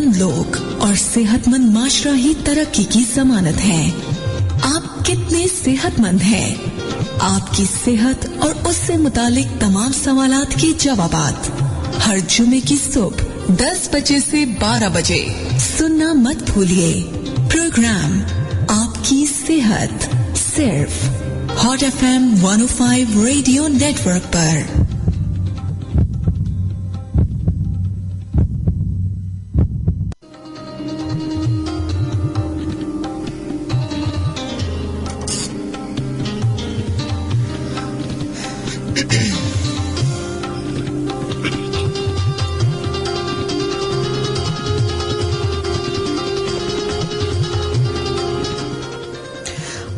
مند لوگ اور صحت مند معاشرہ ہی ترقی کی ضمانت ہے. آپ کتنے صحت مند ہیں؟ آپ کی صحت اور اس سے متعلق تمام سوالات کے جوابات ہر جمعے کی صبح 10 بجے سے 12 بجے سننا مت بھولیے. پروگرام آپ کی صحت صرف hot FM 105 radio network پر.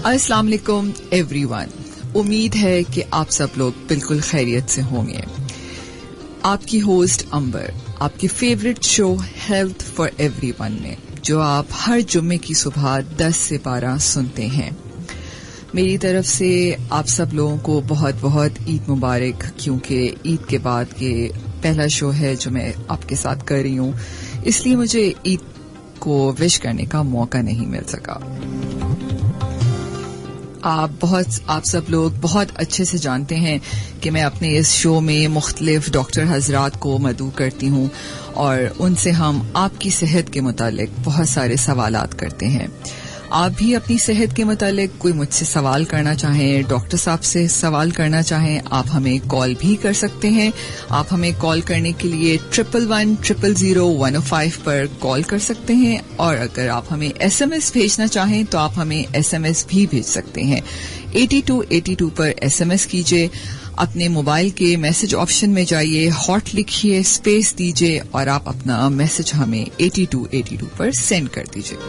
السلام علیکم ایوری ون. امید ہے کہ آپ سب لوگ بالکل خیریت سے ہوں گے. آپ کی ہوسٹ امبر آپ کی favourite show health for every one میں، جو آپ ہر جمعے کی صبح 10 سے 12 سنتے ہیں. میری طرف سے آپ سب لوگوں کو بہت بہت عید مبارک، کیونکہ عید کے بعد یہ پہلا شو ہے جو میں آپ کے ساتھ کر رہی ہوں، اس لیے مجھے عید کو وش کرنے کا موقع نہیں مل سکا. آپ سب لوگ بہت اچھے سے جانتے ہیں کہ میں اپنے اس شو میں مختلف ڈاکٹر حضرات کو مدعو کرتی ہوں اور ان سے ہم آپ کی صحت کے متعلق بہت سارے سوالات کرتے ہیں. آپ بھی اپنی صحت کے متعلق کوئی مجھ سے سوال کرنا چاہیں، ڈاکٹر صاحب سے سوال کرنا چاہیں، آپ ہمیں کال بھی کر سکتے ہیں. آپ ہمیں کال کرنے کے لیے 11100105 پر کال کر سکتے ہیں، اور اگر آپ ہمیں SMS بھیجنا چاہیں تو آپ ہمیں SMS بھی بھیج سکتے ہیں. 8282 پر SMS کیجیے. اپنے موبائل کے میسج آپشن میں جائیے، ہاٹ لکھیے، اسپیس دیجیے اور آپ اپنا میسج ہمیں 8282 پر سینڈ کر دیجیے.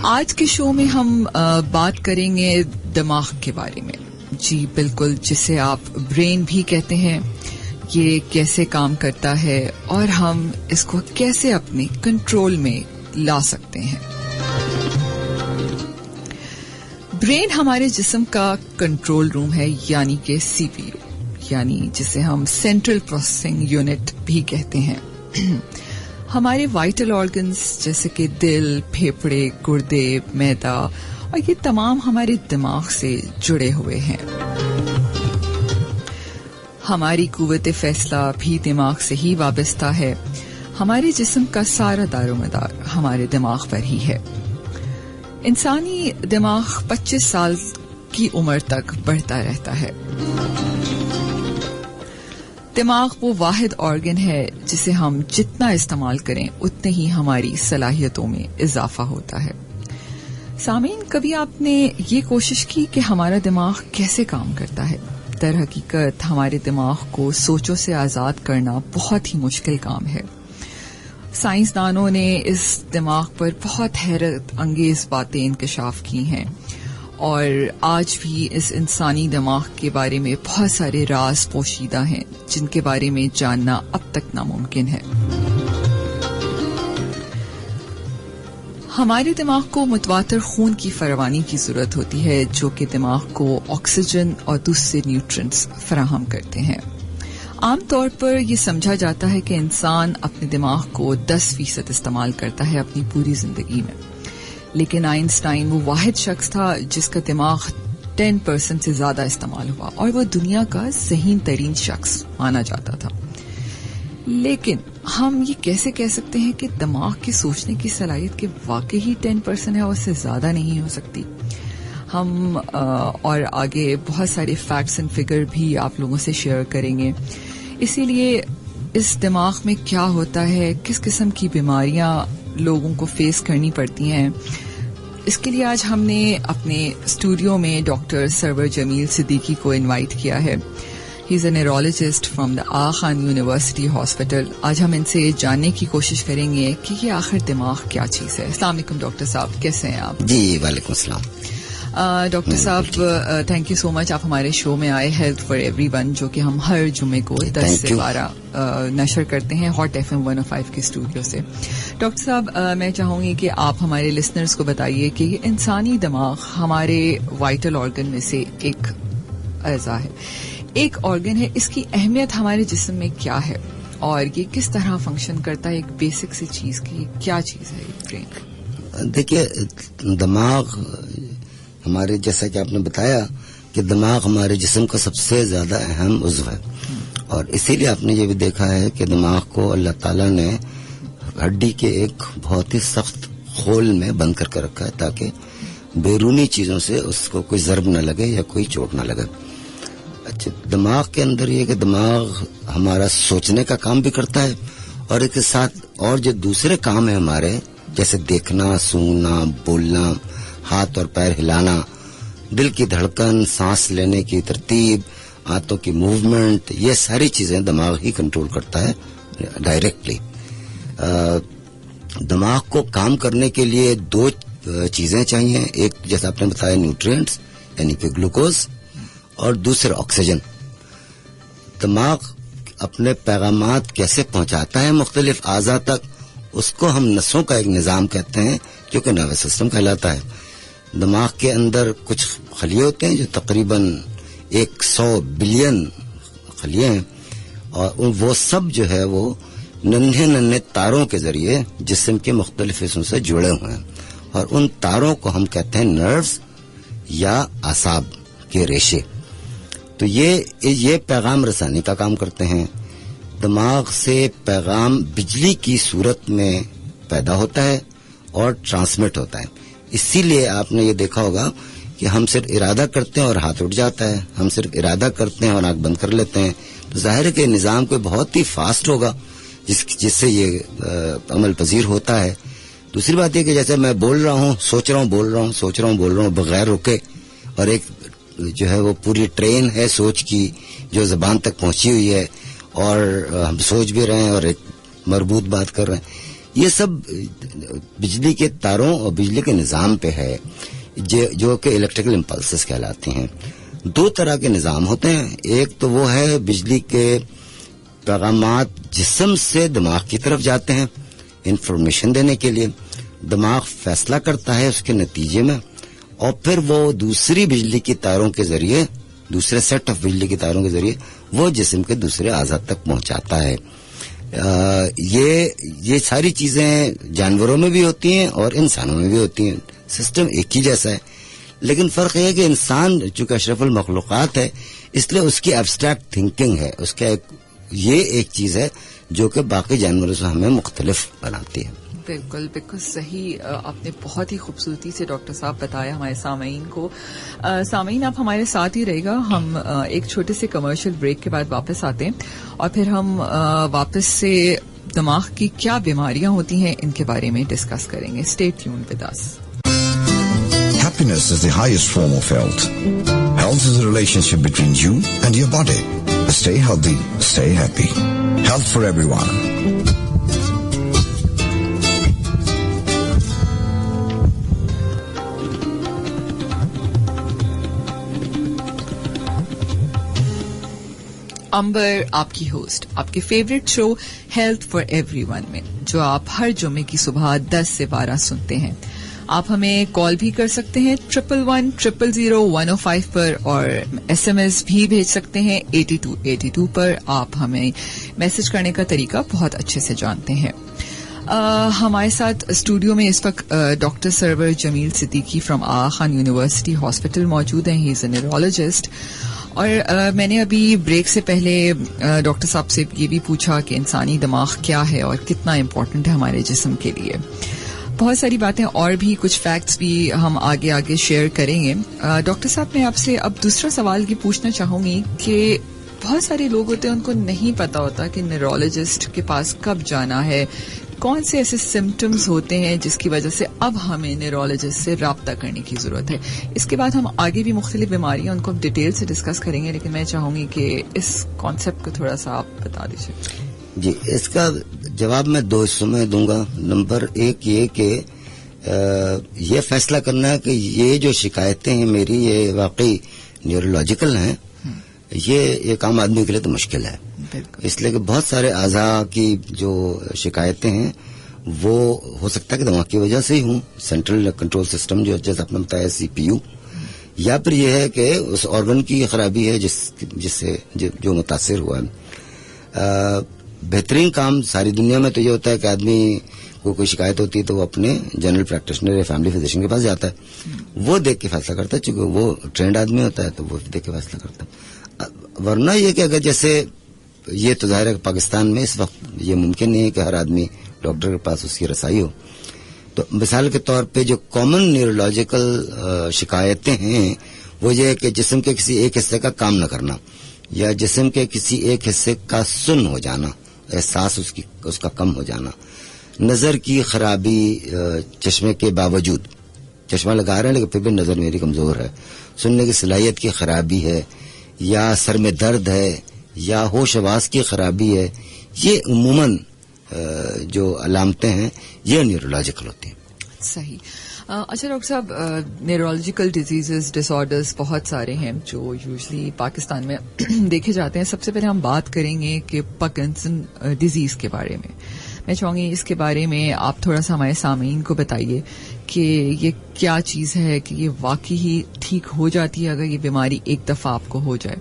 آج کے شو میں ہم بات کریں گے دماغ کے بارے میں. جی بالکل، جسے آپ برین بھی کہتے ہیں. یہ کیسے کام کرتا ہے اور ہم اس کو کیسے اپنے کنٹرول میں لا سکتے ہیں. برین ہمارے جسم کا کنٹرول روم ہے، یعنی کہ CPU، یعنی جسے ہم سینٹرل پروسیسنگ یونٹ بھی کہتے ہیں. ہمارے وائٹل آرگنز جیسے کہ دل، پھیپھڑے، گردے، معدہ اور یہ تمام ہمارے دماغ سے جڑے ہوئے ہیں. ہماری قوت فیصلہ بھی دماغ سے ہی وابستہ ہے. ہمارے جسم کا سارا دار و مدار ہمارے دماغ پر ہی ہے. انسانی دماغ 25 سال کی عمر تک بڑھتا رہتا ہے. دماغ وہ واحد آرگن ہے جسے ہم جتنا استعمال کریں اتنے ہی ہماری صلاحیتوں میں اضافہ ہوتا ہے. سامعین، کبھی آپ نے یہ کوشش کی کہ ہمارا دماغ کیسے کام کرتا ہے؟ در حقیقت ہمارے دماغ کو سوچوں سے آزاد کرنا بہت ہی مشکل کام ہے. سائنسدانوں نے اس دماغ پر بہت حیرت انگیز باتیں انکشاف کی ہیں، اور آج بھی اس انسانی دماغ کے بارے میں بہت سارے راز پوشیدہ ہیں جن کے بارے میں جاننا اب تک ناممکن ہے. ہمارے دماغ کو متواتر خون کی فراوانی کی ضرورت ہوتی ہے، جو کہ دماغ کو آکسیجن اور دوسرے نیوٹرینٹس فراہم کرتے ہیں. عام طور پر یہ سمجھا جاتا ہے کہ انسان اپنے دماغ کو 10% استعمال کرتا ہے اپنی پوری زندگی میں، لیکن آئنسٹائن وہ واحد شخص تھا جس کا دماغ 10% سے زیادہ استعمال ہوا، اور وہ دنیا کا ذہین ترین شخص مانا جاتا تھا. لیکن ہم یہ کیسے کہہ سکتے ہیں کہ دماغ کی سوچنے کی صلاحیت کے واقعی 10% ہے اور اس سے زیادہ نہیں ہو سکتی؟ ہم اور آگے بہت سارے فیکٹس اینڈ فگر بھی آپ لوگوں سے شیئر کریں گے. اسی لیے اس دماغ میں کیا ہوتا ہے، کس قسم کی بیماریاں لوگوں کو فیس کرنی پڑتی ہیں، اس کے لیے آج ہم نے اپنے اسٹوڈیو میں ڈاکٹر سرور جمیل صدیقی کو انوائٹ کیا ہے. He is a neurologist from the Aga Khan university hospital. آج ہم ان سے جاننے کی کوشش کریں گے کہ یہ آخر دماغ کیا چیز ہے. السلام علیکم ڈاکٹر صاحب، کیسے ہیں آپ؟ جی وعلیکم السلام. ڈاکٹر صاحب تھینک یو سو مچ، آپ ہمارے شو میں آئے ہیلتھ فار ایوری ون، جو کہ ہم ہر جمعے کو 10 سے 12 نشر کرتے ہیں ہاٹ FM 105 کے اسٹوڈیو سے. ڈاکٹر صاحب میں چاہوں گی کہ آپ ہمارے لسنرز کو بتائیے کہ یہ انسانی دماغ ہمارے وائٹل آرگن میں سے ایک اعضاء ہے. ایک آرگن ہے, اس کی اہمیت ہمارے جسم میں کیا ہے اور یہ کس طرح فنکشن کرتا ہے, ایک بیسک سی چیز کی کیا چیز ہے برین؟ دیکھیے دماغ ہمارے, جیسا کہ آپ نے بتایا کہ دماغ ہمارے جسم کا سب سے زیادہ اہم عضو ہے, اور اسی لیے آپ نے یہ بھی دیکھا ہے کہ دماغ کو اللہ تعالیٰ نے ہڈی کے ایک بہت ہی سخت خول میں بند کر کے رکھا ہے تاکہ بیرونی چیزوں سے اس کو کوئی ضرب نہ لگے یا کوئی چوٹ نہ لگے. اچھا, دماغ کے اندر یہ کہ دماغ ہمارا سوچنے کا کام بھی کرتا ہے, اور اس کے ساتھ اور جو دوسرے کام ہیں ہمارے, جیسے دیکھنا, سونگنا, بولنا, ہاتھ اور پیر ہلانا, دل کی دھڑکن, سانس لینے کی ترتیب, ہاتھوں کی موومنٹ, یہ ساری چیزیں دماغ ہی کنٹرول کرتا ہے ڈائریکٹلی. دماغ کو کام کرنے کے لیے دو چیزیں چاہیے, ایک جیسا آپ نے بتایا نیوٹرینٹس یعنی کہ گلوکوز, اور دوسرا آکسیجن. دماغ اپنے پیغامات کیسے پہنچاتا ہے مختلف اعضاء تک, اس کو ہم نسوں کا ایک نظام کہتے ہیں جو کہ نروس سسٹم کہلاتا ہے. دماغ کے اندر کچھ خلیے ہوتے ہیں جو تقریباً 100 بلین خلیے ہیں, اور وہ سب جو ہے وہ ننھے تاروں کے ذریعے جسم کے مختلف حصوں سے جڑے ہوئے ہیں, اور ان تاروں کو ہم کہتے ہیں نروز یا اعصاب کے ریشے. تو یہ پیغام رسانی کا کام کرتے ہیں. دماغ سے پیغام بجلی کی صورت میں پیدا ہوتا ہے اور ٹرانسمٹ ہوتا ہے. اسی لیے آپ نے یہ دیکھا ہوگا کہ ہم صرف ارادہ کرتے ہیں اور ہاتھ اٹھ جاتا ہے, ہم صرف ارادہ کرتے ہیں اور آنکھ بند کر لیتے ہیں. تو ظاہر ہے کہ نظام کوئی بہت ہی فاسٹ ہوگا جس سے یہ عمل پذیر ہوتا ہے. دوسری بات یہ کہ جیسے میں بول رہا ہوں, سوچ رہا ہوں, بول رہا ہوں, سوچ رہا ہوں, بول رہا ہوں بغیر رکے, اور ایک جو ہے وہ پوری ٹرین ہے سوچ کی جو زبان تک پہنچی ہوئی ہے, اور ہم سوچ بھی رہے ہیں اور ایک مربوط بات کر رہے ہیں. یہ سب بجلی کے تاروں اور بجلی کے نظام پہ ہے جو کہ الیکٹریکل امپلسز کہلاتے ہیں. دو طرح کے نظام ہوتے ہیں, ایک تو وہ ہے بجلی کے پیغامات جسم سے دماغ کی طرف جاتے ہیں انفارمیشن دینے کے لیے, دماغ فیصلہ کرتا ہے اس کے نتیجے میں, اور پھر وہ دوسری بجلی کی تاروں کے ذریعے, دوسرے سیٹ آف بجلی کی تاروں کے ذریعے وہ جسم کے دوسرے اعضاء تک پہنچاتا ہے. یہ ساری چیزیں جانوروں میں بھی ہوتی ہیں اور انسانوں میں بھی ہوتی ہیں, سسٹم ایک ہی جیسا ہے. لیکن فرق یہ ہے کہ انسان چونکہ اشرف المخلوقات ہے, اس لیے اس کی ایبسٹریکٹ تھنکنگ ہے, اس کا یہ ایک چیز ہے جو کہ باقی جانوروں سے ہمیں مختلف بناتی ہے. بالکل بالکل صحیح, آپ نے بہت ہی خوبصورتی سے ڈاکٹر صاحب بتایا ہمارے سامعین کو. سامعین آپ ہمارے ساتھ ہی رہے گا, ہم ایک چھوٹے سے کمرشل بریک کے بعد واپس آتے ہیں, اور پھر ہم واپس سے دماغ کی کیا بیماریاں ہوتی ہیں ان کے بارے میں ڈسکس کریں گے. Stay tune with us. Happiness is the highest form of health. Health is a relationship between you and your body. Stay healthy, stay happy. Health for everyone. امبر آپ کی ہوسٹ آپ کے favourite show health for every one میں, جو آپ ہر جمعے کی صبح 10 سے 12 سنتے ہیں. آپ ہمیں کال بھی کر سکتے ہیں 11100105 پر, اور SMS بھی بھیج سکتے ہیں 8282 پر. آپ ہمیں میسج کرنے کا طریقہ بہت اچھے سے جانتے ہیں. ہمارے ساتھ اسٹوڈیو میں اس وقت doctor Sarwar Jamil Siddiqui from Aga Khan university Hospital موجود ہیں. He is a neurologist. اور میں نے ابھی بریک سے پہلے ڈاکٹر صاحب سے یہ بھی پوچھا کہ انسانی دماغ کیا ہے اور کتنا امپورٹنٹ ہے ہمارے جسم کے لیے. بہت ساری باتیں اور بھی کچھ فیکٹس بھی ہم آگے شیئر کریں گے. ڈاکٹر صاحب میں آپ سے اب دوسرا سوال یہ پوچھنا چاہوں گی کہ بہت سارے لوگ ہوتے ہیں ان کو نہیں پتا ہوتا کہ نیورولوجسٹ کے پاس کب جانا ہے, کون سے ایسے سمٹمز ہوتے ہیں جس کی وجہ سے اب ہمیں نیورولوجسٹ سے رابطہ کرنے کی ضرورت ہے. اس کے بعد ہم آگے بھی مختلف بیماریاں ان کو ڈیٹیل سے ڈسکس کریں گے, لیکن میں چاہوں گی کہ اس کانسیپٹ کو تھوڑا سا آپ بتا دیجیے. جی, اس کا جواب میں 2 حصوں میں دوں گا. نمبر 1 یہ کہ یہ فیصلہ کرنا ہے کہ یہ جو شکایتیں ہیں میری یہ واقعی نیورولوجیکل ہیں, یہ عام آدمی کے لیے تو مشکل ہے, اس لیے کہ بہت سارے اعضاء کی جو شکایتیں ہیں وہ ہو سکتا ہے کہ دماغ کی وجہ سے ہی ہوں. سینٹرل کنٹرول سسٹم جو جیسے آپ نے بتایا CPU, یا پھر یہ ہے کہ اس آرگن کی خرابی ہے جس سے جو متاثر ہوا ہے. بہترین کام ساری دنیا میں تو یہ ہوتا ہے کہ آدمی کو کوئی شکایت ہوتی ہے تو وہ اپنے جنرل پریکٹیشنر یا فیملی فزیشین کے پاس جاتا ہے, وہ دیکھ کے فیصلہ کرتا ہے, چونکہ وہ ٹرینڈ آدمی ہوتا ہے تو وہ دیکھ کے فیصلہ کرتا ہے. ورنہ یہ کہ اگر جیسے یہ تو ظاہر ہے کہ پاکستان میں اس وقت یہ ممکن نہیں ہے کہ ہر آدمی ڈاکٹر کے پاس اس کی رسائی ہو, تو مثال کے طور پہ جو کامن نیورولوجیکل شکایتیں ہیں وہ یہ ہے کہ جسم کے کسی ایک حصے کا کام نہ کرنا, یا جسم کے کسی ایک حصے کا سن ہو جانا, احساس اس کا کم ہو جانا, نظر کی خرابی چشمے کے باوجود, چشمہ لگا رہے ہیں لیکن پھر بھی نظر میری کمزور ہے, سننے کی صلاحیت کی خرابی ہے, یا سر میں درد ہے, یا ہوش حواس کی خرابی ہے. یہ عموماً جو علامتیں ہیں یہ نیورولوجیکل ہوتی ہیں. صحیح. اچھا ڈاکٹر صاحب, نیورولوجیکل ڈیزیزز ڈس آرڈرز بہت سارے ہیں جو یوزلی پاکستان میں دیکھے جاتے ہیں. سب سے پہلے ہم بات کریں گے کہ پارکنسن ڈیزیز کے بارے میں. میں چاہوں گی اس کے بارے میں آپ تھوڑا سا ہمارے سامعین کو بتائیے کہ یہ کیا چیز ہے, کہ یہ واقعی ہی ٹھیک ہو جاتی ہے اگر یہ بیماری ایک دفعہ آپ کو ہو جائے.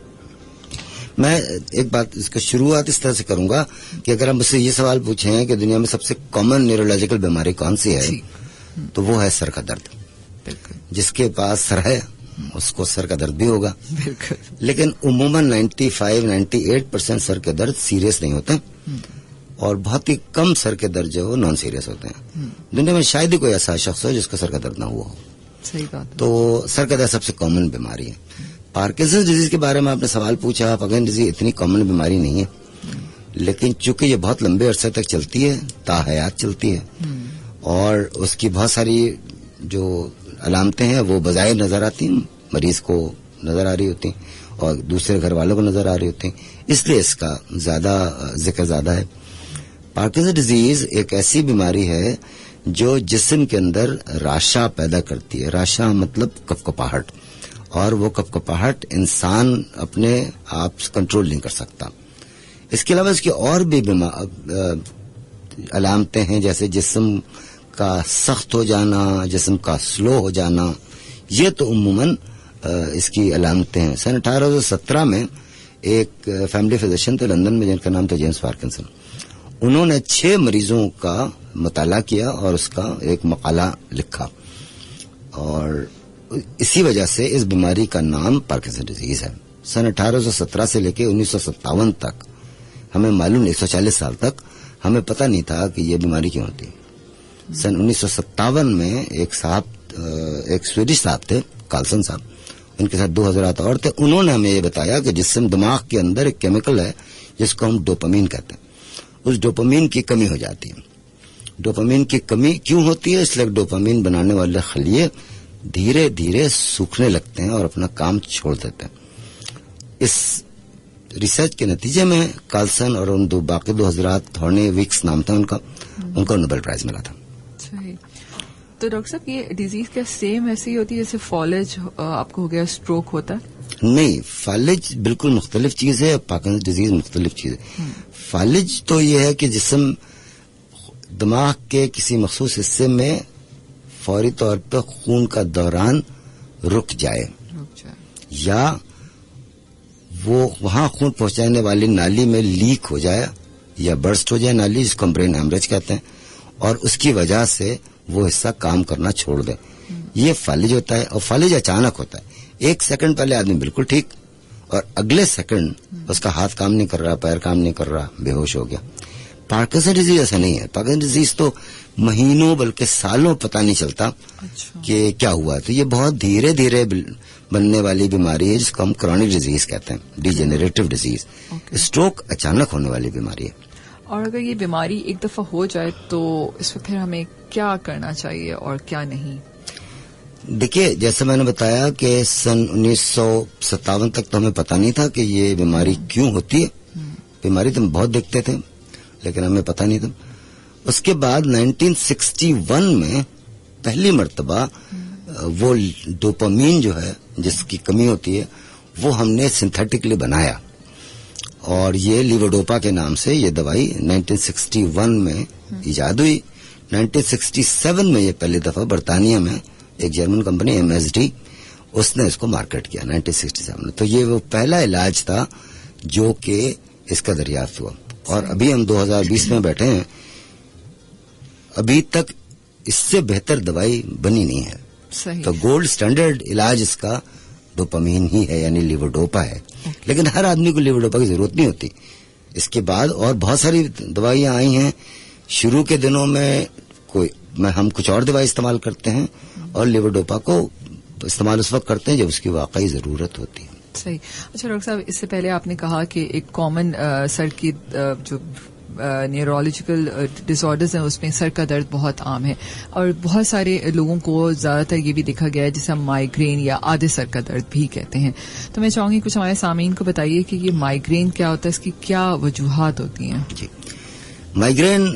میں ایک بات اس کا شروعات اس طرح سے کروں گا کہ اگر ہم مجھ سے یہ سوال پوچھیں کہ دنیا میں سب سے کامن نیورولوجیکل بیماری کون سی ہے, تو وہ ہے سر کا درد. جس کے پاس سر ہے اس کو سر کا درد بھی ہوگا. لیکن عموماً 95-98% سر کے درد سیریس نہیں ہوتے, اور بہت ہی کم سر کے درد جو نان سیریس ہوتے ہیں. دنیا میں شاید ہی کوئی ایسا شخص ہو جس کا سر کا درد نہ ہوا ہو. صحیح بات. تو سر کا درد سب سے کامن بیماری ہے. پارکنسن ڈیزیز کے بارے میں آپ نے سوال پوچھا. پارکنسن ڈیزیز اتنی کامن بیماری نہیں ہے, لیکن چونکہ یہ بہت لمبے عرصے تک چلتی ہے, تا حیات چلتی ہے, اور اس کی بہت ساری جو علامتیں ہیں وہ بظاہر نظر آتی ہیں, مریض کو نظر آ رہی ہوتی ہیں اور دوسرے گھر والوں کو نظر آ رہی ہوتی ہیں, اس لیے اس کا ذکر زیادہ ہے. پارکنسن ڈیزیز ایک ایسی بیماری ہے جو جسم کے اندر راشا پیدا کرتی ہے. راشا مطلب کپکپاہٹ, اور وہ کپکپاہٹ انسان اپنے آپ سے کنٹرول نہیں کر سکتا. اس کے علاوہ اس کی اور بھی علامتیں ہیں, جیسے جسم کا سخت ہو جانا, جسم کا سلو ہو جانا. یہ تو عموماً اس کی علامتیں ہیں. سن 1817 میں ایک فیملی فزیشین تھے لندن میں جن کا نام تھا جیمز پارکنسن. انہوں نے 6 مریضوں کا مطالعہ کیا اور اس کا ایک مقالہ لکھا, اور اسی وجہ سے اس بیماری کا نام پارکنسن ڈیزیز ہے. سن 1817 سے لے کے 1957 تک ہمیں معلوم, 140 سال تک ہمیں پتہ نہیں تھا کہ یہ بیماری کیوں ہوتی ہے. سن 1957 میں ایک سویڈش صاحب تھے, کارلسن صاحب, ان کے ساتھ 2 حضرات اور تھے. انہوں نے ہمیں یہ بتایا کہ دماغ کے اندر ایک کیمیکل ہے جس کو ہم ڈوپامین کہتے ہیں. اس ڈوپامین کی کمی ہو جاتی ہے. ڈوپامین کی کمی کیوں ہوتی ہے؟ اس لیے ڈوپامین بنانے والے خلیے دھیرے دھیرے سوکھنے لگتے ہیں اور اپنا کام چھوڑ دیتے ہیں. اس ریسرچ کے نتیجے میں کارلسن اور ان باقی 2 حضرات, تھورنی ویکس نام تھا ان کو نوبل پرائز ملا تھا. تو ڈاکٹر صاحب یہ ڈیزیز کیا سیم ایسی ہوتی ہے جیسے فالج آپ کو ہو گیا, اسٹروک ہوتا ہے؟ نہیں, فالج بالکل مختلف چیز ہے, پارکنسن ڈیزیز مختلف چیز ہے. فالج تو یہ ہے کہ جسم دماغ کے کسی مخصوص حصے میں فوری طور پہ خون کا دوران رک جائے, یا وہ وہاں خون پہنچانے والی نالی میں لیک ہو جائے یا برسٹ ہو جائے نالی, جس کو ہم برین ہیمریج کہتے ہیں, اور اس کی وجہ سے وہ حصہ کام کرنا چھوڑ دے. یہ فالج ہوتا ہے, اور فالج اچانک ہوتا ہے. 1 سیکنڈ پہلے آدمی بالکل ٹھیک, اور اگلے سیکنڈ اس کا ہاتھ کام نہیں کر رہا, پیر کام نہیں کر رہا, بے ہوش ہو گیا. پارکنسن ڈیزیز ایسا نہیں ہے. پارکنسن ڈیزیز تو مہینوں بلکہ سالوں پتہ نہیں چلتا کہ کیا ہوا. تو یہ بہت دھیرے دھیرے بننے والی بیماری ہے جس کو ہم کرونک ڈیزیز کہتے ہیں, ڈیجنریٹو ڈیزیز. اسٹروک اچانک ہونے والی بیماری ہے. اور اگر یہ بیماری ایک دفعہ ہو جائے تو اس وقت پھر ہمیں کیا کرنا چاہیے اور کیا نہیں؟ دیکھیے, جیسے میں نے بتایا کہ سن 1957 تک تو ہمیں پتہ نہیں تھا کہ یہ بیماری کیوں ہوتی ہے. بیماری تو ہم بہت دیکھتے تھے لیکن ہمیں پتہ نہیں تھا. اس کے بعد 1961 میں پہلی مرتبہ وہ ڈوپامین جو ہے جس کی کمی ہوتی ہے وہ ہم نے سنتھیٹکلی بنایا, اور یہ لیوڈوپا کے نام سے یہ دوائی 1961 میں ایجاد ہوئی. 1967 میں یہ پہلی دفعہ برطانیہ میں ایک جرمن کمپنی MSD, اس نے اس کو مارکیٹ کیا 1967 میں. تو یہ وہ پہلا علاج تھا جو کہ اس کا دریافت ہوا. اور ابھی ہم 2020 میں بیٹھے ہیں, ابھی تک اس سے بہتر دوائی بنی نہیں ہے. صحیح. تو گولڈ سٹینڈرڈ علاج اس کا ڈوپامین ہی ہے, یعنی لیوڈوپا ہے. لیکن ہر آدمی کو لیوڈوپا کی ضرورت نہیں ہوتی. اس کے بعد اور بہت ساری دوائیاں آئی ہیں. شروع کے دنوں میں ہم کچھ اور دوائی استعمال کرتے ہیں, اور لیوڈوپا کو استعمال اس وقت کرتے ہیں جب اس کی واقعی ضرورت ہوتی ہے. صحیح. اچھا ڈاکٹر صاحب, اس سے پہلے آپ نے کہا کہ ایک کامن سر کی جو نیورولوجیکل ڈس آرڈرز ہیں اس میں سر کا درد بہت عام ہے, اور بہت سارے لوگوں کو زیادہ تر یہ بھی دیکھا گیا ہے جسے ہم مائیگرین یا آدھے سر کا درد بھی کہتے ہیں. تو میں چاہوں گی کچھ ہمارے سامعین کو بتائیے کہ یہ مائیگرین کیا ہوتا ہے, اس کی کیا وجوہات ہوتی ہیں؟ جی, مائیگرین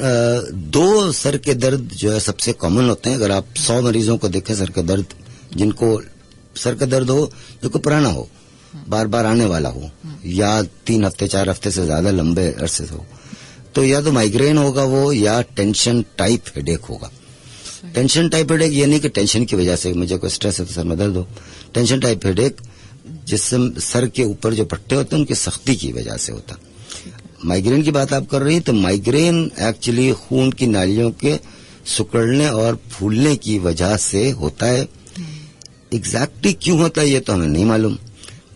دو سر کے درد جو ہے سب سے کامن ہوتے ہیں. اگر آپ 100 مریضوں کو دیکھیں سر کا درد, جن کو سر کا درد ہو جو کو پرانا ہو, بار بار آنے والا ہو, یا 3 ہفتے 4 ہفتے سے زیادہ لمبے عرصے سے ہو, تو یا تو مائیگرین ہوگا وہ, یا ٹینشن ٹائپ ہیڈیک ہوگا. ٹینشن ٹائپ ہیڈیک یہ نہیں کہ ٹینشن کی وجہ سے مجھے کوئی اسٹریس ہے تو سر میں درد ہو. ٹینشن ٹائپ ہیڈیک جس سے سر کے اوپر جو پٹے ہوتے ہیں ان کی سختی کی وجہ سے ہوتا. مائیگرین کی بات آپ کر رہی ہیں, تو مائیگرین ایکچولی خون کی نالیوں کے سکڑنے اور پھولنے کی وجہ سے ہوتا ہے. ایگزیکٹلی کیوں ہوتا ہے یہ تو ہمیں نہیں معلوم.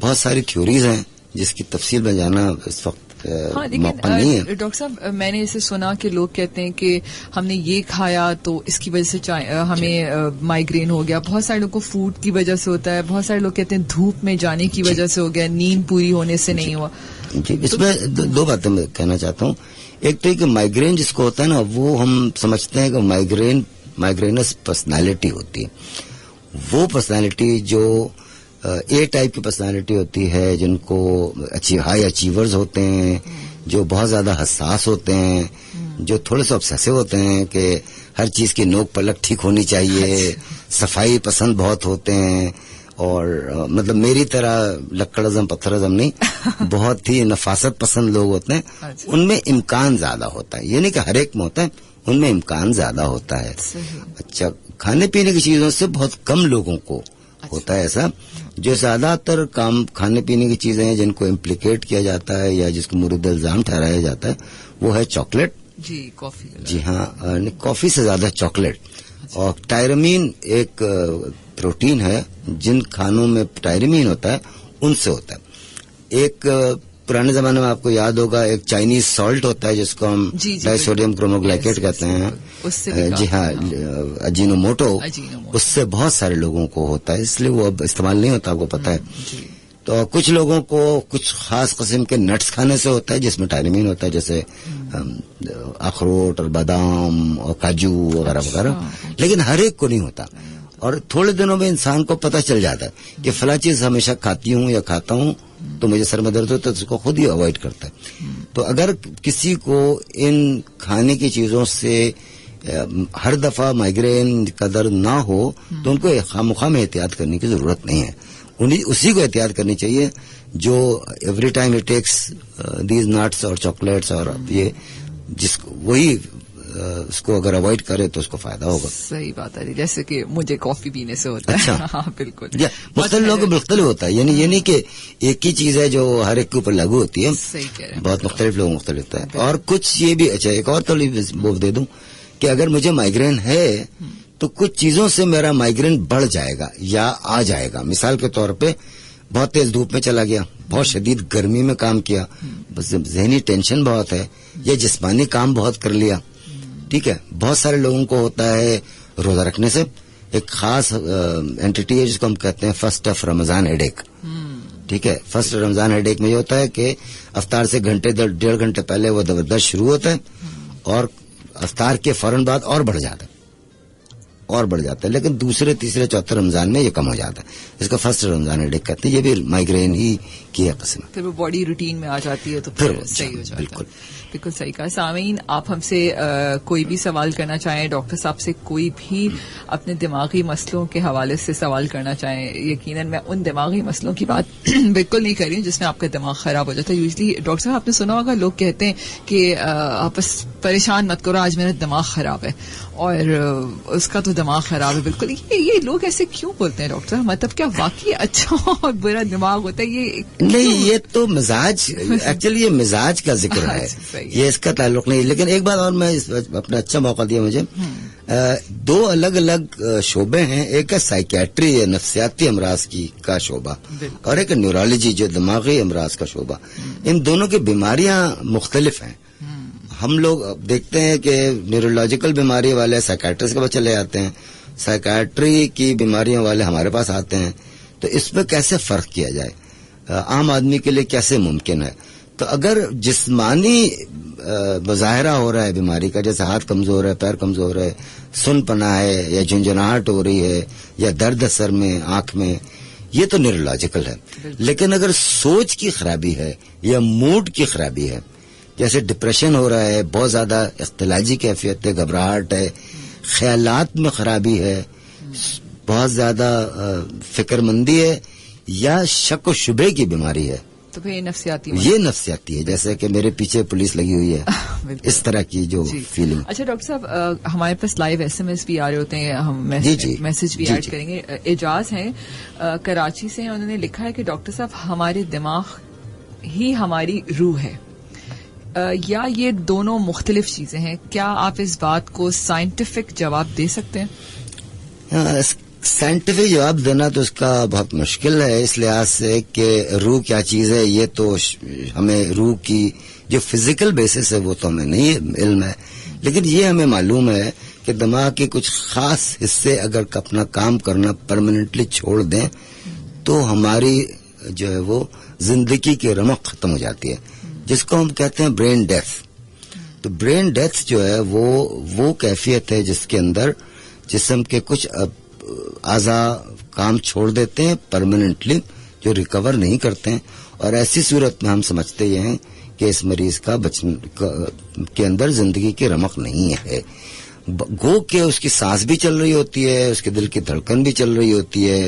بہت ساری تھیوریز ہیں جس کی تفصیل میں جانا اس وقت موقع نہیں ہے. ڈاکٹر صاحب, میں نے اسے سنا کہ لوگ کہتے ہیں کہ ہم نے یہ کھایا تو اس کی وجہ سے ہمیں مائیگرین ہو گیا. بہت سارے لوگوں کو فوڈ کی وجہ سے ہوتا ہے, بہت سارے لوگ کہتے ہیں دھوپ میں جانے کی وجہ سے ہو گیا, نیند پوری ہونے سے نہیں ہوا. جی, اس میں دو باتیں میں کہنا چاہتا ہوں. ایک تو یہ کہ مائیگرین جس کو ہوتا ہے نا, وہ ہم سمجھتے ہیں کہ مائیگرینس پرسنالٹی ہوتی ہے. وہ پرسنالٹی جو اے ٹائپ کی پرسنالٹی ہوتی ہے, جن کو ہائی اچیورز ہوتے ہیں, جو بہت زیادہ حساس ہوتے ہیں, جو تھوڑے سے obsessive ہوتے ہیں کہ ہر چیز کی نوک پلک ٹھیک ہونی چاہیے, صفائی پسند بہت ہوتے ہیں, اور مطلب میری طرح لکڑ ازم پتھر ازم نہیں, بہت ہی نفاست پسند لوگ ہوتے ہیں. ان میں امکان زیادہ ہوتا ہے, یہ نہیں کہ ہر ایک میں ہوتا ہے, ان میں امکان زیادہ ہوتا ہے. اچھا, کھانے پینے کی چیزوں سے بہت کم لوگوں کو ہوتا ہے ایسا. جو زیادہ تر کام کھانے پینے کی چیزیں ہیں جن کو امپلیکیٹ کیا جاتا ہے یا جس کو مورد الزام ٹھہرایا جاتا ہے, وہ ہے چاکلیٹ. جی, کافی. جی ہاں, کافی سے زیادہ چاکلیٹ. اور ٹائرمین ایک پروٹین ہے, جن کھانوں میں ٹائرمین ہوتا ہے ان سے ہوتا ہے. ایک پرانے زمانے میں آپ کو یاد ہوگا ایک چائنیز سالٹ ہوتا ہے جس کو ہم ڈائی سوڈیم کروموگلائکیٹ کہتے ہیں. جی ہاں, اجینو موٹو, اس سے بہت سارے لوگوں کو ہوتا ہے, اس لیے وہ اب استعمال نہیں ہوتا, آپ کو پتا ہے. تو کچھ لوگوں کو کچھ خاص قسم کے نٹس کھانے سے ہوتا ہے جس میں ٹائرمین ہوتا ہے, جیسے اخروٹ اور بادام اور کاجو وغیرہ وغیرہ. لیکن ہر ایک کو نہیں ہوتا, اور تھوڑے دنوں میں انسان کو پتہ چل جاتا ہے کہ فلاں چیز ہمیشہ کھاتی ہوں یا کھاتا ہوں تو مجھے سر میں درد ہوتا ہے, تو اس کو خود ہی اوائڈ کرتا ہے. تو اگر کسی کو ان کھانے کی چیزوں سے ہر دفعہ مائیگرین کا درد نہ ہو تو ان کو خامخواہ میں احتیاط کرنے کی ضرورت نہیں ہے. اسی کو احتیاط کرنی چاہیے جو every time it takes these nuts اور چاکلیٹس, اور یہ جس کو وہی اس کو اگر اوائڈ کرے تو اس کو فائدہ ہوگا. صحیح بات ہے, جیسے کہ مجھے کافی پینے سے ہوتا ہے. اچھا, ہاں بالکل. مختلف لوگوں کو مختلف ہوتا ہے, یعنی یہ نہیں کہ ایک ہی چیز ہے جو ہر ایک کے اوپر لاگو ہوتی ہے. صحیح کہہ رہے ہیں, بہت مختلف لوگوں مختلف ہوتا ہے. اور کچھ یہ بھی, اچھا ایک اور تو وہ دے دوں کہ اگر مجھے مائیگرین ہے تو کچھ چیزوں سے میرا مائیگرین بڑھ جائے گا یا آ جائے گا. مثال کے طور پہ بہت تیز دھوپ میں چلا گیا, بہت شدید گرمی میں کام کیا, بس ذہنی ٹینشن بہت ہے, یا جسمانی کام بہت کر لیا. ٹھیک ہے, بہت سارے لوگوں کو ہوتا ہے روزہ رکھنے سے. ایک خاص اینٹی ہے جس کو ہم کہتے ہیں فرسٹ آف رمضان ہیڈیک. ٹھیک ہے, فرسٹ رمضان ہیڈیک میں یہ ہوتا ہے کہ افطار سے گھنٹے 1.5 گھنٹے پہلے وہ درد شروع ہوتا ہے, اور افطار کے فوراً بعد اور بڑھ جاتا ہے, لیکن دوسرے تیسرے چوتھے رمضان میں یہ کم ہو جاتا ہے. اس کا فرسٹ رمضان ہیڈیک کہتے ہیں. یہ بھی مائیگرین ہی کی ہے قسم. پھر وہ باڈی روٹین میں آ جاتی ہے تو پھر صحیح ہو جاتا ہے. بالکل صحیح کہا. سامعین, آپ ہم سے کوئی بھی سوال کرنا چاہیں, ڈاکٹر صاحب سے کوئی بھی اپنے دماغی مسئلوں کے حوالے سے سوال کرنا چاہیں, یقیناً میں ان دماغی مسئلوں کی بات بالکل نہیں کر رہی ہوں جس میں آپ کا دماغ خراب ہو جاتا ہے. یوزلی ڈاکٹر صاحب آپ نے سنا ہوگا لوگ کہتے ہیں کہ آپ پریشان مت کرو, آج میرا دماغ خراب ہے, اور اس کا تو دماغ خراب ہے بالکل. یہ لوگ ایسے کیوں بولتے ہیں ڈاکٹر؟ مطلب کیا واقعی اچھا اور برا دماغ ہوتا ہے؟ یہ نہیں, یہ تو مزاج, ایکچولی یہ مزاج کا ذکر ہے, یہ اس کا تعلق نہیں. لیکن ایک بات اور, میں اپنا اچھا موقع دیا مجھے, دو الگ الگ شعبے ہیں. ایک ہے سائیکیٹری, نفسیاتی امراض کی کا شعبہ, اور ایک نیورولوجی جو دماغی امراض کا شعبہ. ان دونوں کی بیماریاں مختلف ہیں. ہم لوگ دیکھتے ہیں کہ نیورولوجیکل بیماری والے سائیکیٹرسٹ کے پاس چلے جاتے ہیں, سائیکیٹری کی بیماریوں والے ہمارے پاس آتے ہیں. تو اس پہ کیسے فرق کیا جائے, عام آدمی کے لیے کیسے ممکن ہے؟ تو اگر جسمانی مظاہرہ ہو رہا ہے بیماری کا, جیسے ہاتھ کمزور ہے, پیر کمزور ہے, سن پنا ہے, یا جھنجھناہٹ ہو رہی ہے, یا درد سر میں, آنکھ میں, یہ تو نیورولوجیکل ہے. لیکن اگر سوچ کی خرابی ہے یا موڈ کی خرابی ہے, جیسے ڈپریشن ہو رہا ہے, بہت زیادہ اختلاجی کیفیت ہے, گھبراہٹ ہے, خیالات میں خرابی ہے, بہت زیادہ فکر مندی ہے, یا شک و شبے کی بیماری ہے, تو پھر یہ نفسیاتی ہے. جیسے کہ میرے پیچھے پولیس لگی ہوئی ہے, اس طرح کی جو فیلنگ. اچھا ڈاکٹر صاحب, ہمارے پاس لائیو SMS بھی آ رہے ہوتے ہیں, ہم میسج بھی ایڈ کریں گے. اعجاز ہیں کراچی سے, انہوں نے لکھا ہے کہ ڈاکٹر صاحب ہمارے دماغ ہی ہماری روح ہے, یا یہ دونوں مختلف چیزیں ہیں؟ کیا آپ اس بات کو سائنٹیفک جواب دے سکتے ہیں؟ سائنٹیفک جواب دینا تو اس کا بہت مشکل ہے, اس لحاظ سے کہ روح کیا چیز ہے یہ تو ہمیں, روح کی جو فزیکل بیسس ہے وہ تو ہمیں نہیں علم ہے. لیکن یہ ہمیں معلوم ہے کہ دماغ کے کچھ خاص حصے اگر اپنا کام کرنا پرماننٹلی چھوڑ دیں تو ہماری جو ہے وہ زندگی کی رمق ختم ہو جاتی ہے, جس کو ہم کہتے ہیں برین ڈیتھ. تو برین ڈیتھ جو ہے وہ کیفیت ہے جس کے اندر جسم کے کچھ اعضاء کام چھوڑ دیتے ہیں پرماننٹلی, جو ریکور نہیں کرتے ہیں. اور ایسی صورت میں ہم سمجھتے یہ ہیں کہ اس مریض کا کے اندر زندگی کی رمق نہیں ہے. گو کہ اس کی سانس بھی چل رہی ہوتی ہے, اس کے دل کی دھڑکن بھی چل رہی ہوتی ہے,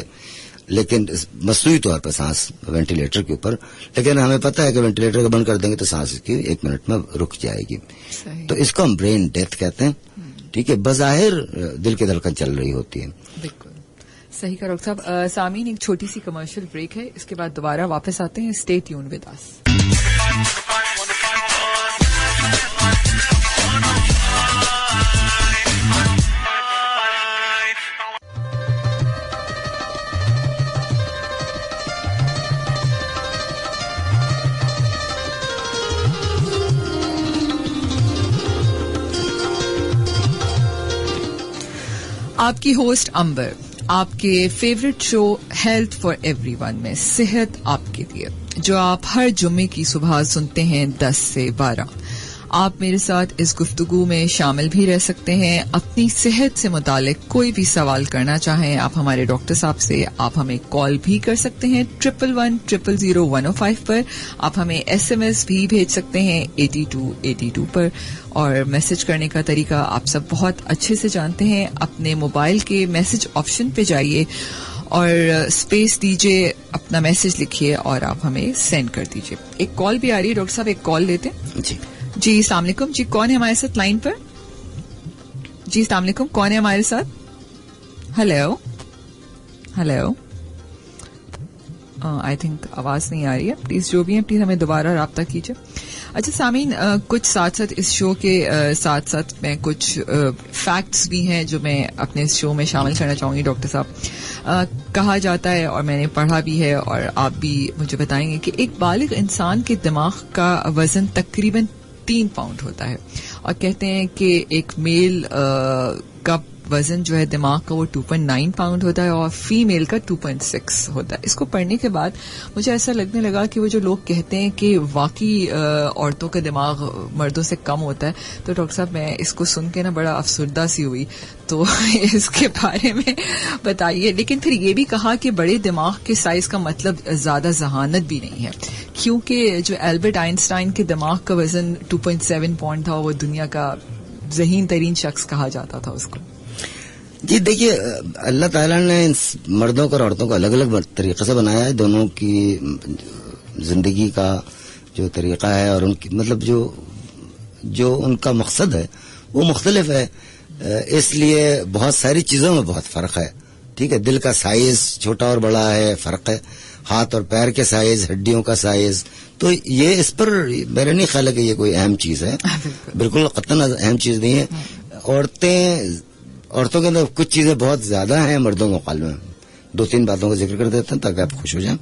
لیکن مصنوعی طور پر سانس وینٹیلیٹر کے اوپر. لیکن ہمیں پتا ہے کہ وینٹیلیٹر کو بند کر دیں گے تو سانس کی 1 منٹ میں رک جائے گی. تو اس کو ہم برین ڈیتھ کہتے ہیں. ٹھیک ہے, بظاہر دل کی دھڑکن چل رہی ہوتی ہے. بالکل صحیح کہا ڈاکٹر صاحب. سامعین, ایک چھوٹی سی کمرشل بریک ہے, اس کے بعد دوبارہ واپس آتے ہیں. Stay tune with us. آپ کی ہوسٹ امبر آپ کے favourite show health for every one میں صحت آپ کے لیے, جو آپ ہر جمعے کی صبح سنتے ہیں 10 سے 12. آپ میرے ساتھ اس گفتگو میں شامل بھی رہ سکتے ہیں. اپنی صحت سے متعلق کوئی بھی سوال کرنا چاہیں آپ ہمارے ڈاکٹر صاحب سے, آپ ہمیں کال بھی کر سکتے ہیں 11100105 پر. آپ ہمیں SMS بھی بھیج سکتے ہیں 8282 پر. اور میسج کرنے کا طریقہ آپ سب بہت اچھے سے جانتے ہیں. اپنے موبائل کے میسج آپشن پہ جائیے اور اسپیس دیجیے, اپنا میسج لکھیے اور آپ ہمیں سینڈ کر دیجیے. ایک کال بھی آ رہی ہے ڈاکٹر صاحب, ایک کال لیتے ہیں. جی السلام علیکم. جی کون ہے ہمارے ساتھ لائن پر؟ جی السلام علیکم, کون ہے ہمارے ساتھ؟ ہیلو آئی تھنک آواز نہیں آ رہی ہے. پلیز جو بھی ہیں پلیز ہمیں دوبارہ رابطہ کیجیے. اچھا سامعین, کچھ ساتھ اس شو کے ساتھ میں کچھ فیکٹس بھی ہیں جو میں اپنے اس شو میں شامل کرنا چاہوں گی ڈاکٹر صاحب. کہا جاتا ہے اور میں نے پڑھا بھی ہے اور آپ بھی مجھے بتائیں گے کہ ایک بالغ انسان کے دماغ کا وزن تقریباً 3 پاؤنڈ ہوتا ہے, اور کہتے ہیں کہ ایک میل کا وزن جو ہے دماغ کا وہ 2.9 پاؤنڈ ہوتا ہے اور فیمیل کا 2.6 ہوتا ہے. اس کو پڑھنے کے بعد مجھے ایسا لگنے لگا کہ وہ جو لوگ کہتے ہیں کہ واقعی عورتوں کا دماغ مردوں سے کم ہوتا ہے, تو ڈاکٹر صاحب میں اس کو سن کے نا بڑا افسردہ سی ہوئی. تو اس کے بارے میں بتائیے. لیکن پھر یہ بھی کہا کہ بڑے دماغ کے سائز کا مطلب زیادہ ذہانت بھی نہیں ہے, کیونکہ جو البرٹ آئنسٹائن کے دماغ کا وزن 2.7 پاؤنڈ تھا, وہ دنیا کا ذہین ترین شخص کہا جاتا تھا اس کو. جی دیکھیے, اللہ تعالیٰ نے مردوں کو اور عورتوں کو الگ الگ طریقے سے بنایا ہے. دونوں کی زندگی کا جو طریقہ ہے اور ان کی مطلب جو ان کا مقصد ہے وہ مختلف ہے. اس لیے بہت ساری چیزوں میں بہت فرق ہے. ٹھیک ہے, دل کا سائز چھوٹا اور بڑا ہے, فرق ہے, ہاتھ اور پیر کے سائز, ہڈیوں کا سائز, تو یہ اس پر میرا نہیں خیال ہے کہ یہ کوئی اہم چیز ہے, بالکل قطعاً اہم چیز نہیں ہے. عورتوں کے اندر کچھ چیزیں بہت زیادہ ہیں مردوں کے مقابلے میں. 2-3 باتوں کا ذکر کر دیتے ہیں تاکہ آپ خوش ہو جائیں.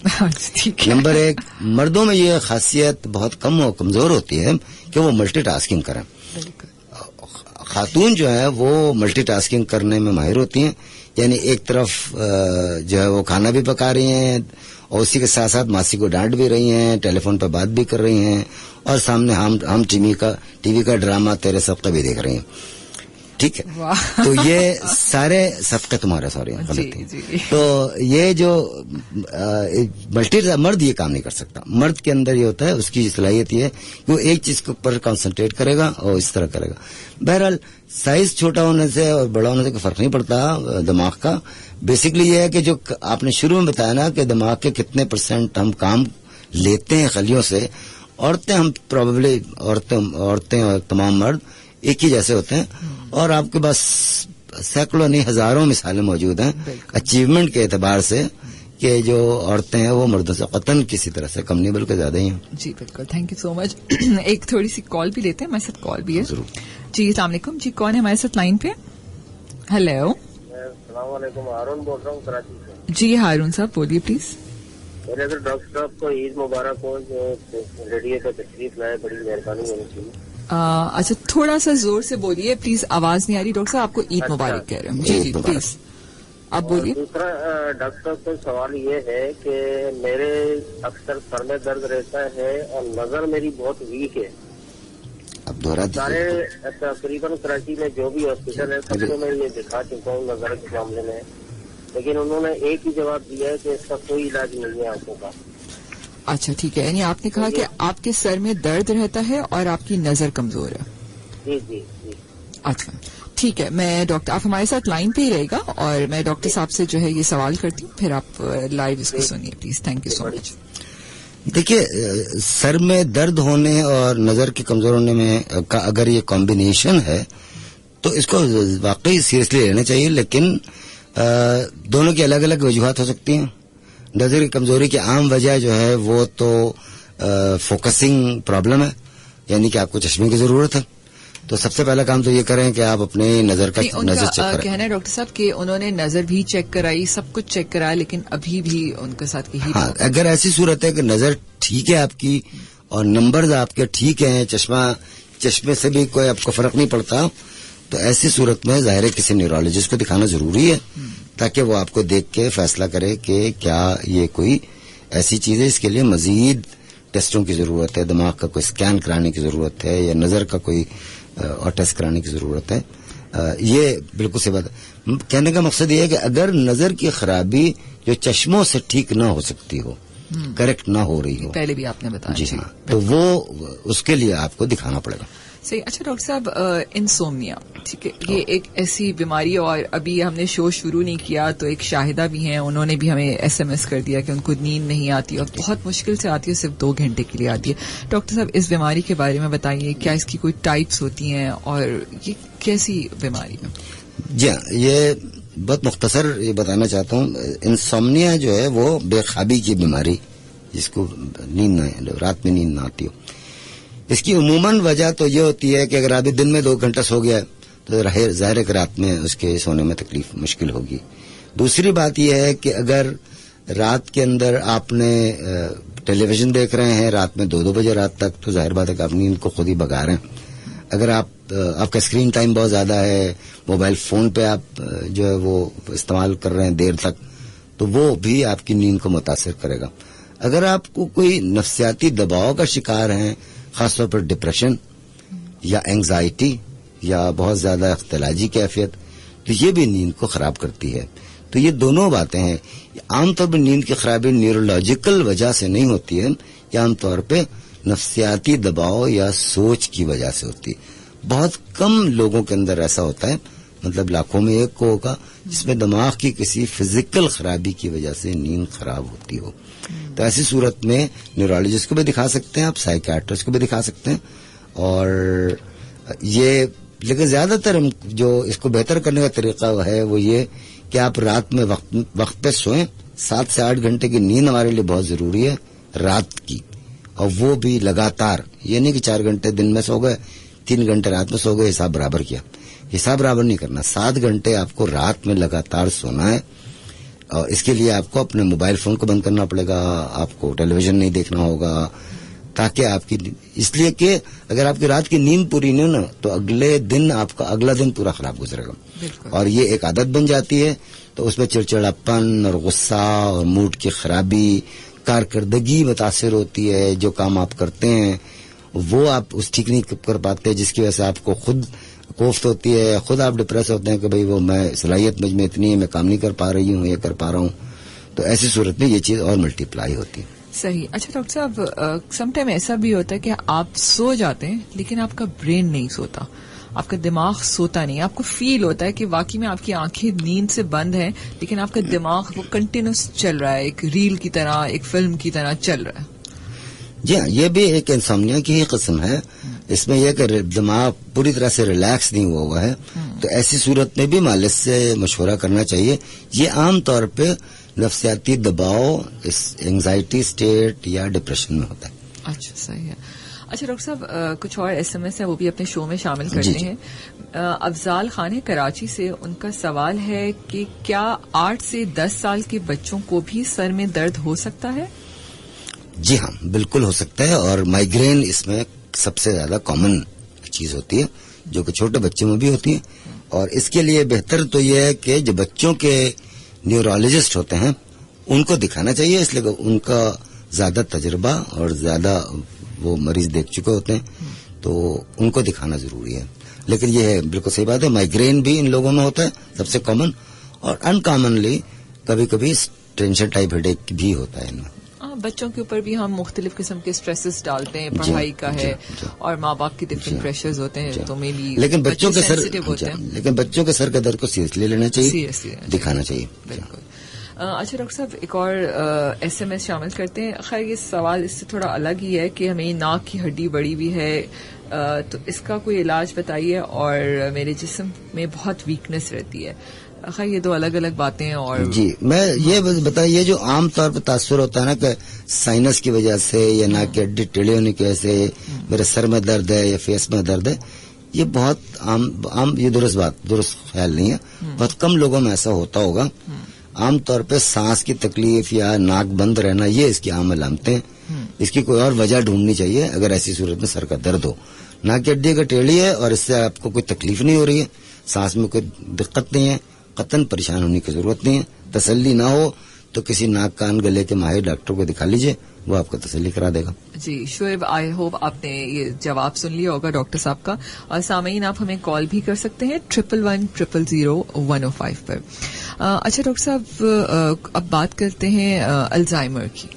نمبر 1, مردوں میں یہ خاصیت بہت کم اور کمزور ہوتی ہے کہ وہ ملٹی ٹاسکنگ کریں. خاتون جو ہے وہ ملٹی ٹاسکنگ کرنے میں ماہر ہوتی ہیں, یعنی ایک طرف جو ہے وہ کھانا بھی پکا رہی ہیں اور اسی کے ساتھ ساتھ ماسی کو ڈانٹ بھی رہی ہیں, ٹیلی فون پہ بات بھی کر رہی ہیں, اور سامنے ہم ٹی وی کا ڈرامہ تیرے صدقے بھی دیکھ رہی ہیں. ٹھیک ہے, تو یہ سارے صدقے تمہارے سوری غلط ہیں. تو یہ جو مرد یہ کام نہیں کر سکتا. مرد کے اندر یہ ہوتا ہے, اس کی صلاحیت یہ ہے کہ وہ ایک چیز کے اوپر کانسنٹریٹ کرے گا اور اس طرح کرے گا. بہرحال سائز چھوٹا ہونے سے اور بڑا ہونے سے کوئی فرق نہیں پڑتا دماغ کا. بیسکلی یہ ہے کہ جو آپ نے شروع میں بتایا نا کہ دماغ کے کتنے % ہم کام لیتے ہیں خلیوں سے, عورتیں ہم پروبیبلی عورتیں اور تمام مرد ایک ہی جیسے ہوتے ہیں, اور آپ کے پاس سینکڑوں نہیں ہزاروں مثالیں موجود ہیں اچیومنٹ کے اعتبار سے کہ جو عورتیں ہیں وہ مردوں سے قطعاً کسی طرح سے کم نہیں بلکہ زیادہ ہی ہیں. جی بالکل, تھینک یو سو مچ. ایک تھوڑی سی کال بھی لیتے ہیں, ہمارے ساتھ کال بھی ہے. ضرور. جی السلام علیکم. جی کون ہے ہمارے ساتھ لائن پہ؟ ہیلو. السلام علیکم, ہارون بول رہا ہوں کراچی سے. جی ہارون صاحب بولیے پلیز. میرے اگر ڈاکٹر صاحب کو عید مبارک ہو, جو ریڈیو پہ تشریف لائے, بڑی مہربانی ہونی چاہیے. اچھا تھوڑا سا زور سے بولیے پلیز, آواز نہیں آ رہی. ڈاکٹر صاحب آپ کو عید مبارک کہہ رہے ہیں. جی جی پلیز آپ بولیے. دوسرا ڈاکٹر صاحب کا سوال یہ ہے کہ میرے اکثر سر میں درد رہتا ہے اور نظر میری بہت ویک ہے. اب دوہرا سارے تقریباً کراچی میں جو بھی ہاسپٹل ہے سب کو میں یہ دکھا چکا ہوں نظر کے معاملے میں, لیکن انہوں نے ایک ہی جواب دیا ہے کہ اس کا کوئی علاج نہیں ہے آنکھوں کا. اچھا ٹھیک ہے, یعنی آپ نے کہا کہ آپ کے سر میں درد رہتا ہے اور آپ کی نظر کمزور ہے. جی جی جی. اچھا ٹھیک ہے, میں ڈاکٹر آپ ہمارے ساتھ لائن پہ ہی رہے گا اور میں ڈاکٹر صاحب سے جو ہے یہ سوال کرتی ہوں, پھر آپ لائیو اس کو سنیے پلیز. تھینک یو سو مچ. دیکھیے, سر میں درد ہونے اور نظر کے کمزور ہونے میں کا اگر یہ کمبینیشن ہے تو اس کو واقعی سیریسلی لینا چاہیے, لیکن دونوں کی الگ الگ وجوہات ہو سکتی ہیں. نظر کی کمزوری کی عام وجہ جو ہے وہ تو فوکسنگ پرابلم ہے, یعنی کہ آپ کو چشمے کی ضرورت ہے. تو سب سے پہلا کام تو یہ کریں کہ آپ اپنے نظر کا نظر چیک کریں. کہنا ہے ڈاکٹر صاحب کہ انہوں نے نظر بھی چیک کرائی, سب کچھ چیک کرایا, لیکن ابھی بھی ان کے ساتھ یہی. ہاں, اگر ایسی صورت ہے کہ نظر ٹھیک ہے آپ کی اور نمبرز آپ کے ٹھیک ہیں, چشمے سے بھی کوئی آپ کو فرق نہیں پڑتا, تو ایسی صورت میں ظاہر ہے کسی نیورولوجسٹ کو دکھانا ضروری ہے تاکہ وہ آپ کو دیکھ کے فیصلہ کرے کہ کیا یہ کوئی ایسی چیز ہے اس کے لیے مزید ٹیسٹوں کی ضرورت ہے, دماغ کا کوئی اسکین کرانے کی ضرورت ہے یا نظر کا کوئی اور ٹیسٹ کرانے کی ضرورت ہے. یہ بالکل سی بات ہے. کہنے کا مقصد یہ ہے کہ اگر نظر کی خرابی جو چشموں سے ٹھیک نہ ہو سکتی ہو, کریکٹ نہ ہو رہی ہو, پہلے بھی آپ نے بتایا, جی ہاں, تو وہ اس کے لیے آپ کو دکھانا پڑے گا. صحیح. اچھا ڈاکٹر صاحب, انسومنیا, ٹھیک ہے, یہ ایک ایسی بیماری, اور ابھی ہم نے شو شروع نہیں کیا تو ایک شاہدہ بھی ہیں, انہوں نے بھی ہمیں SMS کر دیا کہ ان کو نیند نہیں آتی اور بہت مشکل سے آتی ہے, صرف 2 گھنٹے کے لیے آتی ہے. ڈاکٹر صاحب اس بیماری کے بارے میں بتائیے, کیا اس کی کوئی ٹائپس ہوتی ہیں اور یہ کیسی بیماری ہے؟ جی ہاں, یہ بہت مختصر یہ بتانا چاہتا ہوں. انسومنیا جو ہے وہ بے خوابی کی بیماری, جس کو نیند نہ, رات میں نیند نہ آتی ہو. اس کی عموماً وجہ تو یہ ہوتی ہے کہ اگر آدمی دن میں 2 گھنٹہ سو گیا تو ظاہر ہے کہ رات میں اس کے سونے میں تکلیف مشکل ہوگی. دوسری بات یہ ہے کہ اگر رات کے اندر آپ نے ٹیلی ویژن دیکھ رہے ہیں رات میں 2 بجے رات تک, تو ظاہر بات ہے کہ آپ نیند کو خود ہی بگا رہے ہیں. اگر آپ کا اسکرین ٹائم بہت زیادہ ہے, موبائل فون پہ آپ جو ہے وہ استعمال کر رہے ہیں دیر تک, تو وہ بھی آپ کی نیند کو متاثر کرے گا. اگر آپ کو کوئی نفسیاتی دباؤ کا شکار ہیں, خاص طور پر ڈپریشن یا اینگزائٹی یا بہت زیادہ اختلاجی کیفیت, تو یہ بھی نیند کو خراب کرتی ہے. تو یہ دونوں باتیں ہیں. عام طور پر نیند کی خرابی نیورولوجیکل وجہ سے نہیں ہوتی ہے, یہ عام طور پہ نفسیاتی دباؤ یا سوچ کی وجہ سے ہوتی ہے. بہت کم لوگوں کے اندر ایسا ہوتا ہے, مطلب لاکھوں میں 1 کو ہوگا جس میں دماغ کی کسی فزیکل خرابی کی وجہ سے نیند خراب ہوتی ہو. تو ایسی صورت میں نیورولوجسٹ کو بھی دکھا سکتے ہیں آپ, سائیکیاٹرسٹ کو بھی دکھا سکتے ہیں, اور یہ لیکن زیادہ تر جو اس کو بہتر کرنے کا طریقہ ہے وہ یہ کہ آپ رات میں وقت پہ سوئیں. 7 سے 8 گھنٹے کی نیند ہمارے لیے بہت ضروری ہے رات کی, اور وہ بھی لگاتار. یہ نہیں کہ 4 گھنٹے دن میں سو گئے 3 گھنٹے رات میں سو گئے, حساب برابر کیا. حساب برابر نہیں کرنا. 7 گھنٹے آپ کو رات میں لگاتار سونا ہے, اور اس کے لیے آپ کو اپنے موبائل فون کو بند کرنا پڑے گا, آپ کو ٹیلی ویژن نہیں دیکھنا ہوگا, تاکہ آپ کی, اس لیے کہ اگر آپ کی رات کی نیند پوری نہیں ہو نا تو اگلے دن آپ کا اگلا دن پورا خراب گزرے گا. اور یہ ایک عادت بن جاتی ہے, تو اس میں چڑچڑاپن اور غصہ اور موڈ کی خرابی, کارکردگی متاثر ہوتی ہے. جو کام آپ کرتے ہیں وہ آپ اس ٹھیک نہیں کر پاتے, جس کی وجہ سے آپ کو خود کوفت ہوتی ہے, خود آپ ڈپریس ہوتے ہیں کہ بھئی وہ میں صلاحیت مجھ میں اتنی ہے, میں کام نہیں کر پا رہی ہوں, یہ کر پا رہا ہوں. تو ایسی صورت میں یہ چیز اور ملٹی پلائی ہوتی ہے. صحیح. اچھا ڈاکٹر صاحب, سم ٹائم ایسا بھی ہوتا ہے کہ آپ سو جاتے ہیں لیکن آپ کا برین نہیں سوتا, آپ کا دماغ سوتا نہیں. آپ کو فیل ہوتا ہے کہ واقعی میں آپ کی آنکھیں نیند سے بند ہیں, لیکن آپ کا دماغ وہ کنٹینیوس چل رہا ہے, ایک ریل کی طرح, ایک فلم کی طرح چل رہا ہے. جی ہاں, یہ بھی ایک انسومنیا کی ہی قسم ہے. اس میں یہ کہ دماغ پوری طرح سے ریلیکس نہیں ہوا ہے, تو ایسی صورت میں بھی مالج سے مشورہ کرنا چاہیے. یہ عام طور پہ نفسیاتی دباؤ, اینگزائٹی اسٹیٹ یا ڈپریشن میں ہوتا ہے. اچھا, صحیح ہے. اچھا ڈاکٹر صاحب, کچھ اور SMS ہے وہ بھی اپنے شو میں شامل کرتے ہیں. افضال خان ہے کراچی سے, ان کا سوال ہے کہ کیا 8 سے 10 سال کے بچوں کو بھی سر میں درد ہو سکتا ہے؟ جی ہاں, بالکل ہو سکتا ہے, اور مائیگرین اس میں سب سے زیادہ کامن چیز ہوتی ہے, جو کہ چھوٹے بچوں میں بھی ہوتی ہے. اور اس کے لیے بہتر تو یہ ہے کہ جو بچوں کے نیورولوجسٹ ہوتے ہیں ان کو دکھانا چاہیے, اس لیے کہ ان کا زیادہ تجربہ اور زیادہ وہ مریض دیکھ چکے ہوتے ہیں, تو ان کو دکھانا ضروری ہے. لیکن یہ ہے, بالکل صحیح بات ہے, مائیگرین بھی ان لوگوں میں ہوتا ہے سب سے کامن, اور ان کامنلی کبھی کبھی ٹینشن ٹائپ ہیڈ ایک بھی ہوتا ہے ان میں. بچوں کے اوپر بھی ہم مختلف قسم کے سٹریسز ڈالتے ہیں, پڑھائی کا ہے اور ماں باپ کے ڈفرینٹ پریشرز ہوتے ہیں, تو میں بھی لیکن بچوں کے سر کے درد کو سیریسلی لینا چاہیے, دکھانا چاہیے. بالکل. اچھا ڈاکٹر صاحب, ایک اور SMS شامل کرتے ہیں. خیر یہ سوال اس سے تھوڑا الگ ہی ہے کہ ہمیں ناک کی ہڈی بڑی ہوئی ہے, تو اس کا کوئی علاج بتائیے, اور میرے جسم میں بہت ویکنیس رہتی ہے. خیر یہ 2 الگ الگ باتیں ہیں. اور جی میں یہ بتائیے, یہ جو عام طور پہ تاثر ہوتا ہے نا کہ سائنس کی وجہ سے یا ناک کی ہڈی ٹیڑھی ہونے کی وجہ سے میرے سر میں درد ہے یا فیس میں درد ہے, یہ بہت عام یہ درست خیال نہیں ہے. بہت کم لوگوں میں ایسا ہوتا ہوگا. عام طور پہ سانس کی تکلیف یا ناک بند رہنا یہ اس کی عام علامتیں ہیں. اس کی کوئی اور وجہ ڈھونڈنی چاہیے. اگر ایسی صورت میں سر کا درد ہو, ناک کی ہڈی اگر ٹیڑھی ہے اور اس سے آپ کو کوئی تکلیف نہیں ہو رہی ہے, سانس میں کوئی دقت نہیں ہے, قطعاً پریشان ہونے کی ضرورت نہیں ہے. تسلی نہ ہو تو کسی ناک کان گلے کے ماہر ڈاکٹر کو دکھا لیجئے, وہ آپ کو تسلی کرا دے گا. جی شعیب, آئی ہوپ آپ نے یہ جواب سن لیا ہوگا ڈاکٹر صاحب کا. اور سامعین آپ ہمیں کال بھی کر سکتے ہیں 1110000105 پر. اچھا ڈاکٹر صاحب, اب بات کرتے ہیں الزائمر کی.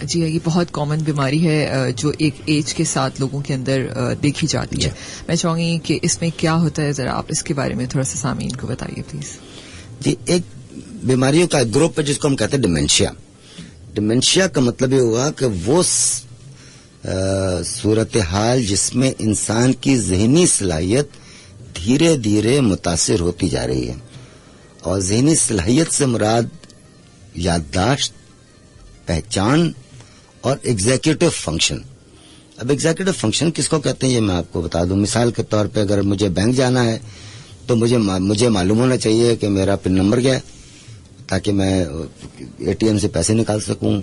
جی یہ بہت کامن بیماری ہے جو ایک ایج کے ساتھ لوگوں کے اندر دیکھی جاتی ہے. میں چاہوں گی کہ اس میں کیا ہوتا ہے, ذرا آپ اس کے بارے میں تھوڑا سا سامعین کو بتائیے پلیز. جی, ایک بیماریوں کا گروپ ہے جس کو ہم کہتے ہیں ڈیمینشیا. ڈیمینشیا کا مطلب یہ ہوا کہ وہ صورتحال جس میں انسان کی ذہنی صلاحیت دھیرے دھیرے متاثر ہوتی جا رہی ہے. اور ذہنی صلاحیت سے مراد یادداشت, پہچان اور ایگزیکٹو فنکشن. اب ایگزیکٹو فنکشن کس کو کہتے ہیں یہ میں آپ کو بتا دوں. مثال کے طور پہ اگر مجھے بینک جانا ہے تو مجھے معلوم ہونا چاہیے کہ میرا پن نمبر کیا ہے, تاکہ میں ATM سے پیسے نکال سکوں.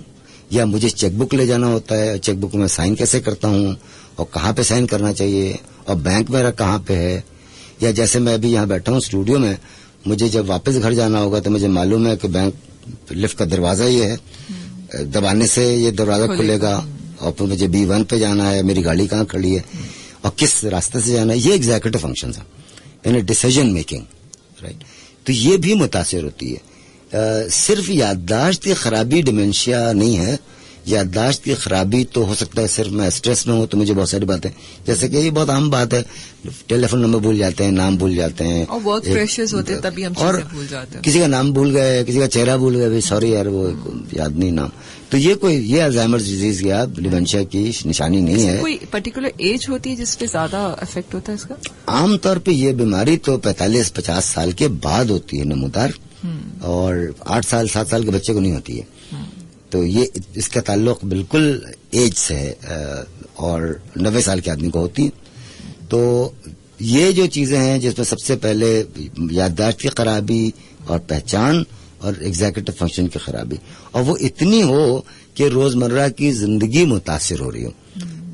یا مجھے چیک بک لے جانا ہوتا ہے, چیک بک میں سائن کیسے کرتا ہوں اور کہاں پہ سائن کرنا چاہیے, اور بینک میرا کہاں پہ ہے. یا جیسے میں ابھی یہاں بیٹھا ہوں اسٹوڈیو میں, مجھے جب واپس گھر جانا ہوگا تو مجھے معلوم ہے کہ بینک لفٹ کا دروازہ یہ ہے, دبانے سے یہ دروازہ کھلے گا, اور پھر مجھے B1 پہ جانا ہے, میری گاڑی کہاں کھڑی ہے اور کس راستے سے جانا ہے. یہ ایگزیکٹو فنکشنز ہیں, یعنی ڈیسیژن میکنگ, رائٹ. تو یہ بھی متاثر ہوتی ہے. صرف یادداشت کی خرابی ڈیمینشیا نہیں ہے, یادداشت کی خرابی تو ہو سکتا ہے صرف میں اسٹریس میں ہوں تو مجھے بہت ساری باتیں، جیسے کہ یہ بہت عام بات ہے، ٹیلی فون نمبر بھول جاتے ہیں، نام بھول جاتے ہیں، اور ورک پریشرز ہوتے ہیں تبھی ہم چیزیں بھول جاتے ہیں، کسی کا نام بھول گئے، کسی کا چہرہ بھول گئے، سوری یار وہ یاد نہیں نام. تو یہ الزائمر ڈیزیز یا ڈیمنشیا کی نشانی نہیں ہے. کوئی پرٹیکولر ایج ہوتی ہے جس پہ زیادہ افیکٹ ہوتا ہے اس کا؟ عام طور پہ یہ بیماری تو 45-50 سال کے بعد ہوتی ہے نمودار، اور 8 سال 7 سال کے بچے کو نہیں ہوتی ہے. تو یہ اس کا تعلق بالکل ایج سے ہے، اور 90 سال کے آدمی کو ہوتی ہے. تو یہ جو چیزیں ہیں جس میں سب سے پہلے یادداشت کی خرابی اور پہچان اور ایگزیکٹو فنکشن کی خرابی، اور وہ اتنی ہو کہ روزمرہ کی زندگی متاثر ہو رہی ہو،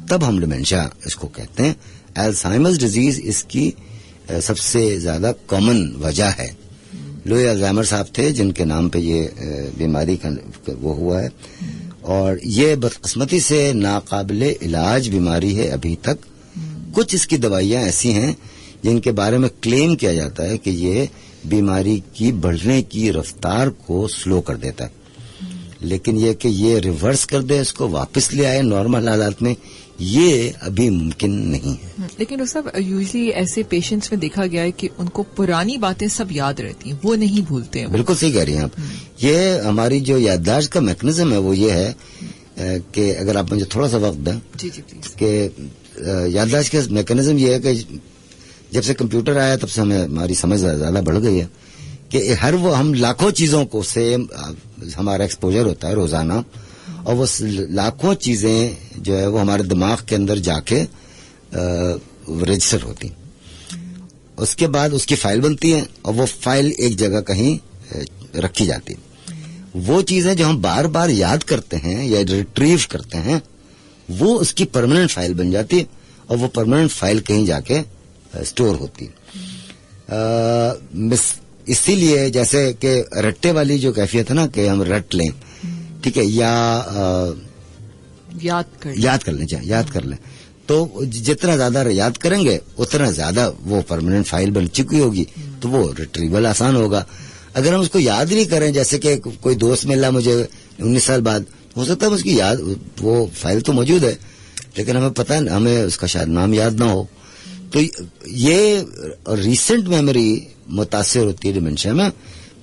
تب ہم ڈیمنشیا اس کو کہتے ہیں. الزائمرز ڈیزیز اس کی سب سے زیادہ کامن وجہ ہے. لوئی الزائمر صاحب تھے جن کے نام پہ یہ بیماری کا وہ ہوا ہے، اور یہ بدقسمتی سے ناقابل علاج بیماری ہے ابھی تک. کچھ اس کی دوائیاں ایسی ہیں جن کے بارے میں کلیم کیا جاتا ہے کہ یہ بیماری کی بڑھنے کی رفتار کو سلو کر دیتا ہے، لیکن یہ کہ یہ ریورس کر دے، اس کو واپس لے آئے نارمل حالات میں، یہ ابھی ممکن نہیں ہے. لیکن وہ سب یوزلی ایسے پیشنٹس میں دیکھا گیا ہے کہ ان کو پرانی باتیں سب یاد رہتی ہیں، وہ نہیں بھولتے ہیں. بالکل صحیح کہہ رہی ہیں آپ. یہ ہماری جو یادداشت کا میکنزم ہے وہ یہ ہے کہ اگر آپ مجھے تھوڑا سا وقت دیں. جی پلیز. کہ یادداشت کا میکنزم یہ ہے کہ جب سے کمپیوٹر آیا تب سے ہماری سمجھ زیادہ بڑھ گئی ہے کہ ہم لاکھوں چیزوں کو سے ہمارا ایکسپوجر ہوتا ہے روزانہ، اور وہ لاکھوں چیزیں جو ہے وہ ہمارے دماغ کے اندر جا کے رجسٹر ہوتی ہیں. اس کے بعد اس کی فائل بنتی ہے، اور وہ فائل ایک جگہ کہیں رکھی جاتی ہے. وہ چیزیں جو ہم بار بار یاد کرتے ہیں یا ریٹریو کرتے ہیں وہ اس کی پرماننٹ فائل بن جاتی ہے، اور وہ پرماننٹ فائل کہیں جا کے اسٹور ہوتی ہے. اسی لیے جیسے کہ رٹے والی جو کیفیت ہے نا کہ ہم رٹ لیں، ٹھیک ہے، یا یاد کر لیں، تو جتنا زیادہ یاد کریں گے اتنا زیادہ وہ پرماننٹ فائل بن چکی ہوگی، تو وہ ریٹریول آسان ہوگا. اگر ہم اس کو یاد نہیں کریں، جیسے کہ کوئی دوست ملا مجھے 19 سال بعد، ہو سکتا ہے اس کی یاد وہ فائل تو موجود ہے لیکن ہمیں پتہ ہے ہمیں اس کا شاید نام یاد نہ ہو. تو یہ ریسنٹ میموری متاثر ہوتی ہے ڈیمنشیا میں.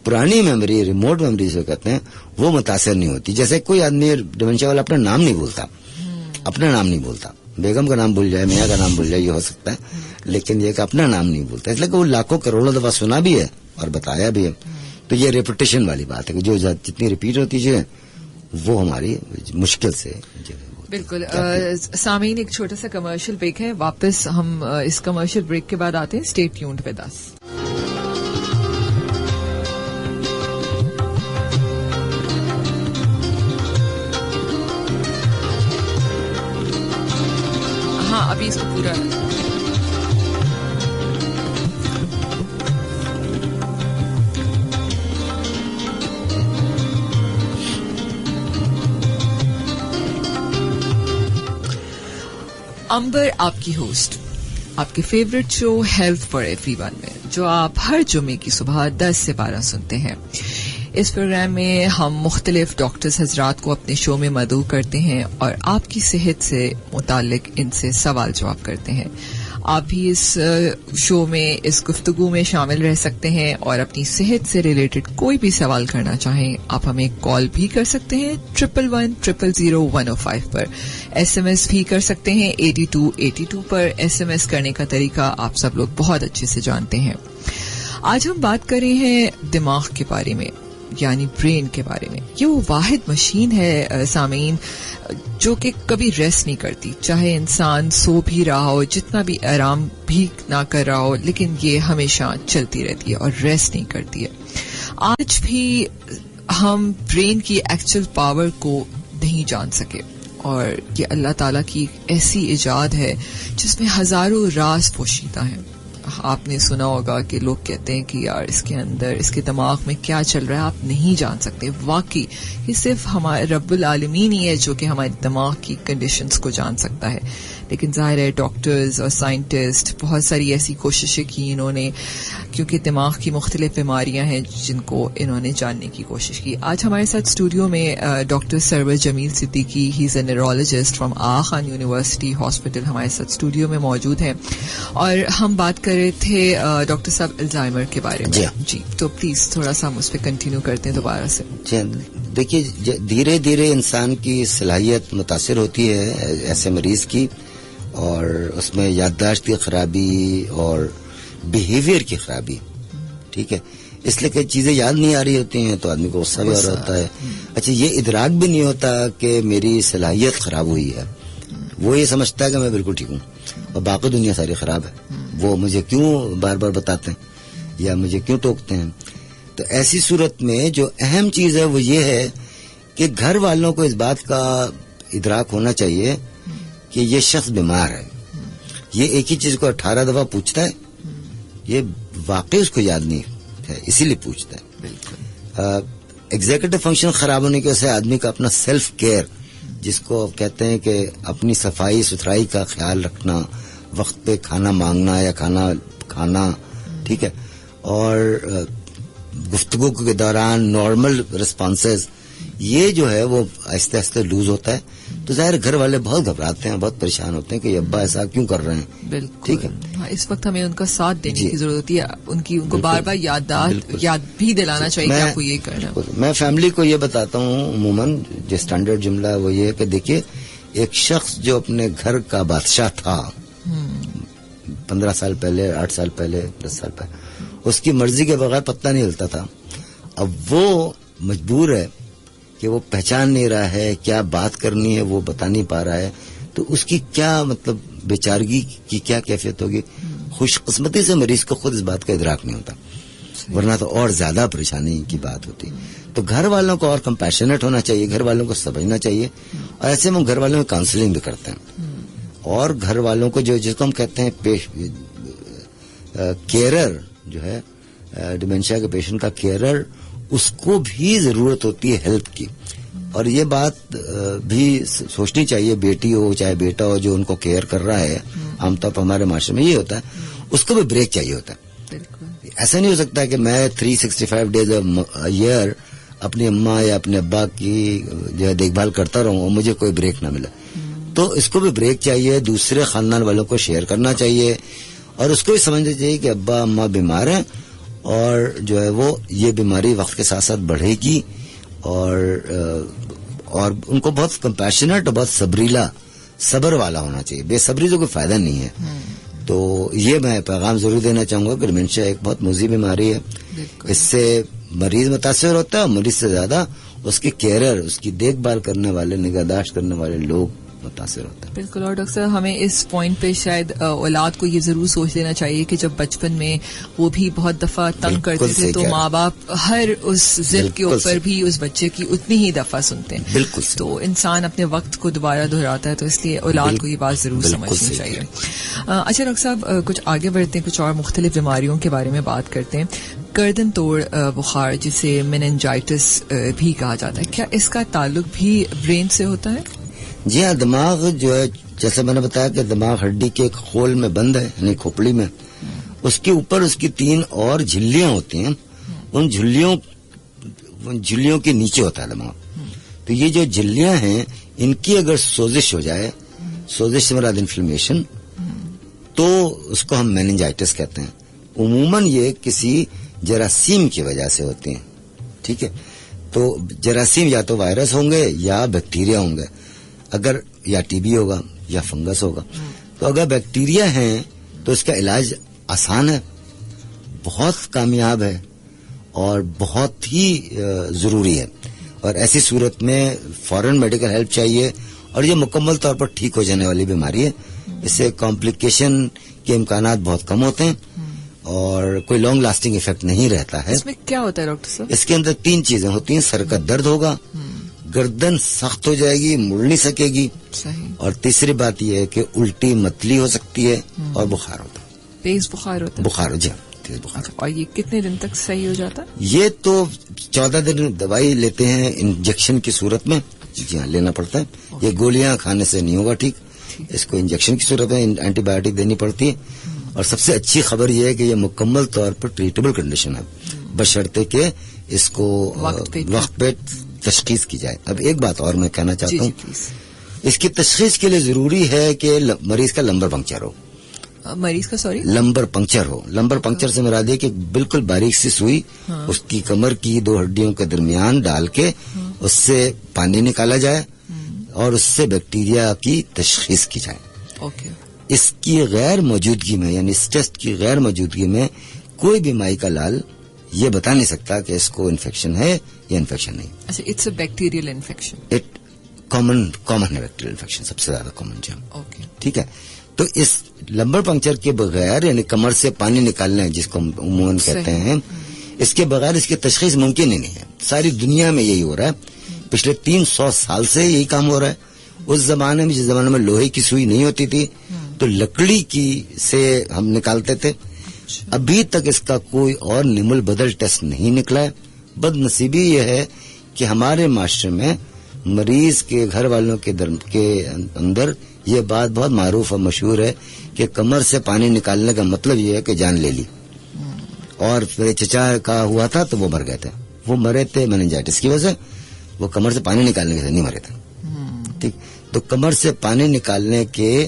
پرانی میموری، ریموٹ میموری جو کہتے ہیں، وہ متاثر نہیں ہوتی. جیسے کوئی آدمی ڈیمنشیا والا اپنا نام نہیں بھولتا، بیگم کا نام بھول جائے، میاں کا نام بھول جائے، یہ ہو سکتا ہے، لیکن یہ کہ اپنا نام نہیں بھولتا، اس لیے کہ وہ لاکھوں کروڑوں دفعہ سنا بھی ہے اور بتایا بھی ہے. تو یہ ریپیٹیشن والی بات ہے کہ جو جتنی ریپیٹ ہوتی ہے وہ ہماری مشکل سے. بالکل. سامعین، ایک چھوٹا سا کمرشل بریک ہے، واپس ہم اس کمرشل بریک کے بعد آتے ہیں. Stay tuned with us. ہاں، ابھی اس کو پورا امبر آپ کی ہوسٹ آپ کے favourite show health for every one میں، جو آپ ہر جمعے کی صبح 10 سے 12 سنتے ہیں. اس پروگرام میں ہم مختلف ڈاکٹرز حضرات کو اپنے شو میں مدعو کرتے ہیں اور آپ کی صحت سے متعلق ان سے سوال جواب کرتے ہیں. آپ بھی اس شو میں، اس گفتگو میں شامل رہ سکتے ہیں اور اپنی صحت سے ریلیٹڈ کوئی بھی سوال کرنا چاہیں آپ ہمیں کال بھی کر سکتے ہیں 1110000105 پر. SMS بھی کر سکتے ہیں 8282 پر. SMS کرنے کا طریقہ آپ سب لوگ بہت اچھے سے جانتے ہیں. آج ہم بات کر رہے ہیں دماغ کے بارے میں، یعنی برین کے بارے میں. یہ وہ واحد مشین ہے سامعین جو کہ کبھی ریسٹ نہیں کرتی، چاہے انسان سو بھی رہا ہو، جتنا بھی آرام بھی نہ کر رہا ہو، لیکن یہ ہمیشہ چلتی رہتی ہے اور ریسٹ نہیں کرتی ہے. آج بھی ہم برین کی ایکچوئل پاور کو نہیں جان سکے، اور یہ اللہ تعالیٰ کی ایسی ایجاد ہے جس میں ہزاروں راز پوشیدہ ہیں. آپ نے سنا ہوگا کہ لوگ کہتے ہیں کہ یار اس کے اندر، اس کے دماغ میں کیا چل رہا ہے آپ نہیں جان سکتے. واقعی یہ صرف ہمارے رب العالمین ہی ہے جو کہ ہمارے دماغ کی کنڈیشنز کو جان سکتا ہے. لیکن ظاہر ہے ڈاکٹرز اور سائنٹسٹ بہت ساری ایسی کوششیں کی انہوں نے، کیونکہ دماغ کی مختلف بیماریاں ہیں جن کو انہوں نے جاننے کی کوشش کی. آج ہمارے ساتھ اسٹوڈیو میں doctor Sarwar Jamil Siddiqui, he is a neurologist from Aga Khan university Hospital, ہمارے ساتھ اسٹوڈیو میں موجود ہیں. اور ہم بات کر رہے تھے ڈاکٹر صاحب الزائمر کے بارے میں. جی تو پلیز تھوڑا سا ہم اس پہ کنٹینیو کرتے ہیں دوبارہ سے. دیکھیے دھیرے دھیرے انسان کی صلاحیت متاثر ہوتی ہے ایسے مریض کی، اور اس میں یادداشت کی خرابی اور بیہیویئر کی خرابی، ٹھیک ہے. اس لیے کہ چیزیں یاد نہیں آ رہی ہوتی ہیں تو آدمی کو غصہ بھی آ رہا ہوتا ہے. اچھا، یہ ادراک بھی نہیں ہوتا کہ میری صلاحیت خراب ہوئی ہے. وہ یہ سمجھتا ہے کہ میں بالکل ٹھیک ہوں اور باقی دنیا ساری خراب ہے. وہ مجھے کیوں بار بار بتاتے ہیں یا مجھے کیوں ٹوکتے ہیں. تو ایسی صورت میں جو اہم چیز ہے وہ یہ ہے کہ گھر والوں کو اس بات کا ادراک ہونا چاہیے کہ یہ شخص بیمار ہے. یہ ایک ہی چیز کو 18 دفعہ پوچھتا ہے، یہ واقعی اس کو یاد نہیں ہے، اسی لیے پوچھتا ہے. ایگزیکٹو فنکشن خراب ہونے کی وجہ سے آدمی کا اپنا سیلف کیئر، جس کو کہتے ہیں کہ اپنی صفائی ستھرائی کا خیال رکھنا، وقت پہ کھانا مانگنا یا کھانا ٹھیک ہے، اور گفتگو کے دوران نارمل رسپانسز، یہ جو ہے وہ آہستہ آہستہ لوز ہوتا ہے. تو ظاہر گھر والے بہت گھبراتے ہیں، بہت پریشان ہوتے ہیں کہ ابا ایسا کیوں کر رہے ہیں. بالکل ٹھیک ہے، اس وقت ہمیں ان کا ساتھ دینے کی ضرورت ہوتی ہے، ان کو بار بار یاد بھی دلانا چاہیے کہ آپ کو یہ کرنا ہے. میں فیملی کو یہ بتاتا ہوں عموماً، جو اسٹینڈرڈ جملہ ہے وہ یہ ہے کہ دیکھیے، ایک شخص جو اپنے گھر کا بادشاہ تھا 15 سال پہلے، 8 سال پہلے، 10 سال پہلے، اس کی مرضی کے بغیر پتہ نہیں ہلتا تھا. اب وہ مجبور ہے کہ وہ پہچان نہیں رہا ہے، کیا بات کرنی ہے وہ بتا نہیں پا رہا ہے. تو اس کی کیا مطلب بیچارگی کی کیا کیفیت ہوگی. خوش قسمتی سے مریض کو خود اس بات کا ادراک نہیں ہوتا، ورنہ تو اور زیادہ پریشانی کی بات ہوتی. تو گھر والوں کو اور کمپیشنیٹ ہونا چاہیے، گھر والوں کو سمجھنا چاہیے. اور ایسے میں گھر والوں میں کاؤنسلنگ بھی کرتے ہیں، اور گھر والوں کو جس کو ہم کہتے ہیں کیئرر جو ہے، ڈیمینشیا کے پیشنٹ کا کیئرر، اس کو بھی ضرورت ہوتی ہے ہیلپ کی. اور یہ بات بھی سوچنی چاہیے، بیٹی ہو چاہے بیٹا ہو جو ان کو کیئر کر رہا ہے، عام طور پر ہمارے معاشرے میں یہ ہوتا ہے، اس کو بھی بریک چاہیے ہوتا ہے. ایسا نہیں ہو سکتا کہ میں 365 ڈیز ایئر اپنی اماں یا اپنے ابا کی جو ہے دیکھ بھال کرتا رہوں اور مجھے کوئی بریک نہ ملے. تو اس کو بھی بریک چاہیے، دوسرے خاندان والوں کو شیئر کرنا چاہیے، اور اس کو بھی سمجھنا چاہیے کہ ابا اماں بیمار ہیں، اور جو ہے وہ یہ بیماری وقت کے ساتھ ساتھ بڑھے گی، اور ان کو بہت کمپیشنٹ اور بہت صبر والا ہونا چاہیے. بے صبری تو کوئی فائدہ نہیں ہے. تو یہ میں پیغام ضرور دینا چاہوں گا کہ ڈیمینشیا ایک بہت مضر بیماری ہے. اس سے مریض متاثر ہوتا ہے، اور مریض سے زیادہ اس کے کیئرر، اس کی دیکھ بھال کرنے والے، نگہداشت کرنے والے لوگ متاثر ہوتا ہے. بالکل. اور ڈاکٹر صاحب ہمیں اس پوائنٹ پہ شاید اولاد کو یہ ضرور سوچ لینا چاہیے کہ جب بچپن میں وہ بھی بہت دفعہ تنگ کرتے تھے تو ماں باپ ہر اس ضد کے اوپر بھی اس بچے کی اتنی ہی دفعہ سنتے ہیں. بالکل. تو انسان اپنے وقت کو دوبارہ دہراتا ہے، تو اس لیے اولاد کو یہ بات ضرور سمجھنی چاہیے. اچھا ڈاکٹر صاحب، کچھ آگے بڑھتے ہیں، کچھ اور مختلف بیماریوں کے بارے میں بات کرتے ہیں. گردن توڑ بخار، جسے میننجائٹس بھی کہا جاتا ہے، کیا اس کا تعلق بھی برین سے ہوتا ہے؟ جی ہاں، دماغ جو ہے، جیسے میں نے بتایا کہ دماغ ہڈی کے ایک خول میں بند ہے، یعنی کھوپڑی میں. اس کے اوپر اس کی 3 اور جھلیاں ہوتی ہیں. ان جھلیوں کے نیچے ہوتا ہے دماغ. تو یہ جو جھلیاں ہیں، ان کی اگر سوزش ہو جائے، سوزش سے مراد انفلیمیشن، تو اس کو ہم میننجائٹس کہتے ہیں. عموماً یہ کسی جراثیم کی وجہ سے ہوتی ہیں. ٹھیک ہے، تو جراثیم یا تو وائرس ہوں گے یا بیکٹیریا ہوں گے. اگر یا ٹی بی ہوگا یا فنگس ہوگا. تو اگر بیکٹیریا ہیں تو اس کا علاج آسان ہے، بہت کامیاب ہے، اور بہت ہی ضروری ہے. اور ایسی صورت میں فوراً میڈیکل ہیلپ چاہیے. اور یہ مکمل طور پر ٹھیک ہو جانے والی بیماری ہے. اس سے کمپلیکیشن کے امکانات بہت کم ہوتے ہیں، اور کوئی لانگ لاسٹنگ افیکٹ نہیں رہتا ہے. اس میں کیا ہوتا ہے ڈاکٹر صاحب؟ اس کے اندر 3 چیزیں ہوتی ہیں. سر کا درد ہوگا، گردن سخت ہو جائے گی، مڑ نہیں سکے گی، اور تیسری بات یہ ہے کہ الٹی متلی ہو سکتی ہے، اور بخار ہوتا ہے. تیز بخار ہوتا ہے؟ بخار، جی تیز بخار. اور یہ کتنے دن تک صحیح ہو جاتا ہے؟ یہ تو 14 دن دوائی لیتے ہیں انجیکشن کی صورت میں. جی ہاں، لینا پڑتا ہے. یہ گولیاں کھانے سے نہیں ہوگا ٹھیک. اس کو انجیکشن کی صورت میں اینٹی بایوٹک دینی پڑتی ہے. اور سب سے اچھی خبر یہ ہے کہ یہ مکمل طور پر ٹریٹیبل کنڈیشن ہے بشرطے کہ اس کو وقت پہ تشخیص کی جائے. اب ایک بات اور میں کہنا چاہتا ہوں, اس کی تشخیص کے لیے ضروری ہے کہ مریض کا لمبر پنکچر ہو. مریض کا لمبر پنکچر ہو. لمبر پنکچر سے مراد ہے کہ بالکل باریک سی سوئی اس کی کمر کی 2 ہڈیوں کے درمیان ڈال کے اس سے پانی نکالا جائے اور اس سے بیکٹیریا کی تشخیص کی جائے. اس کی غیر موجودگی میں, یعنی اس ٹیسٹ کی غیر موجودگی میں کوئی بھی مائی کا لال یہ بتا نہیں سکتا کہ اس کو انفیکشن ہے یا انفیکشن نہیں. اچھا, it's a bacterial infection. Common ہے بیکٹیریل انفیکشن, سب سے زیادہ کامن جرم. ٹھیک ہے. تو اس لمبر پنکچر کے بغیر, یعنی کمر سے پانی نکالنا ہے جس کو عموماً کہتے ہیں, اس کے بغیر اس کی تشخیص ممکن ہی نہیں ہے. ساری دنیا میں یہی ہو رہا ہے. پچھلے 300 سال سے یہی کام ہو رہا ہے. اس زمانے میں, جس زمانے میں لوہے کی سوئی نہیں ہوتی تھی, تو لکڑی کی سے ہم نکالتے تھے. ابھی تک اس کا کوئی اور نمل بدل ٹیسٹ نہیں نکلا ہے. بد نصیبی یہ ہے کہ ہمارے معاشرے میں مریض کے گھر والوں کے اندر یہ بات بہت معروف اور مشہور ہے کہ کمر سے پانی نکالنے کا مطلب یہ ہے کہ جان لے لی. اور میرے چچا کا ہوا تھا تو وہ مر گئے تھے. وہ مرے تھے میننجائٹس کی وجہ سے, وہ کمر سے پانی نکالنے کے نہیں مرے تھے. ٹھیک. تو کمر سے پانی نکالنے کے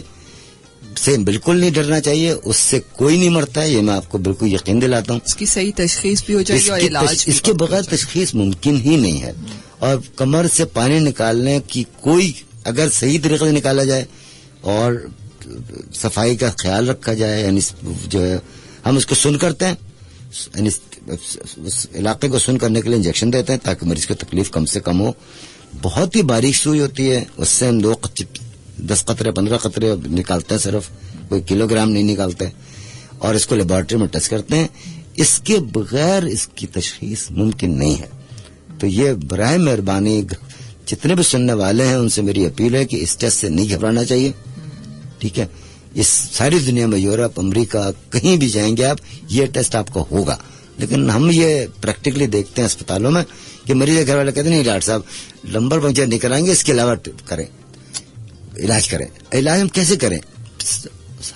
سے بالکل نہیں ڈرنا چاہیے. اس سے کوئی نہیں مرتا ہے, یہ میں آپ کو بالکل یقین دلاتا ہوں. اس کی صحیح تشخیص بھی ہو جائے گی اور علاج اس کے بغیر تشخیص ممکن ہی نہیں ہے. اور کمر سے پانی نکالنے کی کوئی, اگر صحیح طریقے سے نکالا جائے اور صفائی کا خیال رکھا جائے, یعنی جو ہے ہم اس کو سن کرتے ہیں, یعنی اس علاقے کو سن کرنے کے لیے انجیکشن دیتے ہیں تاکہ مریض کو تکلیف کم سے کم ہو. بہت ہی باریک سوئی ہوتی ہے, اس سے ہم 10 قطرے 15 قطرے نکالتے ہیں, صرف کوئی کلو گرام نہیں نکالتے. اور اس کو لیبارٹری میں ٹیسٹ کرتے ہیں. اس کے بغیر اس کی تشخیص ممکن نہیں ہے. تو یہ برائے مہربانی جتنے بھی سننے والے ہیں ان سے میری اپیل ہے کہ اس ٹیسٹ سے نہیں گھبرانا چاہیے. ٹھیک ہے. اس ساری دنیا میں, یورپ, امریکہ, کہیں بھی جائیں گے آپ, یہ ٹیسٹ آپ کو ہوگا. لیکن ہم یہ پریکٹیکلی دیکھتے ہیں اسپتالوں میں کہ مریض کے گھر والے کہتے ہیں نہیں ڈاکٹر صاحب لمبر پنکچر نہیں کرائیں گے, اس کے علاوہ کریں, علاج کریں. علاج ہم کیسے کریں؟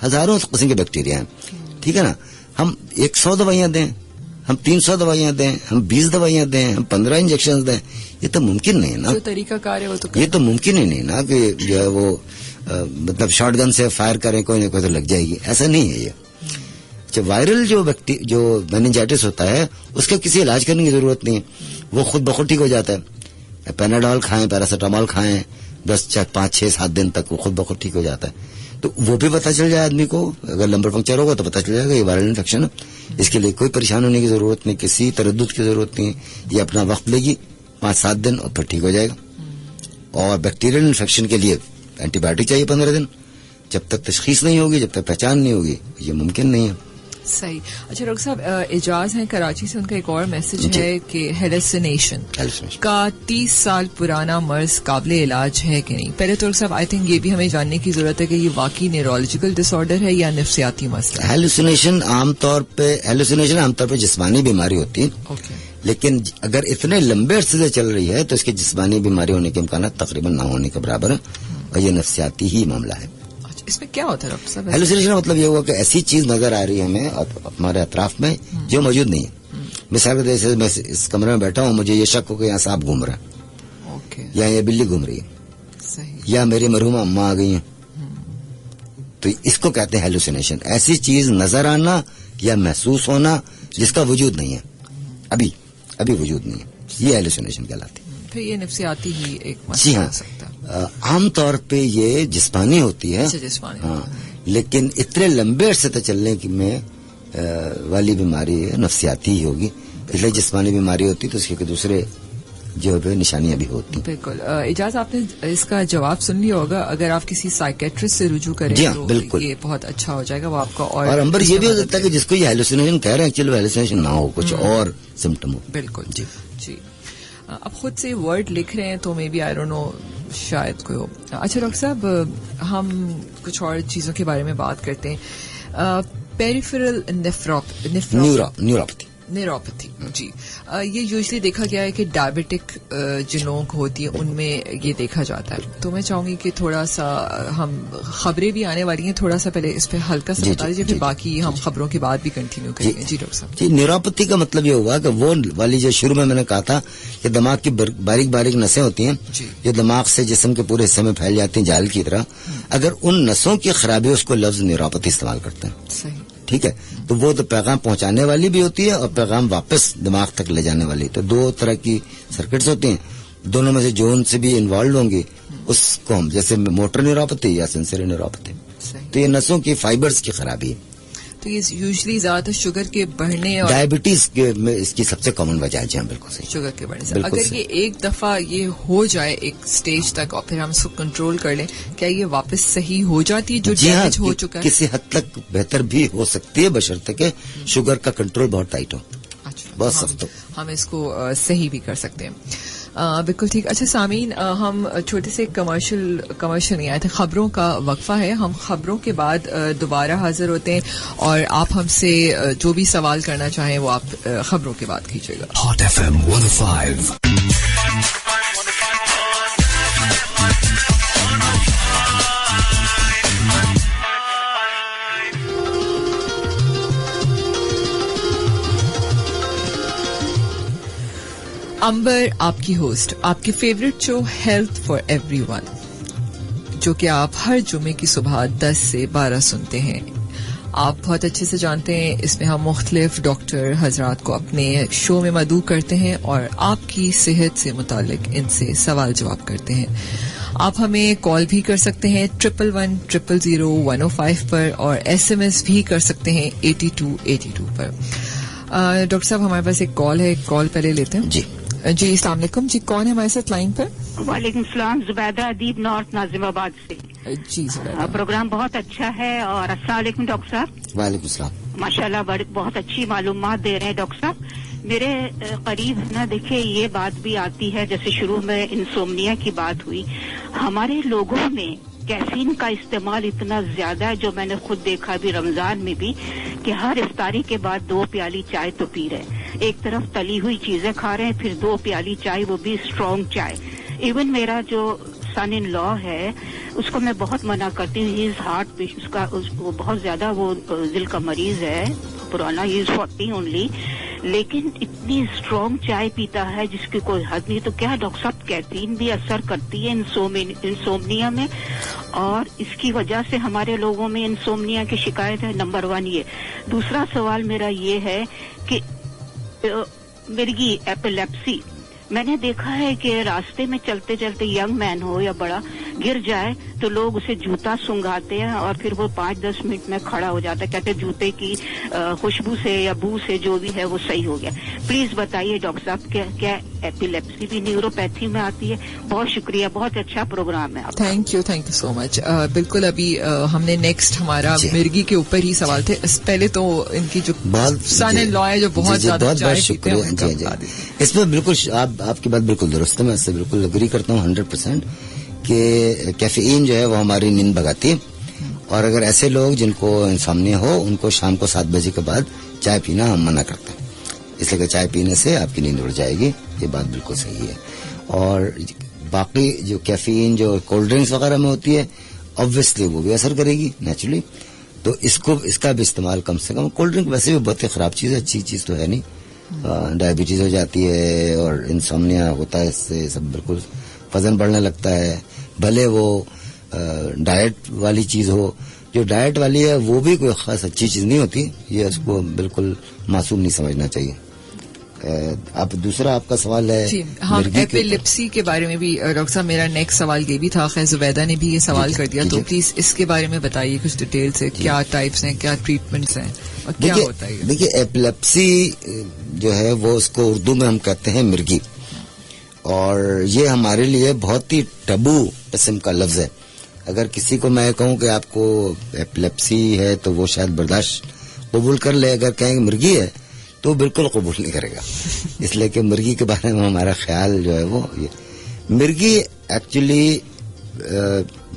ہزاروں قسم کے بیکٹیریا ہیں. ٹھیک ہے نا. ہم 100 دوائیاں دیں, ہم 300 دوائیاں دیں, ہم 20 دوائیاں دیں, ہم 15 انجیکشن دیں, یہ تو ممکن نہیں ہے نا. جو طریقہ کار ہے وہ تو یہ تو ممکن ہی نہیں نا کہ جو ہے وہ مطلب شارٹ گن سے فائر کریں کوئی نہ کوئی تو لگ جائے گی, ایسا نہیں ہے. یہ وائرل جو میننجائٹس ہوتا ہے اس کا کسی علاج کرنے کی ضرورت نہیں ہے, وہ خود بخود ٹھیک ہو جاتا ہے. پیناڈول کھائیں, پیراسیٹامول کھائیں, 5-6-7 دن تک وہ خود بخود ٹھیک ہو جاتا ہے. تو وہ بھی پتہ چل جائے آدمی کو, اگر لمبر پنکچر ہوگا تو پتہ چل جائے گا یہ وائرل انفیکشن ہے. اس کے لیے کوئی پریشان ہونے کی ضرورت نہیں, کسی تردد کی ضرورت نہیں. یہ اپنا وقت لے گی 5-7 دن اور پھر ٹھیک ہو جائے گا. اور بیکٹیریل انفیکشن کے لیے اینٹی بایوٹک چاہیے 15 دن. جب تک تشخیص نہیں ہوگی, جب تک پہچان نہیں ہوگی, یہ ممکن نہیں ہے. صحیح. اچھا ڈاکٹر صاحب, اعجاز ہیں کراچی سے, ان کا ایک اور میسج ہے کہ ہیلوسینیشن کا 30 سال پرانا مرض قابل علاج ہے کہ نہیں. پہلے تو ڈاکٹر صاحب آئی تھنک یہ بھی ہمیں جاننے کی ضرورت ہے کہ یہ واقعی نیورولوجیکل ڈس آرڈر ہے یا نفسیاتی مسئلہ ہے. ہیلوسینیشن عام طور پہ جسمانی بیماری ہوتی ہے. لیکن اگر اتنے لمبے عرصے سے چل رہی ہے تو اس کی جسمانی بیماری ہونے کے امکانات تقریباً نہ ہونے کے برابر ہیں, اور یہ نفسیاتی ہی معاملہ ہے. اس میں کیا ہوتا ہے ڈاکٹر صاحب؟ ہیلوسینیشن کا مطلب یہ ہوا کہ ایسی چیز نظر آ رہی ہے ہمیں ہمارے اطراف میں جو موجود نہیں ہے. مثال کے طور سے میں اس کمرے میں بیٹھا ہوں, مجھے یہ شک ہو کہ یہاں سانپ گھوم رہا ہے, یا یہ بلی گھوم رہی ہے, یا میری مرحومہ اماں آ گئی ہیں. تو اس کو کہتے ہیں ہیلوسینیشن. ایسی چیز نظر آنا یا محسوس ہونا جس کا وجود نہیں ہے, ابھی وجود نہیں ہے, یہ ہیلوسینیشن کہلاتی ہے. پھر یہ نفسیاتی ہی ایک مسئلہ جی ہاں, ہو سکتا ہے. عام طور پہ یہ جسمانی ہوتی ہے. ہاں, لیکن اتنے لمبے عرصے تک چلنے کی میں والی بیماری نفسیاتی ہی ہوگی. اس لیے جسمانی بیماری ہوتی تو اس کے دوسرے جو ہے نشانیاں بھی ہوتی. بالکل. اجازت آپ نے اس کا جواب سن لیا ہوگا, اگر آپ کسی سائیکیٹرسٹ سے رجوع کریں جی ہاں, تو بالکل یہ بہت اچھا ہو جائے گا, وہ آپ کا. اور نمبر یہ بھی ہو سکتا ہے کہ جس کو یہ ہیلوسینیشن کہہ رہے ہیں ایکچولی ہیلوسینیشن نہ ہو, کچھ اور سمٹم ہو. بالکل. جی اب خود سے ورڈ لکھ رہے ہیں تو may be I don't know شاید کوئی ہو. اچھا ڈاکٹر صاحب, ہم کچھ اور چیزوں کے بارے میں بات کرتے ہیں. پیریفرل نیوروپیتھی. نیوروپیتھی جی یہ یوزلی دیکھا گیا ہے کہ ڈائبٹک جن لوگوں کو ہوتی ہے ان میں یہ دیکھا جاتا ہے. تو میں چاہوں گی کہ تھوڑا سا ہم خبریں بھی آنے والی ہیں, تھوڑا سا پہلے اس پہ ہلکا سا بتا دیجیے, پھر باقی ہم خبروں کے بعد بھی کنٹینیو کریں گے. جی ڈاکٹر صاحب. جی نیوروپیتھی کا مطلب یہ ہوا کہ وہ والی جو شروع میں نے کہا تھا کہ دماغ کی باریک باریک نسیں ہوتی ہیں جو دماغ سے جسم کے پورے حصے میں پھیل جاتی ہیں جال کی طرح, اگر ان نسوں کی خرابی اس کو لفظ نیوروپیتھی استعمال کرتے ہیں. صحیح. ٹھیک ہے, تو وہ تو پیغام پہنچانے والی بھی ہوتی ہے اور پیغام واپس دماغ تک لے جانے والی. تو دو طرح کی سرکٹس ہوتی ہیں, دونوں میں سے جو ان سے بھی انوالوڈ ہوں گی اس کو ہم جیسے موٹر نیوروپیتھی یا سینسری نیوروپیتھی. تو یہ نسوں کی فائبرز کی خرابی ہے. تو یہ یوزلی زیادہ شوگر کے بڑھنے اور ڈائبٹیز میں اس کی سب سے کامن وجہ ہے. بالکل صحیح, شوگر کے بڑھنے سے. اگر یہ ایک دفعہ یہ ہو جائے ایک سٹیج تک اور پھر ہم اس کو کنٹرول کر لیں, کیا یہ واپس صحیح ہو جاتی ہے جو ڈیمیج ہو چکا ہے؟ کسی حد تک بہتر بھی ہو سکتی ہے بشرطے کہ شوگر کا کنٹرول بہت ٹائٹ ہو, بہت سخت ہو. ہم اس کو صحیح بھی کر سکتے ہیں. بالکل ٹھیک. اچھا سامعین, ہم چھوٹے سے کمرشل نہیں آئے تھے, خبروں کا وقفہ ہے. ہم خبروں کے بعد دوبارہ حاضر ہوتے ہیں اور آپ ہم سے جو بھی سوال کرنا چاہیں وہ آپ خبروں کے بعد کیجیے گا. Hot F M 105. امبر آپ کی ہوسٹ, آپ کی favourite show health for everyone, جو کہ آپ ہر جمعے کی صبح 10 سے 12 سنتے ہیں. آپ بہت اچھے سے جانتے ہیں اس میں ہم مختلف ڈاکٹر حضرات کو اپنے شو میں مدعو کرتے ہیں اور آپ کی صحت سے متعلق ان سے سوال جواب کرتے ہیں. آپ ہمیں کال بھی کر سکتے ہیں 1110000105 پر اور SMS بھی کر سکتے ہیں 8282 پر. ڈاکٹر صاحب ہمارے پاس ایک کال ہے, ایک کال پہلے لیتے ہیں. جی السلام علیکم. جی کون ہے ہمارے ساتھ لائن پر؟ وعلیکم السلام, زبیدہ ادیب نارتھ ناظم آباد سے. جی زبیدہ, پروگرام بہت اچھا ہے. اور السلام علیکم ڈاکٹر صاحب. وعلیکم السلام. ماشاءاللہ بہت اچھی معلومات دے رہے ہیں ڈاکٹر صاحب. میرے قریب نا دیکھیے یہ بات بھی آتی ہے, جیسے شروع میں انسومنیا کی بات ہوئی, ہمارے لوگوں میں کیفین کا استعمال اتنا زیادہ ہے, جو میں نے خود دیکھا بھی رمضان میں بھی, کہ ہر افطاری کے بعد 2 پیالی چائے تو پی رہے ہیں. ایک طرف تلی ہوئی چیزیں کھا رہے ہیں, پھر 2 پیالی چائے, وہ بھی اسٹرانگ چائے. ایون میرا جو سن ان لا ہے اس کو میں بہت منع کرتی ہوں. ہی از ہارٹ پیشنٹ, وہ بہت زیادہ وہ دل کا مریض ہے پرانا, ہی از 40 اونلی, لیکن اتنی اسٹرانگ چائے پیتا ہے جس کی کوئی حد نہیں. تو کیا ڈاکٹر صاحب کیفین بھی اثر کرتی ہے انسومنیا میں, اور اس کی وجہ سے ہمارے لوگوں میں انسومنیا کی شکایت ہے؟ نمبر 1 یہ. دوسرا سوال میرا یہ ہے کہ مرگی ایپیلیپسی, میں نے دیکھا ہے کہ راستے میں چلتے چلتے ینگ مین ہو یا بڑا گر جائے تو لوگ اسے جوتا سنگھاتے ہیں اور پھر وہ 5-10 منٹ میں کھڑا ہو جاتا ہے, کہتے ہیں جوتے کی خوشبو سے یا بو سے جو بھی ہے وہ صحیح ہو گیا. پلیز بتائیے ڈاکٹر صاحب کیا ایپیلیپسی بھی نیوروپیتھی میں آتی ہے؟ بہت شکریہ, بہت اچھا پروگرام ہے آپ. تھینک یو سو مچ. بالکل ابھی ہم نے نیکسٹ ہمارا مرگی کے اوپر ہی سوال تھے. پہلے تو ان کی جو سن ان لا ہے جو بہت زیادہ چائے پیتے ہیں, اس میں بالکل آپ کی بات بالکل درست ہے, میں اس سے بالکل اگری کرتا ہوں 100% کہ کیفین جو ہے وہ ہماری نیند بھگاتی ہے, اور اگر ایسے لوگ جن کو انسومنیا ہو ان کو شام کو 7 بجے کے بعد چائے پینا ہم منع کرتے ہیں, اس لیے کہ چائے پینے سے آپ کی نیند اڑ جائے گی. یہ بات بالکل صحیح ہے. اور باقی جو کیفین جو کولڈ ڈرنکس وغیرہ میں ہوتی ہے obviously وہ بھی اثر کرے گی نیچرلی, تو اس کا بھی استعمال کم سے کم. کولڈ ڈرنک ویسے بھی بہت ہی خراب چیز ہے, اچھی چیز تو ہے نہیں. ڈائبٹیز ہو جاتی ہے اور انسومنیا ہوتا ہے, اس سے سب بالکل وزن بڑھنے لگتا ہے. بھلے وہ ڈائٹ والی چیز ہو, جو ڈائٹ والی ہے وہ بھی کوئی خاص اچھی چیز نہیں ہوتی, یہ اس کو بالکل معصوم نہیں سمجھنا چاہیے. اب دوسرا آپ کا سوال ہے جی ہاں ایپیلیپسی کے بارے میں بھی ڈاکٹر صاحب میرا نیکسٹ سوال یہ بھی تھا. خیر زبیدہ نے بھی یہ سوال کر دیا, تو پلیز اس کے بارے میں بتائیے کچھ ڈیٹیل سے, کیا ٹائپس ہیں, کیا ٹریٹمنٹس ہیں اور کیا ہوتا ہے؟ دیکھیے ایپیلیپسی جو ہے وہ اس کو اردو میں ہم کہتے ہیں مرگی, اور یہ ہمارے لیے بہت ہی ٹبو قسم کا لفظ ہے. اگر کسی کو میں کہوں کہ آپ کو ایپیلیپسی ہے تو وہ شاید برداشت قبول کر لے, اگر کہیں مرگی ہے تو بالکل قبول نہیں کرے گا, اس لیے کہ مرگی کے بارے میں ہمارا خیال جو ہے وہ مرگی ایکچولی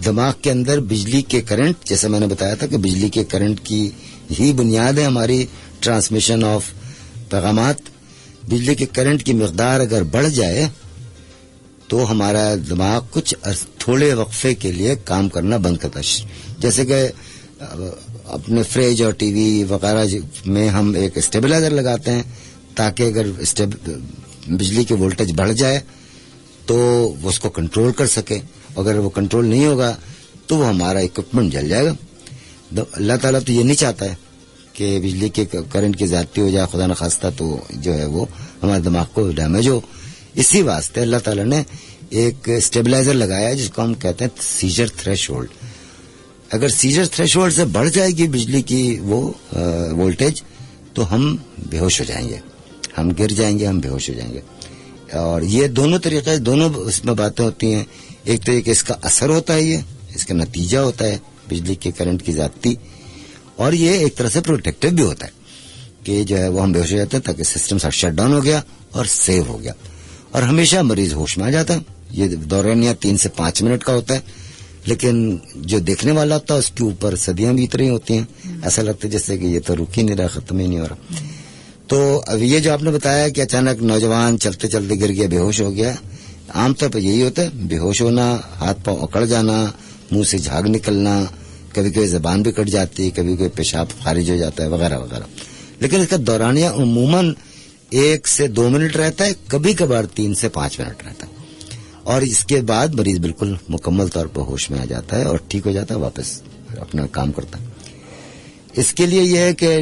دماغ کے اندر بجلی کے کرنٹ, جیسے میں نے بتایا تھا کہ بجلی کے کرنٹ کی ہی بنیاد ہے ہماری ٹرانسمیشن آف پیغامات، بجلی کے کرنٹ کی مقدار اگر بڑھ جائے تو ہمارا دماغ کچھ تھوڑے وقفے کے لیے کام کرنا بند کرتا ہے. جیسے کہ اپنے فریج اور ٹی وی وغیرہ میں ہم ایک اسٹیبلائزر لگاتے ہیں تاکہ اگر بجلی کی وولٹیج بڑھ جائے تو وہ اس کو کنٹرول کر سکے. اگر وہ کنٹرول نہیں ہوگا تو وہ ہمارا اکوپمنٹ جل جائے گا. اللہ تعالیٰ تو یہ نہیں چاہتا ہے کہ بجلی کے کرنٹ کی زیادتی ہو جائے، خدا نخواستہ تو جو ہے وہ ہمارے دماغ کو ڈیمیج ہو. اسی واسطے اللہ تعالیٰ نے ایک اسٹیبلائزر لگایا جس کو ہم کہتے ہیں سیجر تھریش ہولڈ. اگر سیجر تھریش ہولڈ سے بڑھ جائے گی بجلی کی وہ وولٹیج تو ہم بے ہوش ہو جائیں گے، ہم گر جائیں گے، ہم بے ہوش ہو جائیں گے. اور یہ دونوں طریقے، دونوں اس میں باتیں ہوتی ہیں. ایک تو یہ کہ اس کا اثر ہوتا ہے، یہ اس کا نتیجہ ہوتا ہے بجلی کے کرنٹ کی زیادتی، اور یہ ایک طرح سے پروٹیکٹیو بھی ہوتا ہے کہ جو ہے وہ ہم بے ہوش ہو جاتے ہیں تاکہ سسٹم سب شٹ ڈاؤن ہو گیا اور سیو ہو گیا، اور ہمیشہ مریض ہوش میں آ جاتا ہے. یہ دورانیہ 3 سے 5 منٹ کا ہوتا ہے، لیکن جو دیکھنے والا ہوتا ہے اس کے اوپر صدیاں بیت رہی ہوتی ہیں. ایسا لگتا ہے جیسے کہ یہ تو رک ہی نہیں رہا، ختم ہی نہیں ہو رہا. تو اب یہ جو آپ نے بتایا کہ اچانک نوجوان چلتے چلتے گر گیا، بے ہوش ہو گیا، عام طور پہ یہی ہوتا ہے، بے ہوش ہونا، ہاتھ پاؤں اکڑ جانا، منہ سے جھاگ نکلنا، کبھی کبھی زبان بھی کٹ جاتی ہے، کبھی کبھی پیشاب خارج ہو جاتا ہے وغیرہ وغیرہ. لیکن اس کا دورانیہ عموماً 1 سے 2 منٹ رہتا ہے، کبھی کبھار 3 سے 5 منٹ رہتا ہے، اور اس کے بعد مریض بالکل مکمل طور پر ہوش میں آ جاتا ہے اور ٹھیک ہو جاتا ہے، واپس اپنا کام کرتا ہے. اس کے لیے یہ ہے کہ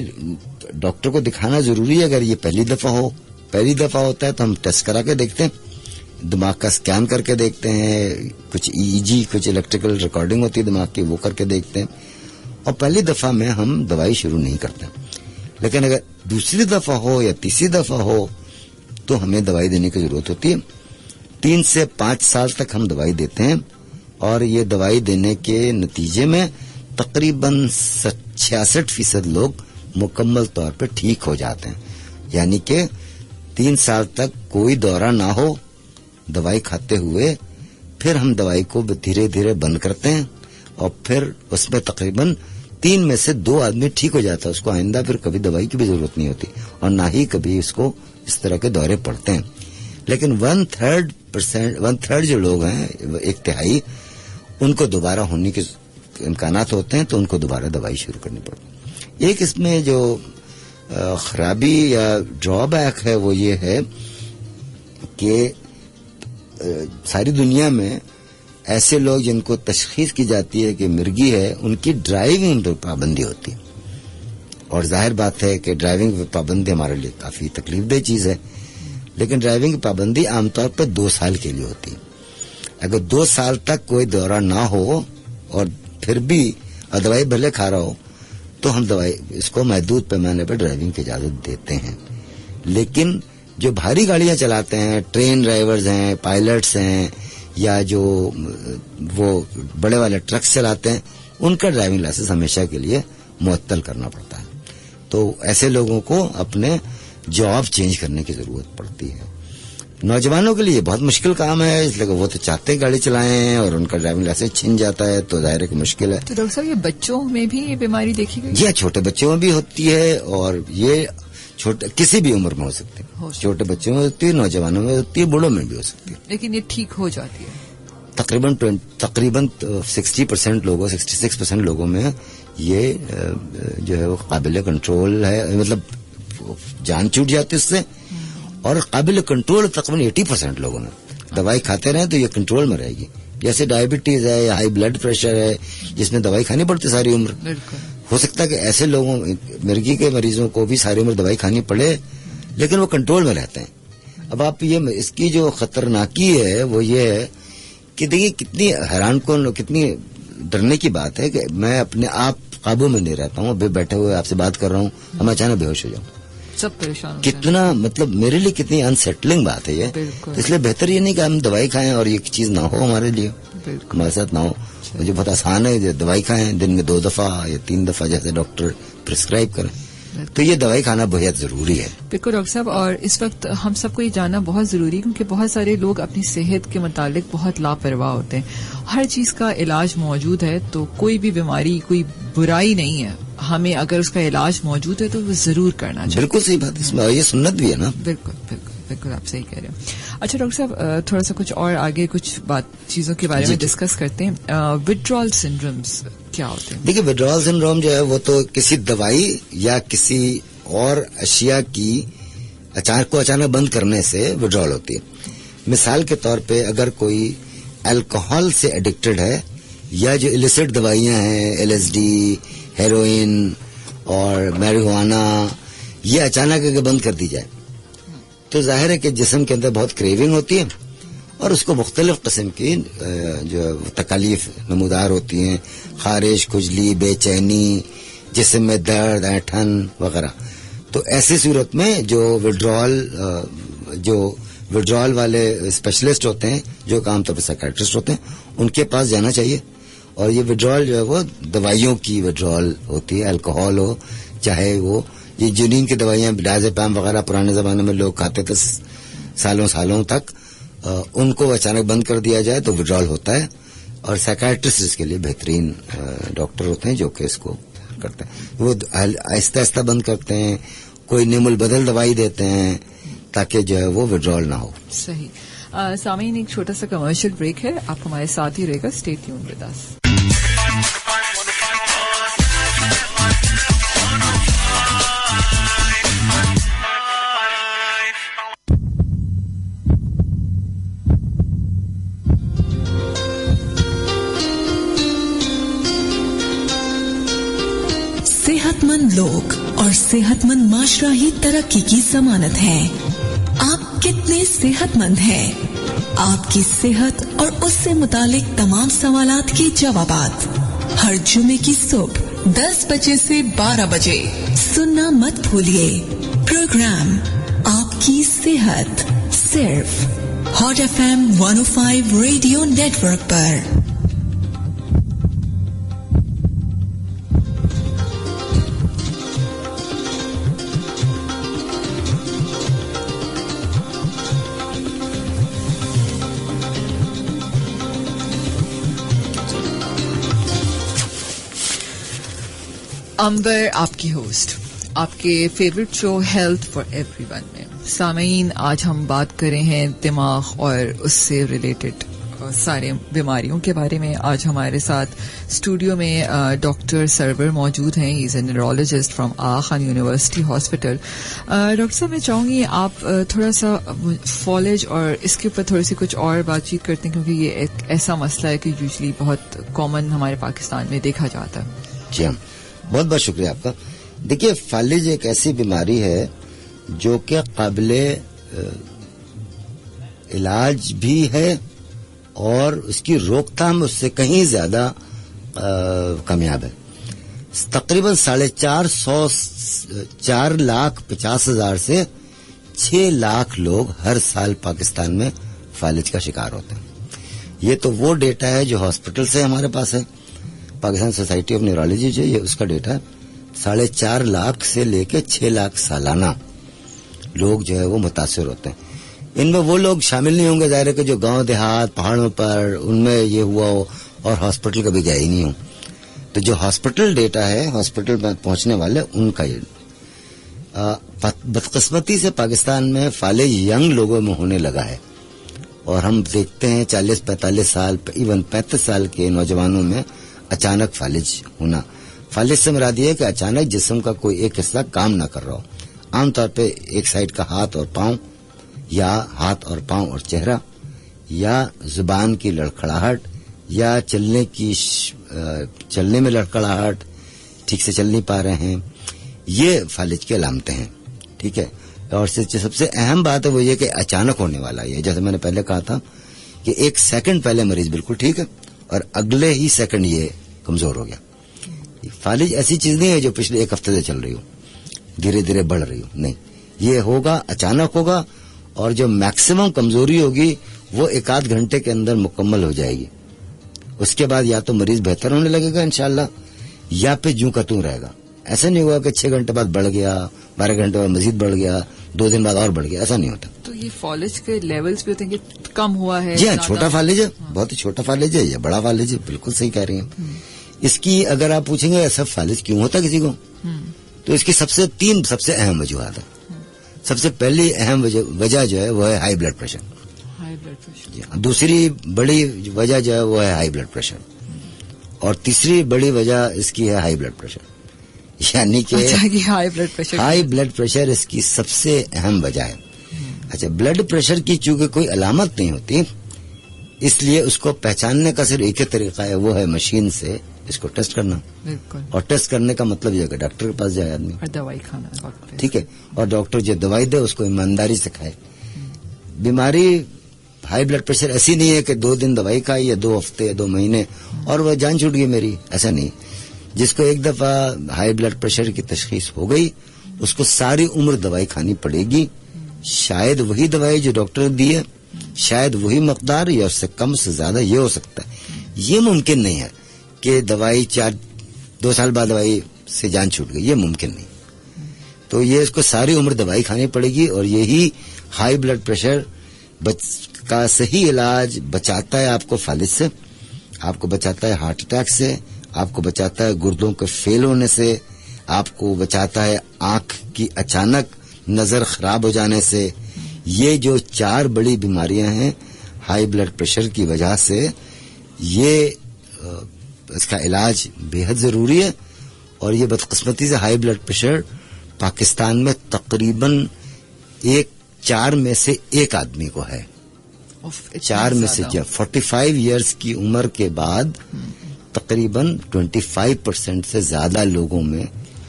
ڈاکٹر کو دکھانا ضروری ہے. اگر یہ پہلی دفعہ ہوتا ہے تو ہم ٹیسٹ کرا کے دیکھتے ہیں، دماغ کا اسکین کر کے دیکھتے ہیں، کچھ EEG کچھ الیکٹریکل ریکارڈنگ ہوتی ہے دماغ کی، وہ کر کے دیکھتے ہیں. اور پہلی دفعہ میں ہم دوائی شروع نہیں کرتے. لیکن اگر دوسری دفعہ ہو یا تیسری دفعہ ہو تو ہمیں دوائی دینے کی ضرورت ہوتی ہے. 3 سے 5 سال تک ہم دوائی دیتے ہیں، اور یہ دوائی دینے کے نتیجے میں تقریباً 66% لوگ مکمل طور پہ ٹھیک ہو جاتے ہیں. یعنی کہ 3 سال تک کوئی دورہ نہ ہو دوائی کھاتے ہوئے، پھر ہم دوائی کو دھیرے دھیرے بند کرتے ہیں، اور پھر اس میں تقریباً 3 میں سے 2 آدمی ٹھیک ہو جاتا ہے. اس کو آئندہ پھر کبھی دوائی کی بھی ضرورت نہیں ہوتی، اور نہ ہی کبھی اس کو اس طرح کے دورے پڑتے ہیں. لیکن 1/3 جو لوگ ہیں، 1/3 ان کو دوبارہ ہونے کے امکانات ہوتے ہیں، تو ان کو دوبارہ دوائی شروع کرنی پڑتی ہے. ایک اس میں جو خرابی یا ڈرا بیک ہے وہ یہ ہے کہ ساری دنیا میں ایسے لوگ جن کو تشخیص کی جاتی ہے کہ مرگی ہے، ان کی ڈرائیونگ پر پابندی ہوتی ہے. اور ظاہر بات ہے کہ ڈرائیونگ پر پابندی ہمارے لیے کافی تکلیف دہ چیز ہے، لیکن ڈرائیونگ کی پابندی عام طور پر 2 سال کے لیے ہوتی ہے. اگر 2 سال تک کوئی دورہ نہ ہو اور پھر بھی دوائی بھلے کھا رہا ہو تو ہم دوائی اس کو محدود پیمانے پر ڈرائیونگ کی اجازت دیتے ہیں. لیکن جو بھاری گاڑیاں چلاتے ہیں، ٹرین ڈرائیورز ہیں، پائلٹس ہیں، یا جو وہ بڑے والے ٹرکس چلاتے ہیں، ان کا ڈرائیونگ لائسنس ہمیشہ کے لیے معطل کرنا پڑتا ہے. تو ایسے لوگوں کو اپنے جاب چینج کرنے کی ضرورت پڑتی ہے. نوجوانوں کے لیے بہت مشکل کام ہے، اس لیے وہ تو چاہتے ہیں گاڑی چلائیں اور ان کا ڈرائیونگ لائسنس چھن جاتا ہے، تو ظاہر ہے کہ مشکل ہے. تو ڈاکٹر صاحب یہ بچوں میں بھی یہ بیماری دیکھی گئی؟ یہ چھوٹے بچوں میں بھی ہوتی ہے، اور یہ کسی بھی عمر میں ہو سکتی ہے. چھوٹے بچوں میں ہوتی ہے، نوجوانوں میں ہوتی ہے، بوڑھوں میں بھی ہو سکتی ہے. لیکن یہ ٹھیک ہو جاتی ہے تقریباً 60% لوگوں 66% لوگوں میں یہ جو ہے وہ قابل کنٹرول ہے، مطلب جان چھوٹ جاتی اس سے. اور قابل کنٹرول تقریباً 80% لوگوں میں دوائی کھاتے رہیں تو یہ کنٹرول میں رہے گی. جیسے ڈائبٹیز ہے یا ہائی بلڈ پریشر ہے جس میں دوائی کھانی پڑتی ساری عمر. ہو سکتا ہے کہ ایسے لوگوں مرگی کے مریضوں کو بھی ساری عمر دوائی کھانی پڑے، لیکن وہ کنٹرول میں رہتے ہیں. اب آپ یہ اس کی جو خطرناکی ہے وہ یہ ہے کہ دیکھیے کتنی حیران کن، کتنی ڈرنے کی بات ہے کہ میں اپنے آپ قابو میں نہیں رہتا ہوں. ابھی بیٹھے ہوئے آپ سے بات کر رہا ہوں، میں اچانک بے ہوش ہو جاؤں. سب پریشان، کتنا مطلب میرے لیے کتنی انسیٹلنگ بات ہے یہ. اس لیے بہتر یہ نہیں کہ ہم دوائی کھائیں اور یہ چیز نہ ہو ہمارے لیے، ہمارے ساتھ نہ ہو. مجھے بہت آسان ہے، دوائی کھائیں دن میں 2 دفعہ یا 3 دفعہ جیسے ڈاکٹر پرسکرائب کریں، تو یہ دوائی کھانا بہت ضروری ہے. بالکل ڈاکٹر صاحب، اور اس وقت ہم سب کو یہ جاننا بہت ضروری ہے کیونکہ بہت سارے لوگ اپنی صحت کے متعلق بہت لاپرواہ ہوتے ہیں. ہر چیز کا علاج موجود ہے، تو کوئی بھی بیماری کوئی برائی نہیں ہے. ہمیں اگر اس کا علاج موجود ہے تو وہ ضرور کرنا چاہیے. بالکل صحیح بات, اس میں یہ سنت بھی ہے نا. بالکل بالکل بالکل آپ صحیح کہہ رہے ہیں. اچھا ڈاکٹر صاحب, تھوڑا سا کچھ اور آگے کچھ چیزوں کے بارے میں ڈسکس کرتے ہیں. وڈرال سنڈرومز کیا ہوتے ہیں؟ دیکھیے, وڈرال سنڈروم جو ہے وہ تو کسی دوائی یا کسی اور اشیاء کی اچانک بند کرنے سے وڈرال ہوتی ہے. مثال کے طور پہ اگر کوئی الکوہل سے ایڈکٹڈ ہے یا جو ایلیسٹ دوائیاں ہیں, LSD, ہیروئن اور میریجوانا, یہ اچانک بند کر دی جائے تو ظاہر ہے کہ جسم کے اندر بہت کریونگ ہوتی ہے اور اس کو مختلف قسم کی جو تکالیف نمودار ہوتی ہیں, خارش, کھجلی, بے چینی, جسم میں درد, اینٹھن وغیرہ. تو ایسی صورت میں جو وڈرال والے اسپیشلسٹ ہوتے ہیں, جو عام طور پر سائیکیٹرسٹ ہوتے ہیں, ان کے پاس جانا چاہیے. اور یہ وڈرال جو ہے وہ دوائیوں کی وڈرال ہوتی ہے, الکوہول ہو چاہے وہ یہ جنین کی دوائیاں ڈائزیپام وغیرہ پرانے زمانے میں لوگ کھاتے تھے سالوں تک, ان کو اچانک بند کر دیا جائے تو وڈرال ہوتا ہے. اور سائیکیٹرسٹ اس کے لیے بہترین ڈاکٹر ہوتے ہیں جو کہ اس کو کرتے ہیں. وہ آہستہ آہستہ بند کرتے ہیں, کوئی نیم البدل دوائی دیتے ہیں تاکہ جو ہے وہ وڈرال نہ ہو. صحیح. سامعین, ایک چھوٹا سا کمرشل بریک ہے, آپ ہمارے ساتھ ہی رہے گا. Stay tuned with us. صحت مند لوگ اور صحت مند معاشرہ ہی ترقی کی ضمانت ہے. آپ کتنے صحت مند ہیں؟ آپ کی صحت اور اس سے متعلق تمام سوالات کے جوابات ہر جمعے کی صبح 10 بجے سے 12 بجے سننا مت بھولیے. پروگرام آپ کی صحت صرف hot FM 105 radio network پر. امبر آپ کی ہوسٹ, آپ کے favourite show health for every one میں. سامعین, آج ہم بات کر رہے ہیں دماغ اور اس سے ریلیٹڈ سارے بیماریوں کے بارے میں. آج ہمارے ساتھ اسٹوڈیو میں ڈاکٹر سرور موجود ہیں. He is a neurologist from Aga Khan university hospital. Doctor صاحب, میں چاہوں گی آپ تھوڑا سا فالج اور اس کے اوپر تھوڑی سی کچھ اور بات چیت کرتے ہیں, کیونکہ یہ ایک ایسا مسئلہ ہے کہ یوزلی بہت کامن ہمارے پاکستان میں دیکھا جاتا ہے. جی ہاں, بہت بہت شکریہ آپ کا. دیکھیے, فالج ایک ایسی بیماری ہے جو کہ قابل علاج بھی ہے اور اس کی روک تھام اس سے کہیں زیادہ کامیاب ہے. تقریباً 4,50,000 سے 6 لاکھ لوگ ہر سال پاکستان میں فالج کا شکار ہوتے ہیں. یہ تو وہ ڈیٹا ہے جو ہاسپٹل سے ہمارے پاس ہے. پاکستان سوسائٹی آف نیورولوجی جو یہ اس کا ڈیٹا ہے, 4.5 لاکھ سے لے کے 6 لاکھ سالانہ لوگ جو ہے وہ متاثر ہوتے ہیں. ان میں وہ لوگ شامل نہیں ہوں گے ظاہر ہے کہ جو گاؤں دیہات پہاڑوں پر ان میں یہ ہوا ہو اور ہاسپٹل کبھی گئے ہی نہیں ہوں. تو جو ہاسپٹل ڈیٹا ہے, ہاسپٹل میں پہنچنے والے ان کا یہ بدقسمتی سے پاکستان میں فالج ینگ لوگوں میں ہونے لگا ہے. اور ہم دیکھتے ہیں 40-45 سال ایون 35 سال کے نوجوانوں میں اچانک فالج ہونا. فالج سے مراد یہ ہے کہ اچانک جسم کا کوئی ایک حصہ کام نہ کر رہا ہو. عام طور پہ ایک سائڈ کا ہاتھ اور پاؤں, یا ہاتھ اور پاؤں اور چہرہ, یا زبان کی لڑکھڑاہٹ, یا چلنے میں لڑکھڑاہٹ, ٹھیک سے چل نہیں پا رہے ہیں. یہ فالج کی علامتیں ہیں. ٹھیک ہے. اور سب سے اہم بات ہے وہ یہ کہ اچانک ہونے والا یہ, جیسے میں نے پہلے کہا تھا کہ 1 سیکنڈ پہلے مریض بالکل ٹھیک ہے اور اگلے ہی سیکنڈ یہ کمزور ہو گیا. فالج ایسی چیز نہیں ہے جو پچھلے 1 ہفتے سے چل رہی ہو, دھیرے دھیرے بڑھ رہی ہو. نہیں, یہ ہوگا, اچانک ہوگا, اور جو میکسیمم کمزوری ہوگی وہ 1-8 گھنٹے کے اندر مکمل ہو جائے گی. اس کے بعد یا تو مریض بہتر ہونے لگے گا انشاءاللہ, یا پھر جوں کا توں رہے گا. ایسا نہیں ہوگا کہ 6 گھنٹے بعد بڑھ گیا, 12 گھنٹے بعد مزید بڑھ گیا, 2 دن بعد اور بڑھ گیا, ایسا نہیں ہوتا. تو یہ فالج کے لیولز بھی ہوتے ہیں کہ کم ہوا ہے. جی ہاں, چھوٹا فالج ہے, بہت ہی چھوٹا فالج ہے, یا بڑا فالج ہے, بالکل صحیح کہہ رہی ہیں. اس کی اگر آپ پوچھیں گے ایسا فالج کیوں ہوتا کسی کو، تو اس کی سب سے اہم وجوہات ہیں. سب سے پہلی اہم وجہ جو ہے وہ ہے ہائی بلڈ پریشر. دوسری بڑی وجہ جو ہے وہ ہے ہائی بلڈ پریشر، اور تیسری بڑی وجہ اس کی ہے ہائی بلڈ پریشر. یعنی کہ ہائی بلڈ پریشر اس کی سب سے اہم وجہ ہے. اچھا، بلڈ پریشر کی چونکہ کوئی علامت نہیں ہوتی، اس لیے اس کو پہچاننے کا صرف ایک ہی طریقہ ہے، وہ ہے مشین سے اس کو ٹیسٹ کرنا. اور ٹیسٹ کرنے کا مطلب یہ ہے کہ ڈاکٹر کے پاس جائے آدمی اور دوائی کھانا، ٹھیک ہے، اور ڈاکٹر جو دوائی دے اس کو ایمانداری سے کھائے. بیماری ہائی بلڈ پریشر ایسی نہیں ہے کہ 2 دن دوائی کھائی یا 2 ہفتے یا 2 مہینے اور وہ جان چھوٹ گئی میری، ایسا نہیں. جس کو ایک دفعہ ہائی بلڈ پریشر کی تشخیص ہو گئی اس کو ساری عمر دوائی کھانی پڑے گی. شاید وہی دوائی جو ڈاکٹر نے دی ہے، شاید وہی مقدار یا اس سے کم سے زیادہ یہ ہو سکتا ہے. یہ ممکن نہیں ہے کہ دوائی 2 سال بعد دوائی سے جان چھوٹ گئی، یہ ممکن نہیں. تو یہ اس کو ساری عمر دوائی کھانی پڑے گی، اور یہی ہائی بلڈ پریشر کا صحیح علاج بچاتا ہے آپ کو فالج سے، آپ کو بچاتا ہے ہارٹ اٹیک سے، آپ کو بچاتا ہے گردوں کے فیل ہونے سے، آپ کو بچاتا ہے آنکھ کی اچانک نظر خراب ہو جانے سے. یہ جو 4 بڑی بیماریاں ہیں ہائی بلڈ پریشر کی وجہ سے، یہ اس کا علاج بے حد ضروری ہے. اور یہ بدقسمتی سے ہائی بلڈ پریشر پاکستان میں تقریباً 4 میں سے 1 آدمی کو ہے. 4 میں سے 45 ایئرس کی عمر کے بعد تقریباً 25% سے زیادہ لوگوں میں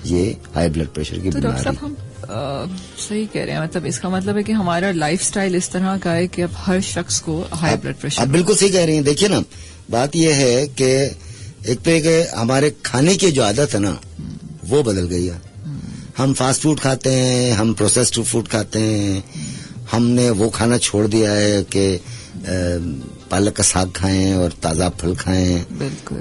یہ ہائی بلڈ پریشر کی بیماری. ہم صحیح کہہ رہے ہیں، مطلب اس کا مطلب ہے کہ ہمارا لائف سٹائل اس طرح کا ہے کہ اب ہر شخص کو ہائی بلڈ پریشر. آپ بالکل صحیح کہہ رہی ہیں. دیکھیے نا، بات یہ ہے کہ ایک تو کہ ہمارے کھانے کی جو عادت ہے نا وہ بدل گئی ہے. ہم فاسٹ فوڈ کھاتے ہیں، ہم پروسیسڈ فوڈ کھاتے ہیں، ہم نے وہ کھانا چھوڑ دیا ہے کہ پالک کا ساگ کھائیں اور تازہ پھل کھائیں،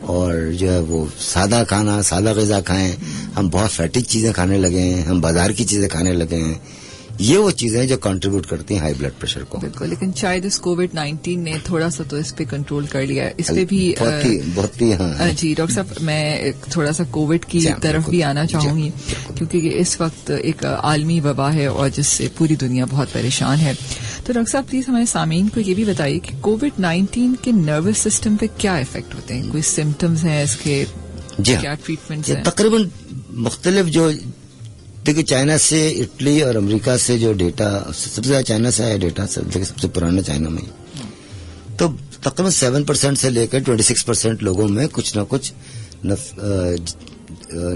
اور جو ہے وہ سادہ کھانا، سادہ غذا کھائیں. ہم بہت فیٹی چیزیں کھانے لگے ہیں، ہم بازار کی چیزیں کھانے لگے ہیں. یہ وہ چیزیں جو کنٹریبیوٹ کرتی ہیں ہائی بلڈ پریشر کو. بالکل، لیکن شاید اس کووڈ-19 نے تھوڑا سا تو اس پہ کنٹرول کر لیا ہے. اس پہ بھی بہت ہی ہاں. جی ڈاکٹر صاحب، میں تھوڑا سا کووڈ کی طرف بھی آنا چاہوں گی، کیونکہ اس وقت ایک عالمی وبا ہے اور جس سے پوری دنیا بہت پریشان ہے. تو ڈاکٹر صاحب پلیز ہمارے سامعین کو یہ بھی بتائیے کہ کووڈ-19 کے نروس سسٹم پہ کیا افیکٹ ہوتے ہیں، کوئی سمٹمز ہیں اس کے، کیا ٹریٹمنٹ ہیں؟ تقریباً مختلف جو دیکھیے، چائنا سے، اٹلی اور امریکہ سے جو ڈیٹا، سب سے زیادہ چائنا سے آیا ڈیٹا، سب سے پرانا چائنا میں، تو تقریباً 7% سے لے کر 26% لوگوں میں کچھ نہ کچھ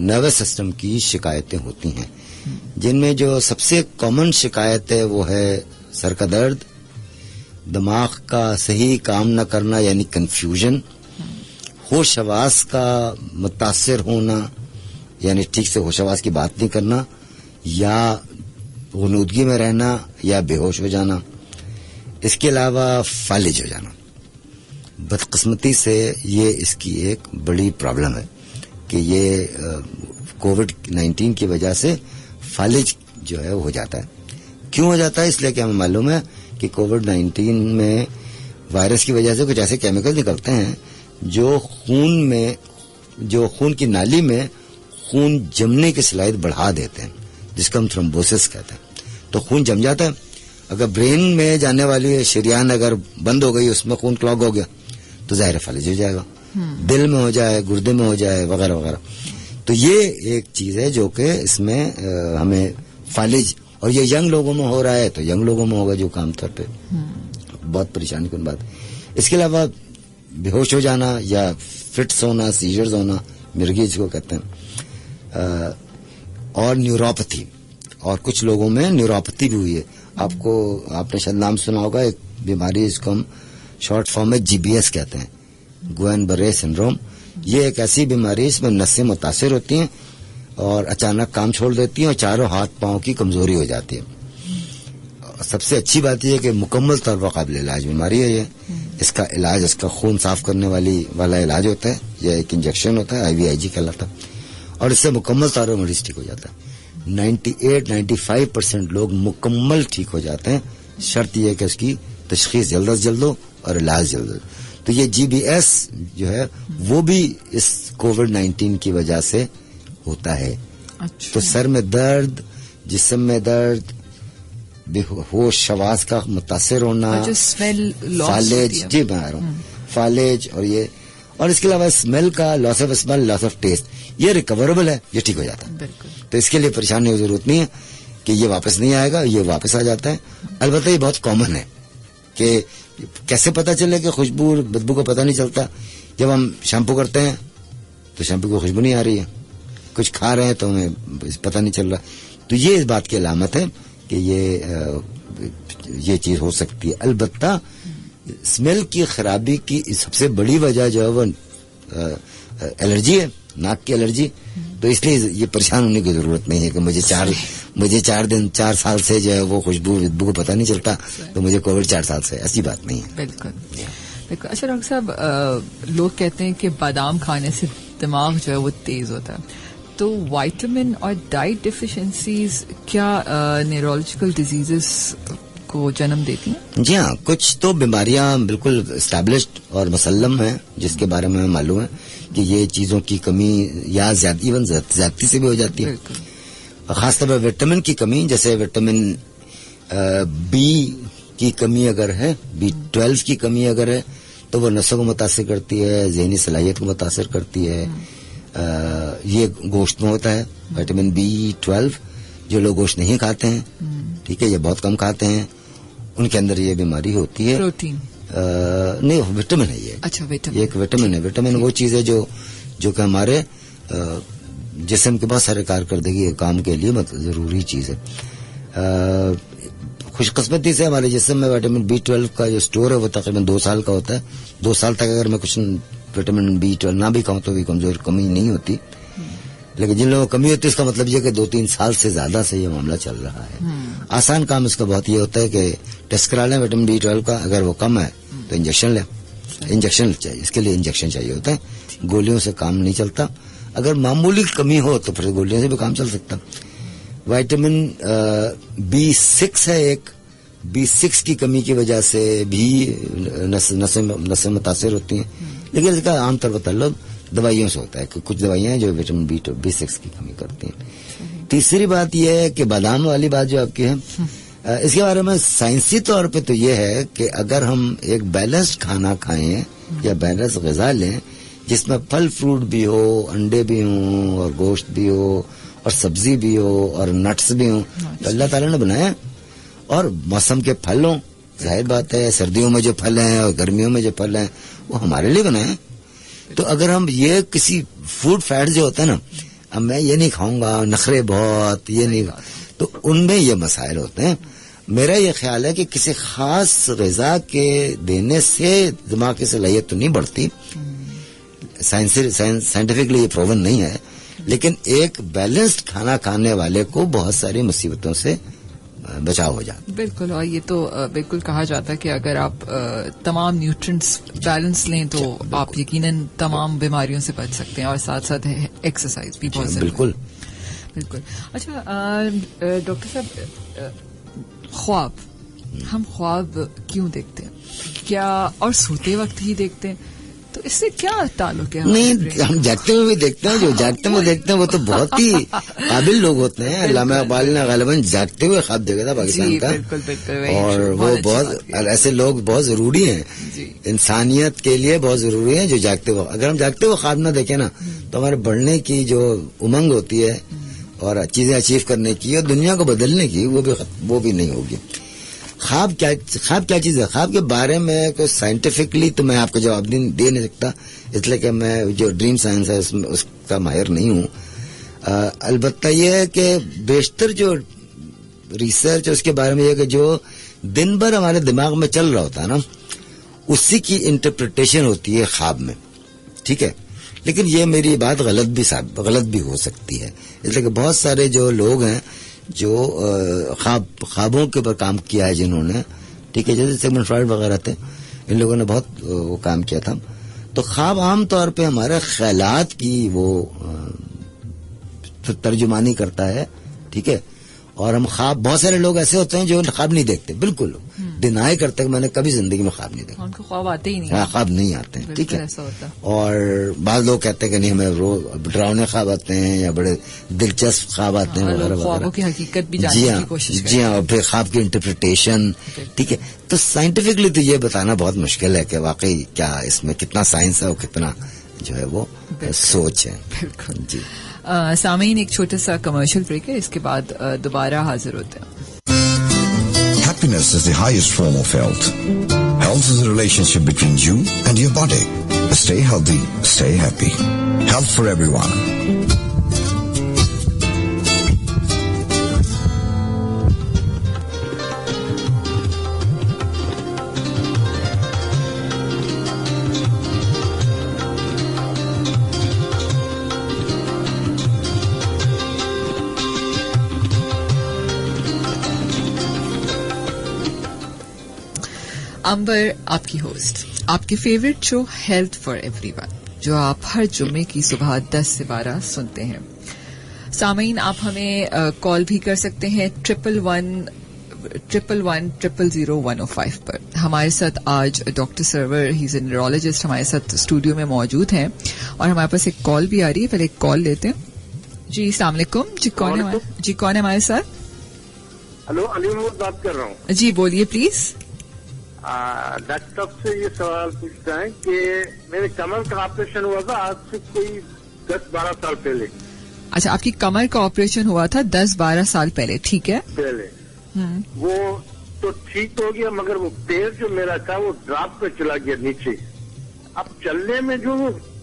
نروس سسٹم کی شکایتیں ہوتی ہیں، جن میں جو سب سے کامن شکایت ہے وہ ہے سر کا درد، دماغ کا صحیح کام نہ کرنا یعنی کنفیوژن، ہوش حواس کا متاثر ہونا یعنی ٹھیک سے ہوش حواس کی بات نہیں کرنا، یا غنودگی میں رہنا یا بے ہوش ہو جانا. اس کے علاوہ فالج ہو جانا. بدقسمتی سے یہ اس کی ایک بڑی پرابلم ہے کہ یہ کووڈ-19 کی وجہ سے فالج جو ہے وہ ہو جاتا ہے. کیوں ہو جاتا ہے؟ اس لیے کہ ہمیں معلوم ہے کہ کووڈ-19 میں وائرس کی وجہ سے کچھ ایسے کیمیکل نکلتے ہیں جو خون کی نالی میں خون جمنے کی صلاحیت بڑھا دیتے ہیں، جس کو ہم تھرومبوسس کہتے ہیں. تو خون جم جاتا ہے. اگر برین میں جانے والی شریان اگر بند ہو گئی، اس میں خون کلاگ ہو گیا تو ظاہر فالج ہو جائے گا. دل میں ہو جائے، گردے میں ہو جائے، وغیرہ وغیرہ. تو یہ ایک چیز ہے جو کہ اس میں ہمیں فالج، اور یہ ینگ لوگوں میں ہو رہا ہے تو ینگ لوگوں میں ہوگا، جو عام طور پہ بہت پریشانی کن بات. اس کے علاوہ بے ہوش ہو جانا یا فٹس ہونا، سیجرز ہونا، مرگی جس کو کہتے ہیں، اور نیوروپیتھی، اور کچھ لوگوں میں نیوروپیتھی بھی ہوئی ہے. آپ نے شاید نام سنا ہوگا ایک بیماری، اس کو ہم شارٹ فارم میں GBS کہتے ہیں، گوئن برے سنڈروم. یہ ایک ایسی بیماری اس میں نسیں متاثر ہوتی ہیں اور اچانک کام چھوڑ دیتی ہیں اور چاروں ہاتھ پاؤں کی کمزوری ہو جاتی ہے. سب سے اچھی بات یہ ہے کہ مکمل طور پر قابل علاج بیماری ہے یہ. اس کا علاج، اس کا خون صاف کرنے والا علاج ہوتا ہے، یہ ایک انجیکشن ہوتا ہے، IVIG کہلاتا ہے، اور اس سے مکمل طور پر مریض ٹھیک ہو جاتا ہے. 98-95% لوگ مکمل ٹھیک ہو جاتے ہیں. شرط یہ ہے کہ اس کی تشخیص جلد از جلد ہو اور علاج جلد. تو یہ GBS جو ہے وہ بھی اس COVID-19 کی وجہ سے ہوتا ہے. تو سر میں درد, جسم میں درد, بے ہوش, حواس کا متاثر ہونا, فالج, جی میں آ رہا ہوں, فالج, اور یہ, اور اس کے علاوہ اسمیل کا loss of smell, loss of taste, یہ ریکوریبل ہے, یہ ٹھیک ہو جاتا ہے. تو اس کے لیے پریشان ہونے کی ضرورت نہیں ہے کہ یہ واپس نہیں آئے گا, یہ واپس آ جاتا ہے. البتہ یہ بہت کامن ہے کہ کیسے پتا چلے کہ خوشبو بدبو کو پتہ نہیں چلتا. جب ہم شیمپو کرتے ہیں تو شیمپو کو خوشبو نہیں آ رہی ہے, کچھ کھا رہے ہیں تو ہمیں پتہ نہیں چل رہا. تو یہ اس بات کی علامت ہے کہ یہ چیز ہو سکتی ہے. البتہ اسمیل کی خرابی کی سب سے بڑی وجہ جو ہے وہ الرجی ہے, ناک کی الرجی. تو اس لیے یہ پریشان ہونے کی ضرورت نہیں ہے کہ مجھے 4 سال سے جو ہے وہ خوشبو کو پتہ نہیں چلتا, تو مجھے کووڈ 4 سال سے, ایسی بات نہیں ہے. بالکل. اچھا ڈاکٹر صاحب, لوگ کہتے ہیں کہ بادام کھانے سے دماغ جو ہے وہ تیز ہوتا ہے, تو وائٹامن اور ڈائٹ ڈیفیشنسیز کیا نیورولوجیکل ڈیزیزز کو جنم دیتی ہیں؟ جی ہاں, کچھ تو بیماریاں بالکل اسٹیبلشڈ اور مسلم ہیں جس کے بارے میں معلوم ہے کہ یہ چیزوں کی کمی یا زیادتی سے بھی ہو جاتی ہے. خاص طور پر وٹامن کی کمی, جیسے وٹامن B کی کمی اگر ہے, B12 کی کمی اگر ہے, تو وہ نسوں کو متاثر کرتی ہے, ذہنی صلاحیت کو متاثر کرتی ہے. یہ گوشت میں ہوتا ہے وٹامن B12. جو لوگ گوشت نہیں کھاتے ہیں, ٹھیک ہے, یہ بہت کم کھاتے ہیں, ان کے اندر یہ بیماری ہوتی ہے. پروٹین نہیں, وٹامن ہے یہ. اچھا, یہ ایک وٹامن ہے. وٹامن وہ چیز ہے جو کہ ہمارے جسم کے بہت سارے کارکردگی کام کے لیے ضروری چیز ہے. خوش قسمتی سے ہمارے جسم میں وٹامن B12 کا جو سٹور ہے وہ تقریباً 2 سال کا ہوتا ہے. 2 سال تک اگر میں کچھ وٹامن B12 نہ بھی کھاؤں تو بھی کمی نہیں ہوتی. لیکن جن لوگوں کو کمی ہوتی ہے اس کا مطلب یہ کہ 2-3 سال سے زیادہ سے یہ معاملہ چل رہا ہے. آسان کام اس کا بہت یہ ہوتا ہے کہ ٹیسٹ کرا لیں وٹامن B12 کا, اگر وہ کم ہے تو انجیکشن لیں. انجیکشن چاہیے, اس کے لیے انجیکشن چاہیے ہوتا ہے, گولیوں سے کام نہیں چلتا. اگر معمولی کمی ہو تو پھر گولیوں سے بھی کام چل سکتا. وائٹامن B6 ہے ایک, B6 کی کمی کی وجہ سے بھی نسیں متاثر ہوتی ہیں, لیکن اس کا عام طور پر تعلق دوائیوں سے ہوتا ہے کہ کچھ دوائیاں ہیں جو وٹامن B6 کی کمی کرتی ہیں. تیسری بات یہ ہے کہ بادام والی بات جو آپ کی ہے, اس کے بارے میں سائنسی طور پہ تو یہ ہے کہ اگر ہم ایک بیلنسڈ کھانا کھائیں یا بیلنس غذا لیں جس میں پھل فروٹ بھی ہو, انڈے بھی ہوں, اور گوشت بھی ہو, اور سبزی بھی ہو, اور نٹس بھی ہوں, تو اللہ تعالیٰ نے بنایا. اور موسم کے پھل ہوں, ظاہر بات ہے سردیوں میں جو پھل ہیں اور گرمیوں میں جو پھل ہیں وہ ہمارے لیے بنائے. تو اگر ہم یہ کسی فوڈ فیٹ جو ہوتا ہے نا, اب میں یہ نہیں کھاؤں گا, نخرے بہت, یہ نہیں, تو ان میں یہ مسائل ہوتے ہیں. میرا یہ خیال ہے کہ کسی خاص غذا کے دینے سے دماغ کی صلاحیت تو نہیں بڑھتی, سائنٹیفکلی یہ پروون نہیں ہے, لیکن ایک بیلنسڈ کھانا کھانے والے کو بہت ساری مصیبتوں سے بچاؤ ہو جاتا. بالکل, اور یہ تو بالکل کہا جاتا ہے کہ اگر آپ تمام نیوٹرینٹس بیلنس لیں تو آپ یقیناً تمام بیماریوں سے بچ سکتے ہیں, اور ساتھ ساتھ ایکسرسائز بھی بہت ضروری. بالکل بالکل. اچھا ڈاکٹر صاحب, خواب, ہم خواب کیوں دیکھتے ہیں, کیا اور سوتے وقت ہی دیکھتے ہیں, تو اس سے کیا تعلق ہے؟ نہیں, ہم جاگتے ہوئے بھی دیکھتے ہیں, جو جاگتے ہوئے دیکھتے ہیں وہ تو بہت ہی قابل لوگ ہوتے ہیں. علامہ اقبال نے غالباً جاگتے ہوئے خواب دیکھا تھا پاکستان کا, اور وہ بہت ایسے لوگ بہت ضروری ہیں, انسانیت کے لیے بہت ضروری ہیں جو جاگتے ہوئے. اگر ہم جاگتے ہوئے خواب نہ دیکھیں نا تو ہمارے بڑھنے کی جو امنگ ہوتی ہے اور چیزیں اچیو کرنے کی اور دنیا کو بدلنے کی وہ بھی نہیں ہوگی. خواب کیا چیز ہے؟ خواب کے بارے میں کوئی سائنٹیفکلی تو میں آپ کو جواب دے نہیں سکتا, اس لیے کہ میں جو ڈریم سائنس ہے اس کا ماہر نہیں ہوں. البتہ یہ ہے کہ بیشتر جو ریسرچ اس کے بارے میں یہ کہ جو دن بھر ہمارے دماغ میں چل رہا ہوتا ہے نا, اسی کی انٹرپریٹیشن ہوتی ہے خواب میں, ٹھیک ہے. لیکن یہ میری بات غلط بھی ہو سکتی ہے, اس لیے کہ بہت سارے جو لوگ ہیں جو خوابوں کے اوپر کام کیا ہے جنہوں نے, ٹھیک ہے, جیسے سیگمنڈ فرائڈ وغیرہ تھے, ان لوگوں نے بہت وہ کام کیا تھا. تو خواب عام طور پہ ہمارے خیالات کی وہ ترجمانی کرتا ہے, ٹھیک ہے. اور ہم خواب, بہت سارے لوگ ایسے ہوتے ہیں جو خواب نہیں دیکھتے بالکل, ڈینائی کرتے کہ میں نے کبھی زندگی میں خواب نہیں دیکھا. ان کو خواب آتے ہی نہیں. ہاں خواب نہیں آتے ہیں. ٹھیک ہے. ایسا ہوتا. اور بعض لوگ کہتے ہیں کہ نہیں ہمیں ڈراؤنے خواب آتے ہیں یا بڑے دلچسپ خواب آتے ہیں وغیرہ وغیرہ. خوابوں کی حقیقت بھی جاننے کی کوشش کرتے ہیں. جی ہاں. اور پھر خواب کی انٹرپریٹیشن. ٹھیک ہے. تو سائنٹیفکلی تو یہ بتانا بہت مشکل ہے کہ واقعی کیا اس میں کتنا سائنس ہے اور کتنا جو ہے وہ سوچ ہے. بالکل جی. سامعین ایک چھوٹا سا کمرشل بریک ہے, اس کے بعد دوبارہ حاضر ہوتے ہیں. Happiness is the highest form of health. Health is a relationship between you and your body. Stay healthy, stay happy. Health for everyone. امبر آپ کی ہوسٹ, آپ کی favourite show health for everyone, جو آپ ہر جمعے کی صبح 10 سے 12 سنتے ہیں. سامعین آپ ہمیں کال بھی کر سکتے ہیں 111-100-105 پر. ہمارے ساتھ آج doctor server, he is a neurologist, ہمارے ساتھ اسٹوڈیو میں موجود ہیں اور ہمارے پاس ایک کال بھی آ رہی ہے. پہلے ایک کال لیتے ہیں. جی السلام علیکم. جی کون ہے ہمارے ساتھ؟ ہلو, علی محمد بات کر رہا ہوں. جی بولیے پلیز. ڈاکٹر صاحب سے یہ سوال پوچھتا ہے کہ میرے کمر کا آپریشن ہوا تھا آج سے کوئی 10-12 سال پہلے. اچھا, آپ کی کمر کا آپریشن ہوا تھا 10-12 سال پہلے. ٹھیک ہے. پہلے وہ تو ٹھیک ہو گیا, مگر وہ پیر جو میرا تھا وہ ڈراپ پہ چلا گیا نیچے. اب چلنے میں جو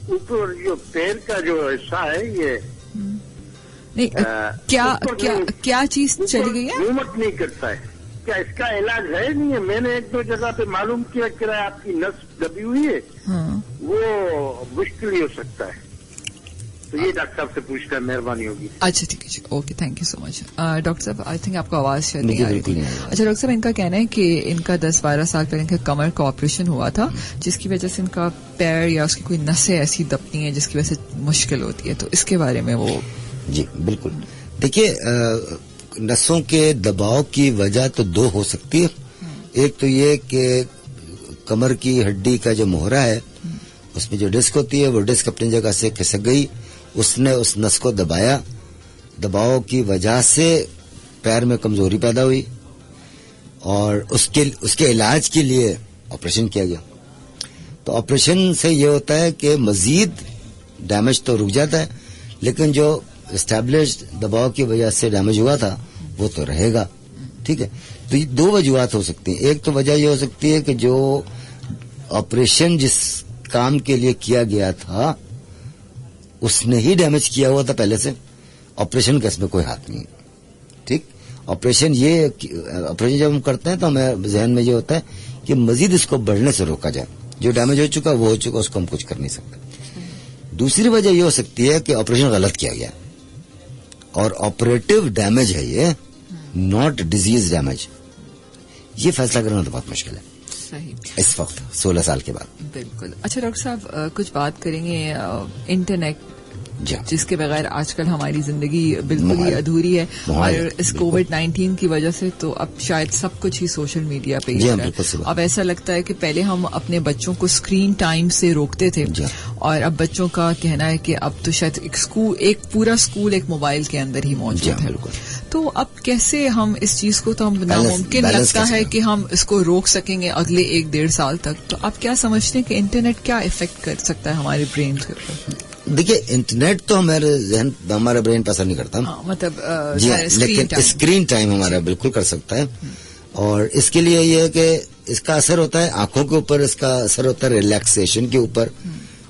اوپر جو پیر کا جو حصہ ہے یہ نہیں, کیا چیز چلی گئی ہے؟ موومنٹ نہیں کرتا ہے. کیا اس کا علاج ہے نہیں ہے؟ میں نے 1-2 جگہ پہ معلوم کیا کہ آپ کی نس دبی ہوئی ہے, وہ مشکل ہی ہو سکتا ہے. تو یہ ڈاکٹر صاحب سے پوچھتا ہے, مہربانی ہوگی. اچھا ٹھیک ہے, okay, thank you so much. Doctor صاحب آئی تھنک آپ کو آواز شاید نہیں آ رہی تھی. اچھا ڈاکٹر صاحب, ان کا کہنا ہے کہ ان کا 10-12 سال پہلے ان کا کمر کا آپریشن ہوا تھا, جس کی وجہ سے ان کا پیر یا اس کی کوئی نسیں ایسی دبتی ہیں جس کی وجہ سے مشکل ہوتی ہے. تو اس کے بارے میں وہ. جی بالکل. دیکھیے, نسوں کے دباؤ کی وجہ تو 2 ہو سکتی ہے. ایک تو یہ کہ کمر کی ہڈی کا جو مہرا ہے اس میں جو ڈسک ہوتی ہے وہ ڈسک اپنی جگہ سے کھسک گئی, اس نے اس نس کو دبایا, دباؤ کی وجہ سے پیر میں کمزوری پیدا ہوئی اور اس کے علاج کے لیے آپریشن کیا گیا. تو آپریشن سے یہ ہوتا ہے کہ مزید ڈیمیج تو رک جاتا ہے, لیکن جو اسٹیبلشڈ دباؤ کی وجہ سے ڈیمیج ہوا تھا وہ تو رہے گا. ٹھیک ہے. تو یہ 2 وجوہات ہو سکتی ہیں. ایک تو وجہ یہ ہو سکتی ہے کہ جو آپریشن جس کام کے لیے کیا گیا تھا اس نے ہی ڈیمیج کیا ہوا تھا پہلے سے, آپریشن کا اس میں کوئی ہاتھ نہیں. ٹھیک. آپریشن جب ہم کرتے ہیں تو ہمیں ذہن میں یہ ہوتا ہے کہ مزید اس کو بڑھنے سے روکا جائے. جو ڈیمیج ہو چکا وہ ہو چکا, اس کو ہم کچھ کر نہیں سکتے. دوسری وجہ یہ ہو سکتی ہے کہ آپریشن غلط کیا گیا اور آپریٹو ڈیمیج ہے یہ, ناٹ ڈیزیز ڈیمیج. یہ فیصلہ کرنا تو بہت مشکل ہے صحیح اس وقت 16 سال کے بعد. بالکل. اچھا ڈاکٹر صاحب, کچھ بات کریں گے انٹرنیٹ, جس کے بغیر آج کل ہماری زندگی بالکل ہی ادھوری ہے, اور اس کووڈ-19 کی وجہ سے تو اب شاید سب کچھ ہی سوشل میڈیا پہ ہی ہے. اب ایسا لگتا ہے کہ پہلے ہم اپنے بچوں کو اسکرین ٹائم سے روکتے تھے, اور اب بچوں کا کہنا ہے کہ اب تو شاید ایک پورا اسکول ایک موبائل کے اندر ہی موجود ہے. تو اب کیسے ہم اس چیز کو, تو ہم ناممکن لگتا ہے کہ ہم اس کو روک سکیں گے اگلے 1-1.5 سال تک. تو آپ کیا سمجھتے ہیں کہ انٹرنیٹ کیا افیکٹ کر سکتا ہے ہمارے برین کے اوپر؟ دیکھیے, انٹرنیٹ تو ہمارا برین پہ اثر نہیں کرتا, مطلب جی, لیکن اسکرین ٹائم ہمارا بالکل کر سکتا ہے. اور اس کے لیے یہ ہے کہ اس کا اثر ہوتا ہے آنکھوں کے اوپر, اس کا اثر ہوتا ہے ریلیکسیشن کے اوپر,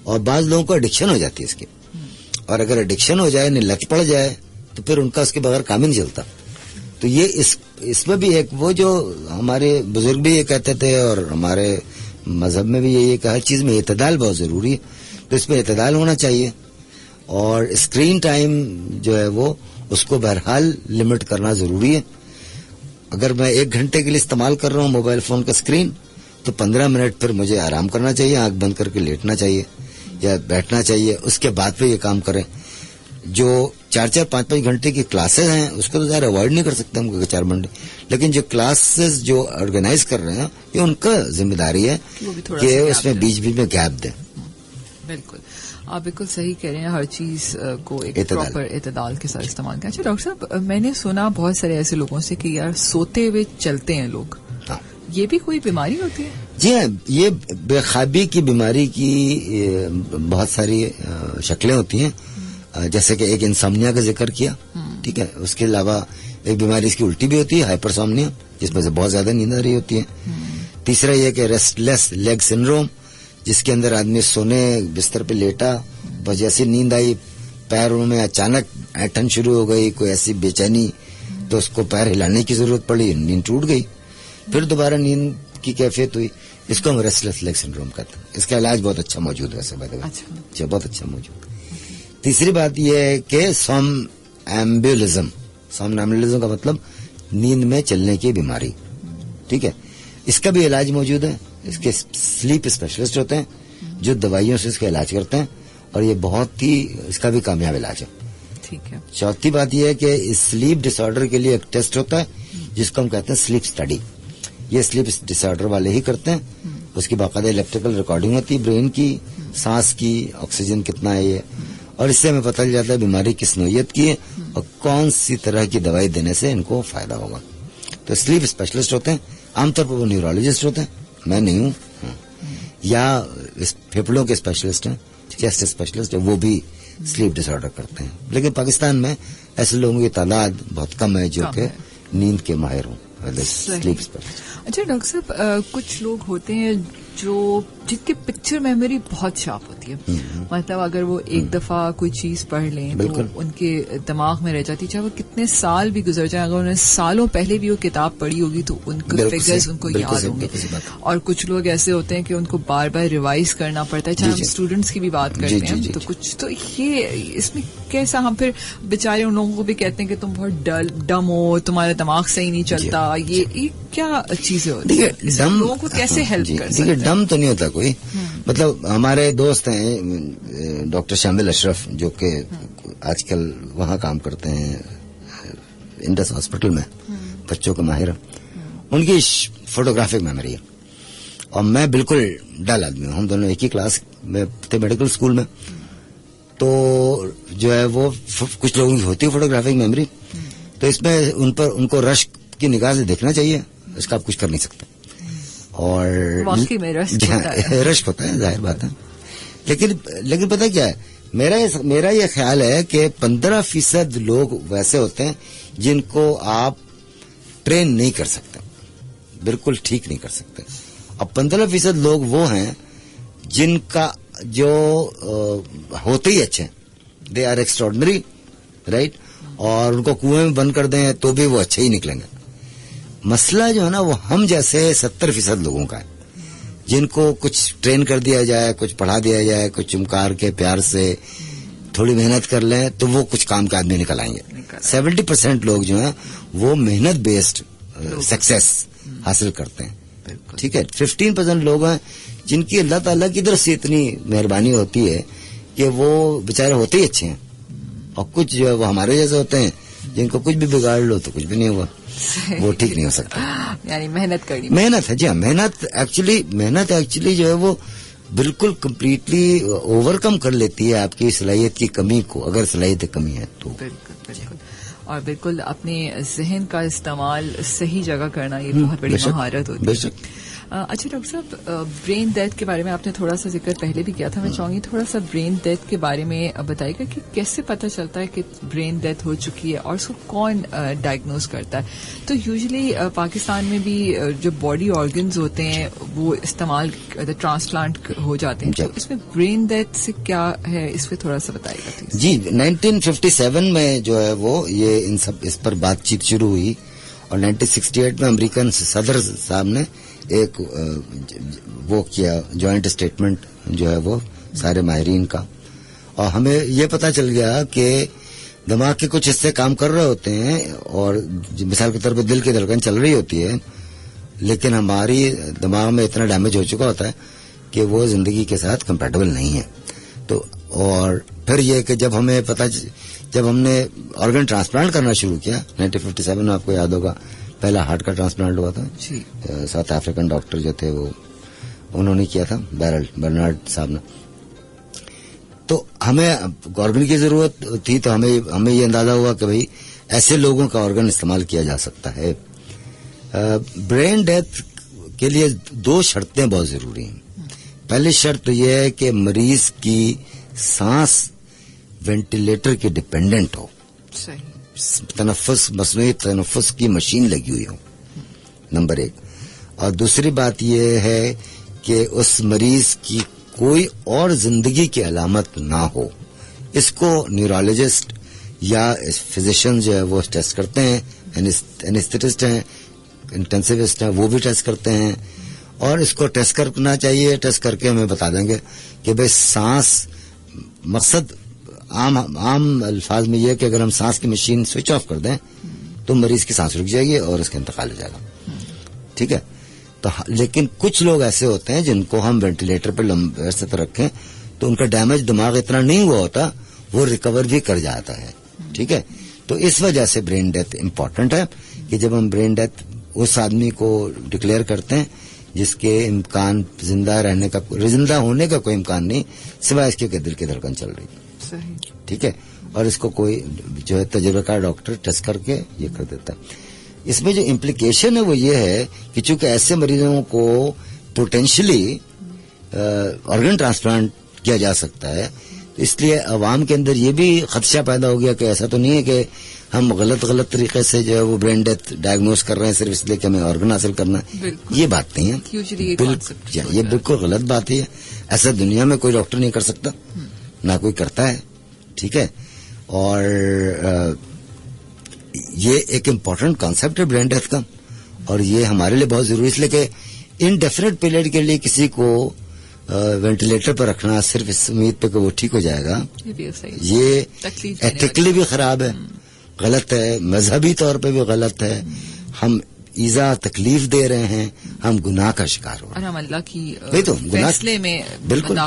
اور بعض لوگوں کو ایڈکشن ہو جاتی ہے اس کی. اور اگر ایڈکشن ہو جائے, لت پڑ جائے, تو پھر ان کا اس کے بغیر کام ہی نہیں چلتا. تو یہ اس میں بھی ایک وہ جو ہمارے بزرگ بھی یہ کہتے تھے اور ہمارے مذہب میں بھی یہ کہ ہر چیز میں اعتدال بہت ضروری ہے. تو اس میں اعتدال ہونا چاہیے, اور اسکرین ٹائم جو ہے وہ اس کو بہرحال لمٹ کرنا ضروری ہے. اگر میں 1 گھنٹے کے لیے استعمال کر رہا ہوں موبائل فون کا اسکرین, تو 15 منٹ پھر مجھے آرام کرنا چاہیے, آنکھ بند کر کے لیٹنا چاہیے یا بیٹھنا چاہیے, اس کے بعد پھر یہ کام کریں. جو 4-4, 5-5 گھنٹے کی کلاسز ہیں اس کو تو ظاہر اوائڈ نہیں کر سکتے ہم 4 گھنٹے, لیکن جو کلاسز جو آرگنائز کر رہے ہیں یہ ان کا ذمہ داری ہے کہ اس میں بیچ میں گیپ دیں. بالکل آپ بالکل صحیح کہہ رہے ہیں, ہر چیز کو ایک پراپر اعتدال کے ساتھ استعمال کریں. اچھا ڈاکٹر صاحب, میں نے سنا بہت سارے ایسے لوگوں سے کہ یار سوتے ہوئے چلتے ہیں لوگ, یہ بھی کوئی بیماری ہوتی ہے؟ جی ہاں, یہ بے خوابی کی بیماری کی بہت ساری شکلیں ہوتی ہیں, جیسے کہ ایک انسامنیا کا ذکر کیا, ٹھیک ہے, اس کے علاوہ ایک بیماری اس کی الٹی بھی ہوتی ہے, ہائپرسومنیا, جس میں سے بہت زیادہ نیند آ رہی ہوتی ہے. تیسرا یہ کہ ریسٹ لیس لیگ سنڈروم, جس کے اندر آدمی سونے بستر پہ لیٹا, بس جیسی نیند آئی پیروں میں اچانک ایٹھن شروع ہو گئی, کوئی ایسی بے چینی تو اس کو پیر ہلانے کی ضرورت پڑی, نیند ٹوٹ گئی, پھر دوبارہ نیند کی کیفیت ہوئی. اس کو ہم ریسٹ لیس لیگ سنڈروم کہتے ہیں. اس کا علاج بہت اچھا موجود ہے, اچھا بہت اچھا موجود ہے. تیسری بات یہ ہے کہ سومنامبولزم کا مطلب نیند میں چلنے کی بیماری, ٹھیک ہے, اس کا بھی علاج موجود ہے. اس کے سلیپ اسپیشلسٹ ہوتے ہیں جو دوائیوں سے اس کا علاج کرتے ہیں, اور یہ بہت ہی اس کا بھی کامیاب علاج ہے. ٹھیک ہے. چوتھی بات یہ ہے کہ اس سلیپ ڈس آرڈر کے لیے ایک ٹیسٹ ہوتا ہے جس کو ہم کہتے ہیں سلیپ اسٹڈی. یہ سلیپ ڈس آرڈر والے ہی کرتے ہیں. اس کی باقاعدہ الیکٹریکل ریکارڈنگ ہوتی ہے برین کی, سانس کی, آکسیجن کتنا ہے یہ, اور اس سے ہمیں پتہ چل جاتا ہے بیماری کس نوعیت کی ہے اور کون سی طرح کی دوائی دینے سے ان کو فائدہ ہوگا. تو سلیپ اسپیشلسٹ ہوتے ہیں, عام طور پر وہ نیورولوجسٹ ہوتے ہیں, میں نہیں ہوں, یا پھیپڑوں کے اسپیشلسٹ ہیں, چیسٹ اسپیشلسٹ ہے, وہ بھی سلیپ ڈس آرڈر کرتے ہیں. لیکن پاکستان میں ایسے لوگوں کی تعداد بہت کم ہے جو کہ نیند کے ماہر ہوں. Slip specialist. اچھا ڈاکٹر صاحب, کچھ لوگ ہوتے ہیں جو جن کی پکچر میموری بہت شارپ ہوتی ہے, مطلب اگر وہ ایک دفعہ کوئی چیز پڑھ لیں تو ان کے دماغ میں رہ جاتی ہے, چاہے وہ کتنے سال بھی گزر جائیں. اگر انہوں نے سالوں پہلے بھی وہ کتاب پڑھی ہوگی تو ان کے فگرز ان کو یاد ہوں گے. اور کچھ لوگ ایسے ہوتے ہیں کہ ان کو بار بار ریوائز کرنا پڑتا ہے, چاہے ہم اسٹوڈینٹس کی بھی بات کرتے ہیں تو کچھ تو یہ اس میں کیسا, ہم پھر بیچارے ان لوگوں کو بھی کہتے ہیں کہ تم بہت ڈم ہو, تمہارا دماغ صحیح نہیں چلتا. یہ کیا چیزیں ہوتی ہے, لوگوں کو کیسے ہیلپ کر سکتے ہیں؟ ڈم تو نہیں ہوتا کوئی, مطلب ہمارے دوست ہیں ڈاکٹر شامل اشرف جو کہ آج کل وہاں کام کرتے ہیں انڈس ہاسپٹل میں, بچوں کے ماہر, ان کی فوٹوگرافک میموری ہے, اور میں بالکل ڈل آدمی ہوں. ہم دونوں ایک ہی کلاس میں تھے میڈیکل اسکول میں, تو جو ہے وہ کچھ لوگوں کی ہوتی ہے فوٹوگرافک میموری, تو اس میں ان کو رشک کی نگاہ سے دیکھنا چاہیے, اس کا آپ کچھ کر نہیں سکتے. اور رشک ہوتا ہے, ظاہر بات ہے. لیکن پتہ کیا ہے, میرا یہ خیال ہے کہ 15% لوگ ویسے ہوتے ہیں جن کو آپ ٹرین نہیں کر سکتے, بالکل ٹھیک نہیں کر سکتے, اور 15% لوگ وہ ہیں جن کا جو ہوتے ہی اچھے ہیں, دے آر ایکسٹراڈنری, رائٹ, اور ان کو کنویں میں بند کر دیں تو بھی وہ اچھے ہی نکلیں گے. مسئلہ جو ہے نا وہ ہم جیسے 70% لوگوں کا ہے جن کو کچھ ٹرین کر دیا جائے, کچھ پڑھا دیا جائے, کچھ چمکار کے پیار سے تھوڑی محنت کر لیں تو وہ کچھ کام کے آدمی نکل آئیں گے. 70% لوگ جو ہیں وہ محنت بیسڈ سکسیس حاصل کرتے ہیں, ٹھیک ہے. 15% لوگ ہیں جن کی اللہ تعالیٰ کی طرف سے اتنی مہربانی ہوتی ہے کہ وہ بیچارے ہوتے ہی اچھے ہیں, اور کچھ جو ہے وہ ہمارے جیسے ہوتے ہیں جن کو کچھ بھی بگاڑ لو تو کچھ بھی نہیں ہوا, وہ ٹھیک نہیں ہو سکتا. یعنی محنت کرنی, محنت ہے, جی ہاں, محنت ایکچولی جو ہے وہ بالکل کمپلیٹلی اوور کم کر لیتی ہے آپ کی صلاحیت کی کمی کو, اگر صلاحیت کمی ہے تو. بالکل اور بالکل اپنے ذہن کا استعمال صحیح جگہ کرنا یہ بہت بڑی مہارت ہوتی ہے. اچھا ڈاکٹر صاحب, برین ڈیتھ کے بارے میں آپ نے تھوڑا سا ذکر پہلے بھی کیا تھا, میں چاہوں گی تھوڑا سا برین ڈیتھ کے بارے میں بتائیے گا کہ کیسے پتہ چلتا ہے کہ برین ڈیتھ ہو چکی ہے اور اس کو کون ڈائگنوز کرتا ہے. تو یوزلی پاکستان میں بھی جو باڈی آرگنز ہوتے ہیں وہ استعمال ٹرانسپلانٹ ہو جاتے ہیں, تو اس میں برین ڈیتھ سے کیا ہے, اس پہ تھوڑا سا بتائیے گا پلیز. جی, 1957 میں جو ہے وہ یہ اس پر بات چیت شروع ہوئی, اور 1968 میں امریکن صدر صاحب نے ایک وہ کیا جوائنٹ اسٹیٹمنٹ جو ہے وہ سارے ماہرین کا, اور ہمیں یہ پتا چل گیا کہ دماغ کے کچھ حصے کام کر رہے ہوتے ہیں اور مثال کے طور پہ دل کی دھڑکن چل رہی ہوتی ہے, لیکن ہماری دماغ میں اتنا ڈیمیج ہو چکا ہوتا ہے کہ وہ زندگی کے ساتھ کمپیٹیبل نہیں ہے. تو اور پھر یہ کہ جب ہم نے آرگن ٹرانسپلانٹ کرنا شروع کیا 1957 میں، آپ کو یاد ہوگا پہلا ہارٹ کا ٹرانسپلانٹ ہوا تھا. ساؤتھ افریقن ڈاکٹر جو تھے وہ انہوں نے کیا تھا، برنارڈ صاحب نے. تو ہمیں آرگن کی ضرورت تھی، تو ہمیں یہ اندازہ ہوا کہ بھئی ایسے لوگوں کا آرگن استعمال کیا جا سکتا ہے. برین ڈیتھ کے لیے 2 شرطیں بہت ضروری ہیں. پہلی شرط یہ ہے کہ مریض کی سانس وینٹیلیٹر کے ڈپینڈنٹ ہو، مصنوعی تنفس کی مشین لگی ہوئی ہو، نمبر 1. اور دوسری بات یہ ہے کہ اس مریض کی کوئی اور زندگی کی علامت نہ ہو. اس کو نیورولوجسٹ یا فزیشین جو ہے وہ ٹیسٹ کرتے ہیں، اینستھیٹسٹ ہیں، انٹینسیوسٹ ہیں، وہ بھی ٹیسٹ کرتے ہیں. اور اس کو ٹیسٹ کرنا چاہیے، ٹیسٹ کر کے ہمیں بتا دیں گے کہ بھئی سانس، مقصد عام الفاظ میں یہ کہ اگر ہم سانس کی مشین سوئچ آف کر دیں تو مریض کی سانس رک جائے گی اور اس کا انتقال ہو جائے گا. ٹھیک ہے. تو لیکن کچھ لوگ ایسے ہوتے ہیں جن کو ہم وینٹیلیٹر پہ لمبے عرصے تک رکھیں تو ان کا ڈیمیج دماغ اتنا نہیں ہوا ہوتا، وہ ریکور بھی کر جاتا ہے. ٹھیک ہے. تو اس وجہ سے برین ڈیتھ امپورٹنٹ ہے کہ جب ہم برین ڈیتھ اس آدمی کو ڈکلیئر کرتے ہیں جس کے امکان زندہ ہونے کا کوئی امکان نہیں سوائے اس کے کہ دل کی دھڑکن چل رہی ہے. ٹھیک ہے. اور اس کو کوئی جو ہے تجربہ کار ڈاکٹر ٹیسٹ کر کے یہ کر دیتا ہے. اس میں جو امپلیکیشن ہے وہ یہ ہے کہ چونکہ ایسے مریضوں کو پوٹینشلی آرگن ٹرانسپلانٹ کیا جا سکتا ہے، تو اس لیے عوام کے اندر یہ بھی خدشہ پیدا ہو گیا کہ ایسا تو نہیں ہے کہ ہم غلط طریقے سے جو ہے وہ برین ڈیتھ ڈائگنوز کر رہے ہیں صرف اس لیے کہ ہمیں آرگن حاصل کرنا ہے. یہ بات نہیں ہے، یہ بالکل غلط بات ہے. ایسا دنیا میں کوئی ڈاکٹر نہیں کر سکتا، نہ کوئی کرتا ہے. ٹھیک ہے. اور یہ ایک امپورٹنٹ کانسیپٹ ہے برین ڈیتھ کا، اور یہ ہمارے لیے بہت ضروری، اس لیے کہ انڈیفینٹ پیریڈ کے لیے کسی کو وینٹیلیٹر پر رکھنا صرف اس امید پہ کہ وہ ٹھیک ہو جائے گا، یہ ایتھیکلی بھی خراب ہے، غلط ہے، مذہبی طور پہ بھی غلط ہے. ہم ایذا تکلیف دے رہے ہیں، ہم گناہ کا شکار ہو رہے ہیں، اور ہم اللہ کی فیصلے میں بالکل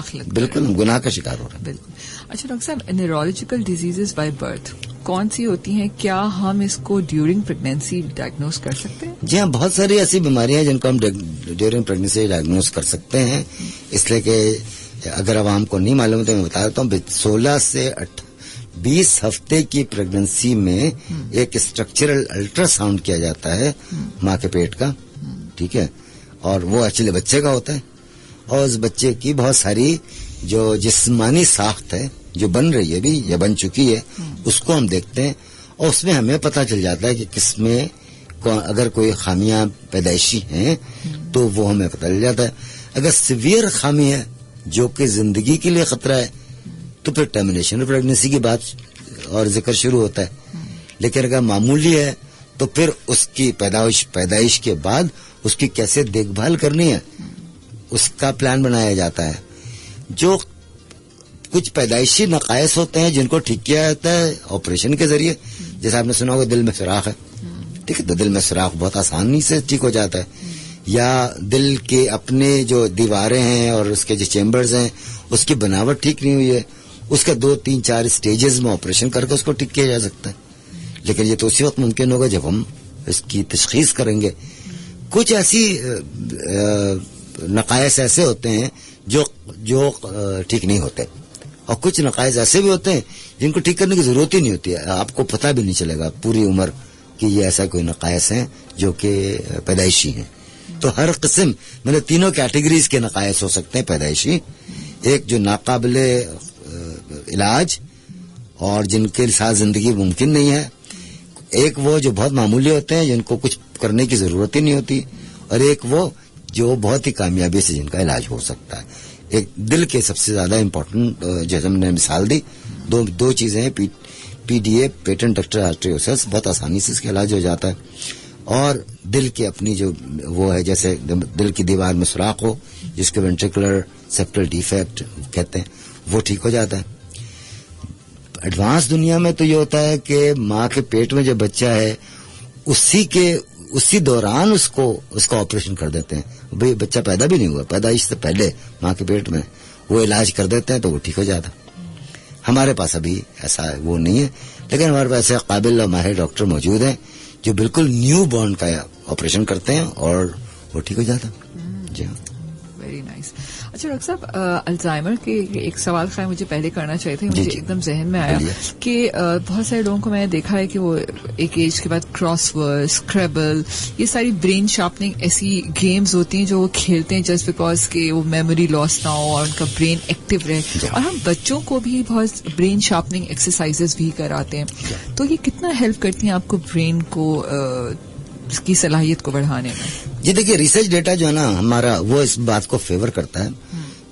ہم گناہ کا شکار ہو رہے ہیں. بالکل. اچھا ڈاکٹر صاحب، نیورولوجیکل ڈیزیزز بائی برتھ کون سی ہوتی ہیں؟ کیا ہم اس کو ڈیورنگ پریگنینسی ڈائگنوز کر سکتے ہیں؟ جی ہاں، بہت ساری ایسی بیماریاں ہیں جن کو ہم ڈیورنگ پریگنینسی ڈائگنوز کر سکتے ہیں. اس لیے کہ اگر عوام کو نہیں معلوم تو میں بتا دیتا ہوں، 16 سے 20 ہفتے کی پریگنینسی میں ایک اسٹرکچرل الٹرا ساؤنڈ کیا جاتا ہے ماں کے پیٹ کا. ٹھیک ہے. اور وہ ایکچولی بچے کا ہوتا ہے، اور اس بچے کی بہت ساری جو جسمانی ساخت ہے جو بن رہی ہے ابھی یا بن چکی ہے اس کو ہم دیکھتے ہیں، اور اس میں ہمیں پتہ چل جاتا ہے کہ کس میں اگر کوئی خامیاں پیدائشی ہیں تو وہ ہمیں پتہ چل جاتا ہے. اگر سیویئر خامی ہے جو کہ زندگی کے لیے خطرہ ہے تو پھر ٹرمینیشن پریگنینسی کی بات اور ذکر شروع ہوتا ہے. لیکن اگر معمولی ہے تو پھر اس کی پیدائش کے بعد اس کی کیسے دیکھ بھال کرنی ہے اس کا پلان بنایا جاتا ہے. جو کچھ پیدائشی نقائص ہوتے ہیں جن کو ٹھیک کیا جاتا ہے آپریشن کے ذریعے، جیسے آپ نے سنا ہوگا دل میں سوراخ ہے. ٹھیک ہے. تو دل میں سوراخ بہت آسانی سے ٹھیک ہو جاتا ہے. یا دل کے اپنے جو دیواریں ہیں اور اس کے جو چیمبرز ہیں اس کی بناوٹ ٹھیک نہیں ہوئی ہے، اس کا 2 3 4 اسٹیجز میں آپریشن کر کے اس کو ٹھیک کیا جا سکتا ہے. لیکن یہ تو اسی وقت ممکن ہوگا جب ہم اس کی تشخیص کریں گے. کچھ ایسی نقائص ایسے ہوتے ہیں جو ٹھیک نہیں ہوتے، اور کچھ نقائص ایسے بھی ہوتے ہیں جن کو ٹھیک کرنے کی ضرورت ہی نہیں ہوتی ہے. آپ کو پتہ بھی نہیں چلے گا پوری عمر کہ یہ ایسا کوئی نقائص ہیں جو کہ پیدائشی ہیں. تو ہر قسم مطلب تینوں کیٹیگریز کے نقائص ہو سکتے ہیں پیدائشی، ایک جو ناقابل علاج اور جن کے ساتھ زندگی ممکن نہیں ہے، ایک وہ جو بہت معمولی ہوتے ہیں جن کو کچھ کرنے کی ضرورت ہی نہیں ہوتی، اور ایک وہ جو بہت ہی کامیابی سے جن کا علاج ہو سکتا ہے. ایک دل کے سب سے زیادہ امپورٹنٹ جیسے ہم نے مثال دی، دو چیزیں ہیں، P D A patent ductus arteriosus بہت آسانی سے اس کا علاج ہو جاتا ہے، اور دل کی اپنی جو وہ ہے جیسے دل کی دیوار میں سوراخ ہو جس کو وینٹریکولر سیپٹل ڈیفیکٹ کہتے ہیں وہ ٹھیک ہو جاتا ہے. ایڈوانس دنیا میں تو یہ ہوتا ہے کہ ماں کے پیٹ میں جو بچہ ہے اسی دوران اس کا آپریشن کر دیتے ہیں. بھئی بچہ پیدا بھی نہیں ہوا، پیدائش سے پہلے ماں کے پیٹ میں وہ علاج کر دیتے ہیں تو وہ ٹھیک ہو جاتا. ہمارے پاس ابھی ایسا وہ نہیں ہے، لیکن ہمارے پاس ایسے قابل اور ماہر ڈاکٹر موجود ہیں جو بالکل نیو بورن کا آپریشن کرتے ہیں اور وہ ٹھیک ہو جاتا ہے. جی ہاں. Very nice. اچھا ڈاکٹر صاحب، الزائمر کے ایک سوال خیر مجھے پہلے کرنا چاہیے تھے، مجھے ایک دم ذہن میں آیا کہ بہت سارے لوگوں کو میں نے دیکھا ہے کہ وہ ایک ایج کے بعد کراس ورڈ، اسکریبل، یہ ساری برین شارپننگ ایسی گیمز ہوتی ہیں جو وہ کھیلتے ہیں جسٹ بیکاز کہ وہ میموری لاس نہ ہو اور ان کا برین ایکٹیو رہے. اور ہم بچوں کو بھی بہت برین شارپننگ ایکسرسائزز بھی کراتے ہیں، تو یہ کتنا ہیلپ کرتی ہیں آپ کو برین کو اس کی صلاحیت کو بڑھانے میں؟ جی دیکھیے، ریسرچ ڈیٹا جو ہے نا ہمارا وہ اس بات کو فیور کرتا ہے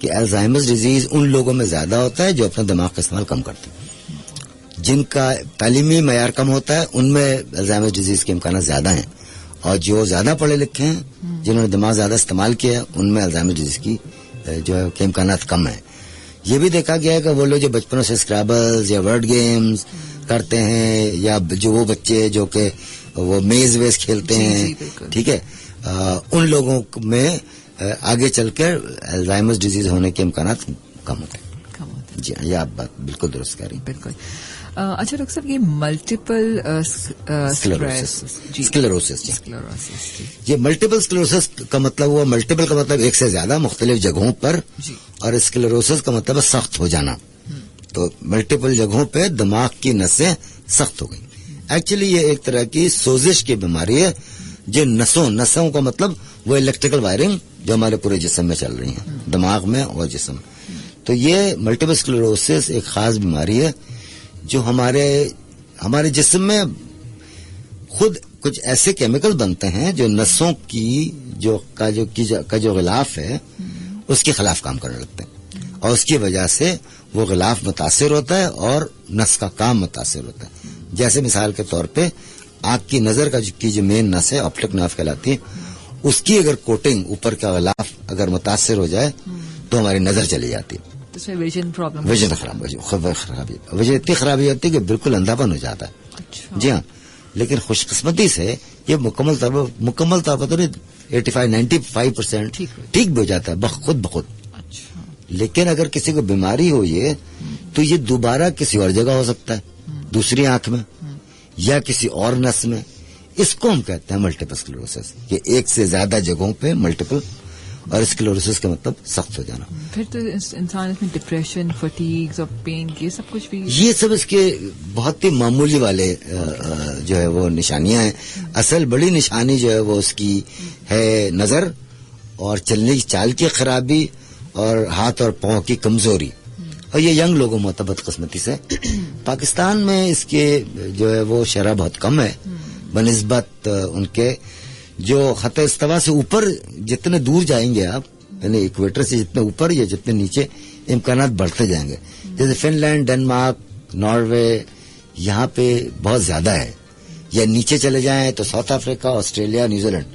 کہ الزائمرز ڈیزیز ان لوگوں میں زیادہ ہوتا ہے جو اپنا دماغ کا استعمال کم کرتے ہیں. جن کا تعلیمی معیار کم ہوتا ہے ان میں الزائمرز ڈیزیز کے امکانات زیادہ ہیں، اور جو زیادہ پڑھے لکھے ہیں جنہوں نے دماغ زیادہ استعمال کیا ہے ان میں الزائمرز ڈیزیز کی جو ہے کے امکانات کم ہیں. یہ بھی دیکھا گیا ہے کہ وہ لوگ جو بچپنوں سے اسکریبلز یا ورڈ گیمز کرتے ہیں، یا جو وہ بچے جو کہ وہ میز ویز کھیلتے ہیں، ٹھیک ہے، ان لوگوں میں آگے چل کر الزائمرز ڈیزیز ہونے کے امکانات کم ہوتے ہیں. جی ہاں، یہ آپ بات بالکل درست کہہ رہی ہیں. بالکل. اچھا ڈاکٹر صاحب، یہ ملٹیپل اسکلیروسس، یہ ملٹیپل اسکلیروسس کا مطلب ہوا، ملٹیپل کا مطلب ایک سے زیادہ مختلف جگہوں پر، اور اسکلیروسس کا مطلب ہے سخت ہو جانا. تو ملٹیپل جگہوں پہ دماغ کی نسیں سخت ہو گئی. ایکچولی یہ ایک طرح کی سوزش کی بیماری ہے جو نسوں کا مطلب وہ الیکٹریکل وائرنگ جو ہمارے پورے جسم میں چل رہی ہیں، دماغ میں اور جسم میں. تو یہ ملٹیپل اسکلیروسس ایک خاص بیماری ہے جو ہمارے جسم میں خود کچھ ایسے کیمیکل بنتے ہیں جو نسوں کی جو غلاف ہے اس کے خلاف کام کرنے لگتے ہیں، اور اس کی وجہ سے وہ غلاف متاثر ہوتا ہے اور نس کا کام متاثر ہوتا ہے. جیسے مثال کے طور پہ آنکھ کی نظر کی جو مین نس ہے آپٹک نرو کہلاتی ہے، اس کی اگر کوٹنگ اوپر کا غلاف اگر متاثر ہو جائے تو ہماری نظر چلی جاتی ہے، ویژن اتنی خرابی ہوتی ہے کہ بالکل اندھاپن ہو جاتا ہے. جی ہاں، لیکن خوش قسمتی سے یہ مکمل طور پر تو 85-95% ٹھیک بھی ہو جاتا ہے خود بخود. لیکن اگر کسی کو بیماری ہو یہ تو یہ دوبارہ کسی اور جگہ ہو سکتا ہے، دوسری آنکھ میں یا کسی اور نس میں. اس کو ہم کہتے ہیں ملٹیپل اسکلیروسس. یہ ایک سے زیادہ جگہوں پہ ملٹیپل، اور اسکلیروسس کا مطلب سخت ہو جانا. پھر تو انسان اس میں ڈپریشن، فٹیگز اور پین، یہ سب کچھ بھی، یہ سب اس کے بہت ہی معمولی والے جو ہے وہ نشانیاں ہیں. اصل بڑی نشانی جو ہے وہ اس کی ہے نظر اور چلنے کی چال کی خرابی اور ہاتھ اور پاؤں کی کمزوری. اور یہ ینگ لوگوں میں بدقسمتی سے پاکستان میں اس کے جو ہے وہ شرح بہت کم ہے بنسبت ان کے جو خط استوا سے اوپر جتنے دور جائیں گے آپ، یعنی ایکویٹر سے جتنے اوپر یا جتنے نیچے امکانات بڑھتے جائیں گے. جیسے فن لینڈ، ڈنمارک، ناروے، یہاں پہ بہت زیادہ ہے. یا نیچے چلے جائیں تو South Africa, Australia, New land,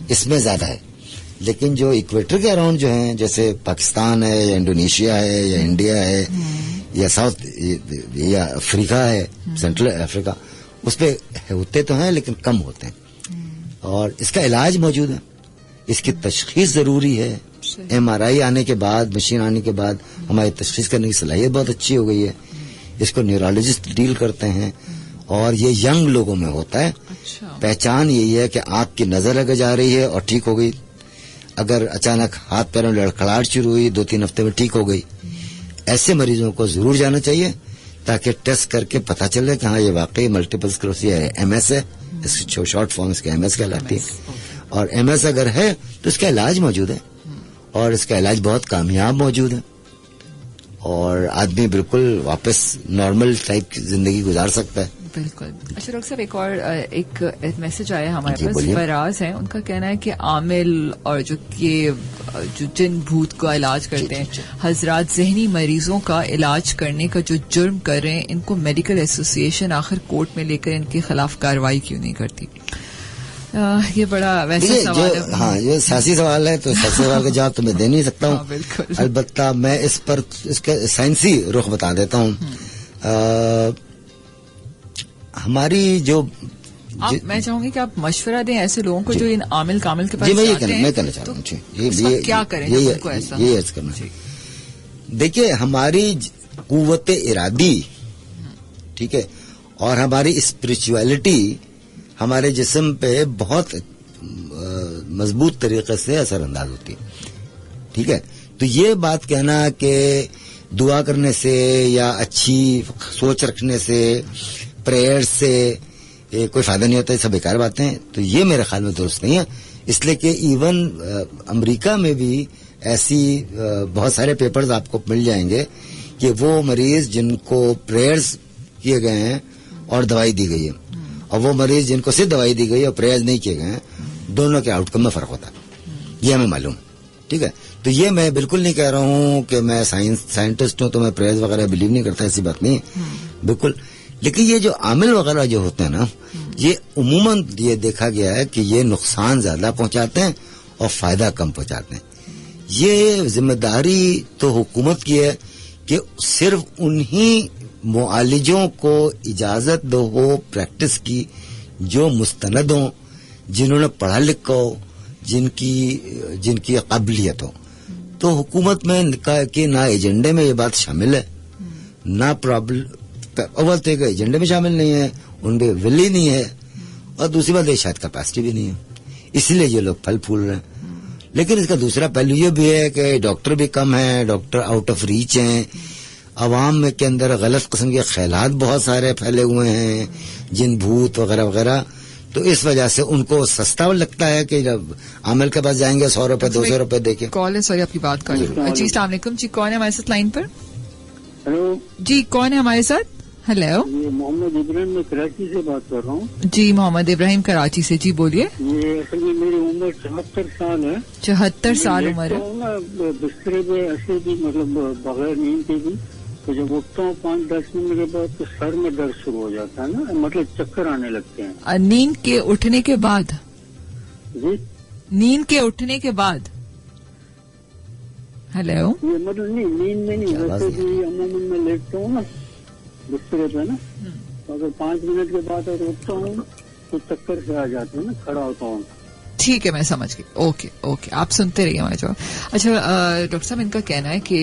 اس میں زیادہ ہے. لیکن جو ایکویٹر کے اراؤنڈ جو ہیں جیسے پاکستان ہے یا انڈونیشیا ہے یا انڈیا ہے یا ساؤتھ یا افریقہ ہے، سینٹرل افریقہ، اس پہ ہوتے تو ہیں لیکن کم ہوتے ہیں. اور اس کا علاج موجود ہے، اس کی تشخیص ضروری ہے. MRI آنے کے بعد، مشین آنے کے بعد ہماری تشخیص کرنے کی صلاحیت بہت اچھی ہو گئی ہے. اس کو نیورولوجسٹ ڈیل کرتے ہیں اور یہ ینگ لوگوں میں ہوتا ہے. پہچان یہی ہے کہ آنکھ کی نظر اگر جا رہی ہے اور ٹھیک ہو گئی، اگر اچانک ہاتھ پیروں میں لڑکھڑاہٹ شروع ہوئی 2-3 ہفتے میں ٹھیک ہو گئی. ایسے مریضوں کو ضرور جانا چاہیے تاکہ ٹیسٹ کر کے پتہ چلے کہ ہاں یہ واقعی ملٹیپل اسکلیروسس ہے، MS ہے. اس کی شارٹ فارم اس کے MS کہلاتی ہے. اور MS اگر ہے تو اس کا علاج موجود ہے اور اس کا علاج بہت کامیاب موجود ہے اور آدمی بالکل واپس نارمل ٹائپ کی زندگی گزار سکتا ہے. بالکل. اچھا ڈاکٹر صاحب، ایک میسج آیا ہمارے پاس، فراز ہیں، ان کا کہنا ہے کہ عامل اور جو جن بھوت کا علاج کرتے ہیں حضرات، ذہنی مریضوں کا علاج کرنے کا جو جرم کر رہے ہیں، ان کو میڈیکل ایسوسی ایشن آخر کورٹ میں لے کر ان کے خلاف کارروائی کیوں نہیں کرتی؟ یہ بڑا ویسا سوال ہے. ہاں، یہ سیاسی سوال ہے تو سیاسی سوال کا جواب تو میں دے نہیں سکتا ہوں. بالکل. البتہ میں اس پر اس کا سائنسی رخ بتا دیتا ہوں. ہماری جو میں چاہوں گی کہ آپ مشورہ دیں ایسے لوگوں کو جو ان عامل کامل کے پاس جاتے ہیں. میں کہنا چاہ رہا ہوں کیا کریں ان کو ایسا؟ یہی عرض کرنا. دیکھیے، ہماری قوت ارادی، ٹھیک ہے، اور ہماری اسپرچویلٹی ہمارے جسم پہ بہت مضبوط طریقے سے اثر انداز ہوتی ہے. ٹھیک ہے، تو یہ بات کہنا کہ دعا کرنے سے یا اچھی سوچ رکھنے سے، پریئر سے کوئی فائدہ نہیں ہوتا، یہ سب بیکار باتیں ہیں. تو یہ میرے خیال میں درست نہیں ہے، اس لیے کہ ایون امریکہ میں بھی ایسی بہت سارے پیپرز آپ کو مل جائیں گے کہ وہ مریض جن کو پریئرز کیے گئے ہیں اور دوائی دی گئی ہے، اور وہ مریض جن کو صرف دوائی دی گئی ہے اور پریئرز نہیں کیے گئے ہیں، دونوں کے آؤٹ کم میں فرق ہوتا ہے. یہ ہمیں معلوم. ٹھیک ہے، تو یہ میں بالکل نہیں کہہ رہا ہوں کہ میں سائنٹسٹ ہوں تو میں پریئرز وغیرہ بلیو نہیں کرتا، ایسی بات نہیں ہے بالکل. لیکن یہ جو عامل وغیرہ جو ہوتے ہیں نا، یہ عموماً یہ دیکھا گیا ہے کہ یہ نقصان زیادہ پہنچاتے ہیں اور فائدہ کم پہنچاتے ہیں. یہ ذمہ داری تو حکومت کی ہے کہ صرف انہی معالجوں کو اجازت دو ہو پریکٹس کی جو مستند ہوں، جنہوں نے پڑھا لکھا ہو، جن کی قابلیت ہو. تو حکومت میں کہ نہ ایجنڈے میں یہ بات شامل ہے، نہ اول تو ایجنڈے میں شامل نہیں ہے، ان پہ ول ہی نہیں ہے، اور دوسری بات یہ شاید کیپیسٹی بھی نہیں ہے، اس لیے یہ لوگ پھل پھول رہے ہیں. لیکن اس کا دوسرا پہلو یہ بھی ہے کہ ڈاکٹر بھی کم ہیں، ڈاکٹر آؤٹ آف ریچ ہیں، عوام میں کے اندر غلط قسم کے خیالات بہت سارے پھیلے ہوئے ہیں، جن بھوت وغیرہ وغیرہ. تو اس وجہ سے ان کو سستا لگتا ہے کہ جب عامل کے پاس جائیں گے 100 روپے 200 روپے دے کے. کال ہے، سوری آپ کی بات کر لوں. جی السلام علیکم. جی کون ہے ہمارے ساتھ لائن پر؟ ہلو جی کون ہے ہمارے ساتھ؟ ہیلو، یہ محمد ابراہیم، میں کراچی سے بات کر رہا ہوں. جی محمد ابراہیم کراچی سے، جی بولیے. یہ اصل میں میری عمر 74 سال ہے. 74 سال عمر ہے. بسترے پہ ایسے بھی مطلب بغیر نیند کے بھی، تو جب اٹھتا ہوں 5-10 منٹ کے بعد تو سر میں درد شروع ہو جاتا ہے نا، مطلب چکر آنے لگتے ہیں. نیند کے اٹھنے کے بعد؟ جی نیند کے اٹھنے کے بعد. ہیلو، یہ مطلب نہیں نیند میں نہیں، ویسے بھی عموماً میں لیٹتا ہوں نا بسترے پہ نا، اگر 5 منٹ کے بعد اگر اٹھتا ہوں تو چکر سے آ جاتے ہیں نا، کھڑا ہوتا ہوں. ٹھیک ہے، میں سمجھ گئی. اوکے اوکے، آپ سنتے رہیے ہمارے جواب. اچھا ڈاکٹر صاحب، ان کا کہنا ہے کہ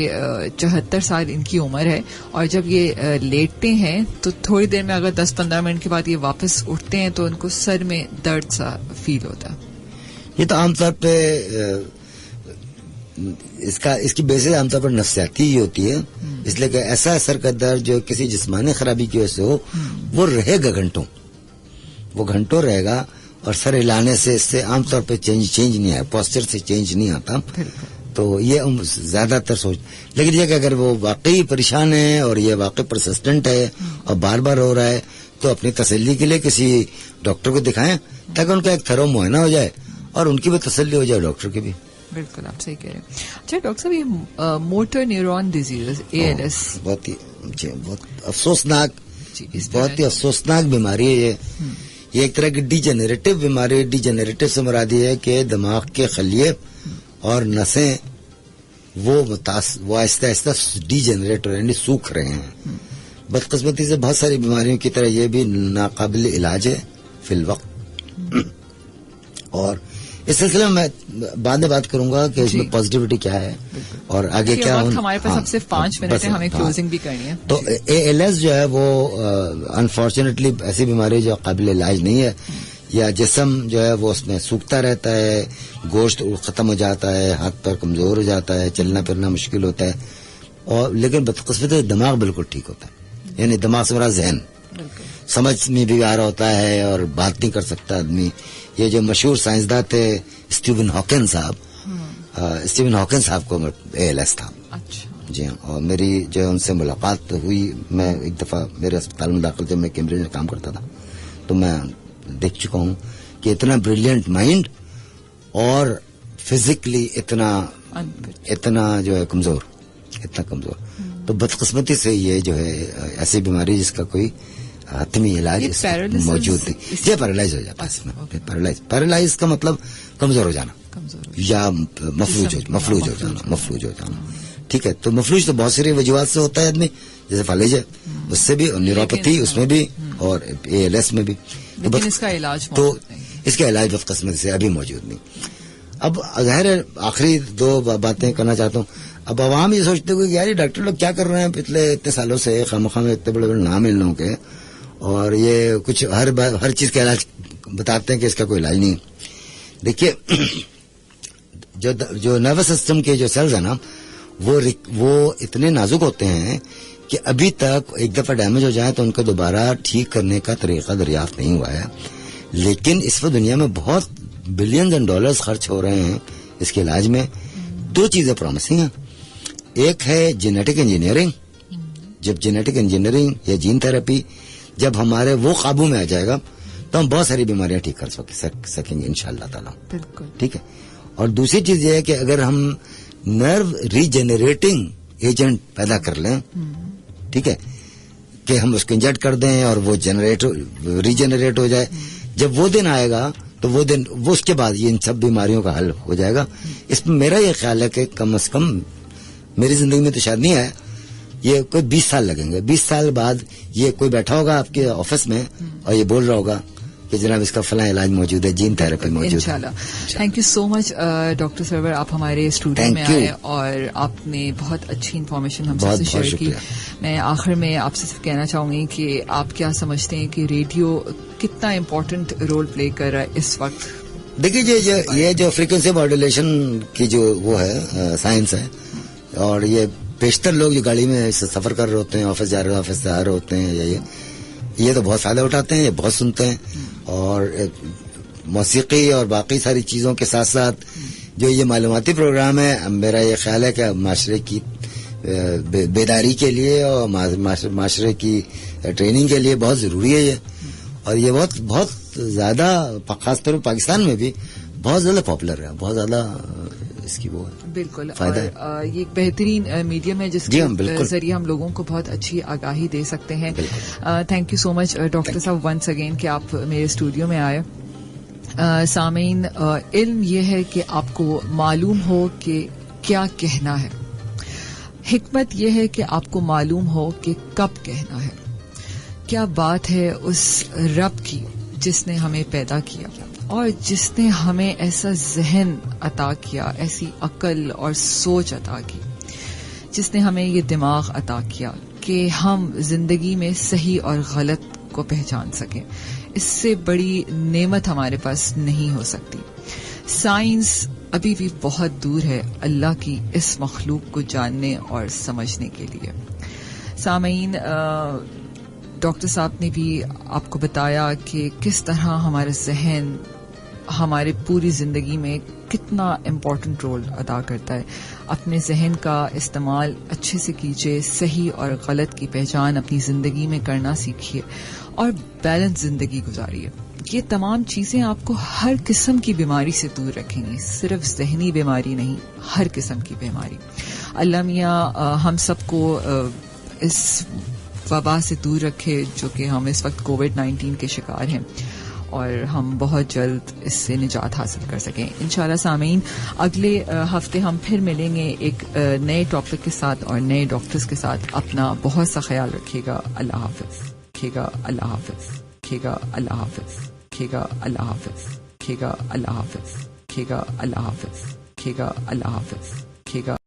74 سال ان کی عمر ہے، اور جب یہ لیٹتے ہیں تو تھوڑی دیر میں اگر 10-15 منٹ کے بعد یہ واپس اٹھتے ہیں تو ان کو سر میں درد سا فیل ہوتا ہے. یہ تو عام طور پہ اس کی بیسس عام طور پر نفسیاتی ہی ہوتی ہے، اس لیے کہ ایسا سر کا درد جو کسی جسمانی خرابی کی وجہ سے ہو وہ رہے گا گھنٹوں، وہ گھنٹوں رہے گا، اور سر ہلانے سے اس سے عام طور پہ چینج نہیں آیا، پوسچر سے چینج نہیں آتا. تو یہ زیادہ تر سوچ، لیکن یہ کہ اگر وہ واقعی پریشان ہے اور یہ واقعی پرسسٹنٹ ہے اور بار بار ہو رہا ہے تو اپنی تسلی کے لیے کسی ڈاکٹر کو دکھائیں تاکہ ان کا ایک تھرو معائنہ ہو جائے اور ان کی بھی تسلی ہو جائے، ڈاکٹر کی بھی. بالکل آپ صحیح کہہ رہے ہیں. اچھا ڈاکٹر صاحب، یہ موٹر نیورون ڈیزیز ALS بہت افسوسناک، بہت ہی افسوسناک بیماری ہے. یہ ایک طرح کی ڈی جنریٹو بیماری ہے. ڈی جنریٹو سے مراد یہ ہے کہ دماغ کے خلیے اور نسیں وہ آہستہ آہستہ ڈی جنریٹ یعنی سوکھ رہے ہیں. بدقسمتی سے بہت ساری بیماریوں کی طرح یہ بھی ناقابل علاج ہے فی الوقت. اور اس سلسلے میں بعد میں بات کروں گا کہ اس میں پازیٹیوٹی کیا ہے اور آگے کیا. ہمارے پاس اب صرف 5 منٹ ہے، ہمیں کلوزنگ بھی کرنی ہے. تو ALS جو ہے وہ انفارچونیٹلی ایسی بیماری جو قابل علاج نہیں ہے، یا جسم جو ہے وہ اس میں سوکھتا رہتا ہے، گوشت ختم ہو جاتا ہے، ہاتھ پیر کمزور ہو جاتا ہے، چلنا پھرنا مشکل ہوتا ہے. اور لیکن بدقسمتی دماغ بالکل ٹھیک ہوتا ہے، یعنی دماغ سے مراد ذہن، سمجھ میں بھی آ رہا ہوتا ہے اور بات نہیں کر سکتا آدمی. یہ جو مشہور سائنسداں تھے اسٹیون ہاکن صاحب کو ALS تھا. جی ہاں، اور میری جو ان سے ملاقات ہوئی، میں ایک دفعہ میرے اسپتال میں داخل جب میں کیمبرج میں کام کرتا تھا تو میں دیکھ چکا ہوں کہ اتنا بریلینٹ مائنڈ اور فزیکلی اتنا جو ہے کمزور. تو بدقسمتی سے یہ جو ہے ایسی بیماری جس کا کوئی حتمی علاج موجود نہیں. یہ پیرالائز ہو جاتا ہے اس میں. پیرالائز کا مطلب کمزور ہو جانا یا مفلوج ہو جانا. ٹھیک ہے، تو مفلوج تو بہت ساری وجوہات سے ہوتا ہے آدمی، جیسے فالج ہے اس سے بھی، اور نیوروپیتھی اس میں بھی، اور ALS میں بھی. تو اس کا علاج بدقسمتی سے ابھی موجود نہیں. اب ظاہر ہے آخری 2 باتیں کرنا چاہتا ہوں. اب عوام یہ سوچتے ہوئے کہ یار یہ ڈاکٹر لوگ کیا کر رہے ہیں پچھلے اتنے سالوں سے، خواہ اتنے بڑے بڑے نام ان لوگوں کے، اور یہ کچھ ہر چیز کا علاج بتاتے ہیں کہ اس کا کوئی علاج نہیں. دیکھیے جو نروس سسٹم کے جو سیلز ہیں نا وہ اتنے نازک ہوتے ہیں کہ ابھی تک ایک دفعہ ڈیمیج ہو جائے تو ان کو دوبارہ ٹھیک کرنے کا طریقہ دریافت نہیں ہوا ہے. لیکن اس وقت دنیا میں بہت بلینز اینڈ ڈالرز خرچ ہو رہے ہیں اس کے علاج میں. 2 چیزیں پرومسنگ ہیں. ایک ہے جینیٹک انجینئرنگ. جب جینیٹک انجینئرنگ یا جین تھراپی جب ہمارے وہ قابو میں آ جائے گا تو ہم بہت ساری بیماریاں ٹھیک کر سکیں گے انشاءاللہ تعالیٰ. بالکل ٹھیک ہے. اور دوسری چیز یہ ہے کہ اگر ہم نرو ریجنریٹنگ ایجنٹ پیدا کر لیں، ٹھیک ہے، کہ ہم اس کو انجیکٹ کر دیں اور وہ ریجنریٹ ہو جائے، جب وہ دن آئے گا تو وہ اس کے بعد یہ ان سب بیماریوں کا حل ہو جائے گا. اس میں میرا یہ خیال ہے کہ کم از کم میری زندگی میں تو شاید نہیں ہے، یہ کوئی 20 سال لگیں گے. 20 سال بعد یہ کوئی بیٹھا ہوگا آپ کے آفس میں اور یہ بول رہا ہوگا کہ جناب اس کا فلاں علاج موجود ہے، جین تھراپی موجود ہے. انشاءاللہ. Thank you so much doctor Sarwar, آپ ہمارے اسٹوڈیو میں آئے اور آپ نے بہت اچھی انفارمیشن ہم سے شیئر کی. میں آخر میں آپ سے صرف کہنا چاہوں گی کہ آپ کیا سمجھتے ہیں کہ ریڈیو کتنا امپورٹنٹ رول پلے کر رہا ہے اس وقت؟ دیکھیے یہ جو فریکوینسی ماڈولیشن کی جو وہ ہے سائنس ہے، اور یہ بیشتر لوگ جو گاڑی میں سفر کر رہے ہوتے ہیں، آفس جا رہے آفس سے آ رہے ہوتے ہیں، یہ تو بہت فائدہ اٹھاتے ہیں، یہ بہت سنتے ہیں. اور موسیقی اور باقی ساری چیزوں کے ساتھ ساتھ جو یہ معلوماتی پروگرام ہے، میرا یہ خیال ہے کہ معاشرے کی بیداری کے لیے اور معاشرے کی ٹریننگ کے لیے بہت ضروری ہے یہ. اور یہ بہت زیادہ خاص طور پر پاکستان میں بھی بہت زیادہ پاپولر ہے، بہت زیادہ اس کی وہ بالکل فائدہ ہے. یہ ایک بہترین میڈیم ہے جس کے ذریعے ہم لوگوں کو بہت اچھی آگاہی دے سکتے ہیں. Thank you so much doctor صاحب ونس اگین کہ آپ میرے اسٹوڈیو میں آئے. سامعین، علم یہ ہے کہ آپ کو معلوم ہو کہ کیا کہنا ہے. حکمت یہ ہے کہ آپ کو معلوم ہو کہ کب کہنا ہے. کیا بات ہے اس رب کی جس نے ہمیں پیدا کیا اور جس نے ہمیں ایسا ذہن عطا کیا، ایسی عقل اور سوچ عطا کی، جس نے ہمیں یہ دماغ عطا کیا کہ ہم زندگی میں صحیح اور غلط کو پہچان سکیں. اس سے بڑی نعمت ہمارے پاس نہیں ہو سکتی. سائنس ابھی بھی بہت دور ہے اللہ کی اس مخلوق کو جاننے اور سمجھنے کے لیے. سامعین، ڈاکٹر صاحب نے بھی آپ کو بتایا کہ کس طرح ہمارا ذہن ہمارے پوری زندگی میں کتنا امپورٹنٹ رول ادا کرتا ہے. اپنے ذہن کا استعمال اچھے سے کیجیے، صحیح اور غلط کی پہچان اپنی زندگی میں کرنا سیکھیے اور بیلنس زندگی گزاریے. یہ تمام چیزیں آپ کو ہر قسم کی بیماری سے دور رکھیں گی، صرف ذہنی بیماری نہیں، ہر قسم کی بیماری. اللہ میاں ہم سب کو اس وبا سے دور رکھے جو کہ ہم اس وقت کووڈ-19 کے شکار ہیں، اور ہم بہت جلد اس سے نجات حاصل کر سکیں انشاءاللہ. سامعین، اگلے ہفتے ہم پھر ملیں گے ایک نئے ٹاپک کے ساتھ اور نئے ڈاکٹرز کے ساتھ. اپنا بہت سا خیال رکھیے گا. اللہ حافظ. رکھیے گا. اللہ حافظ. رکھیے گا. اللہ حافظ. رکھیے گا. اللہ حافظ. رکھیے گا. اللہ حافظ. رکھیے گا. اللہ حافظ. رکھیے گا. اللہ حافظ. رکھیے گا.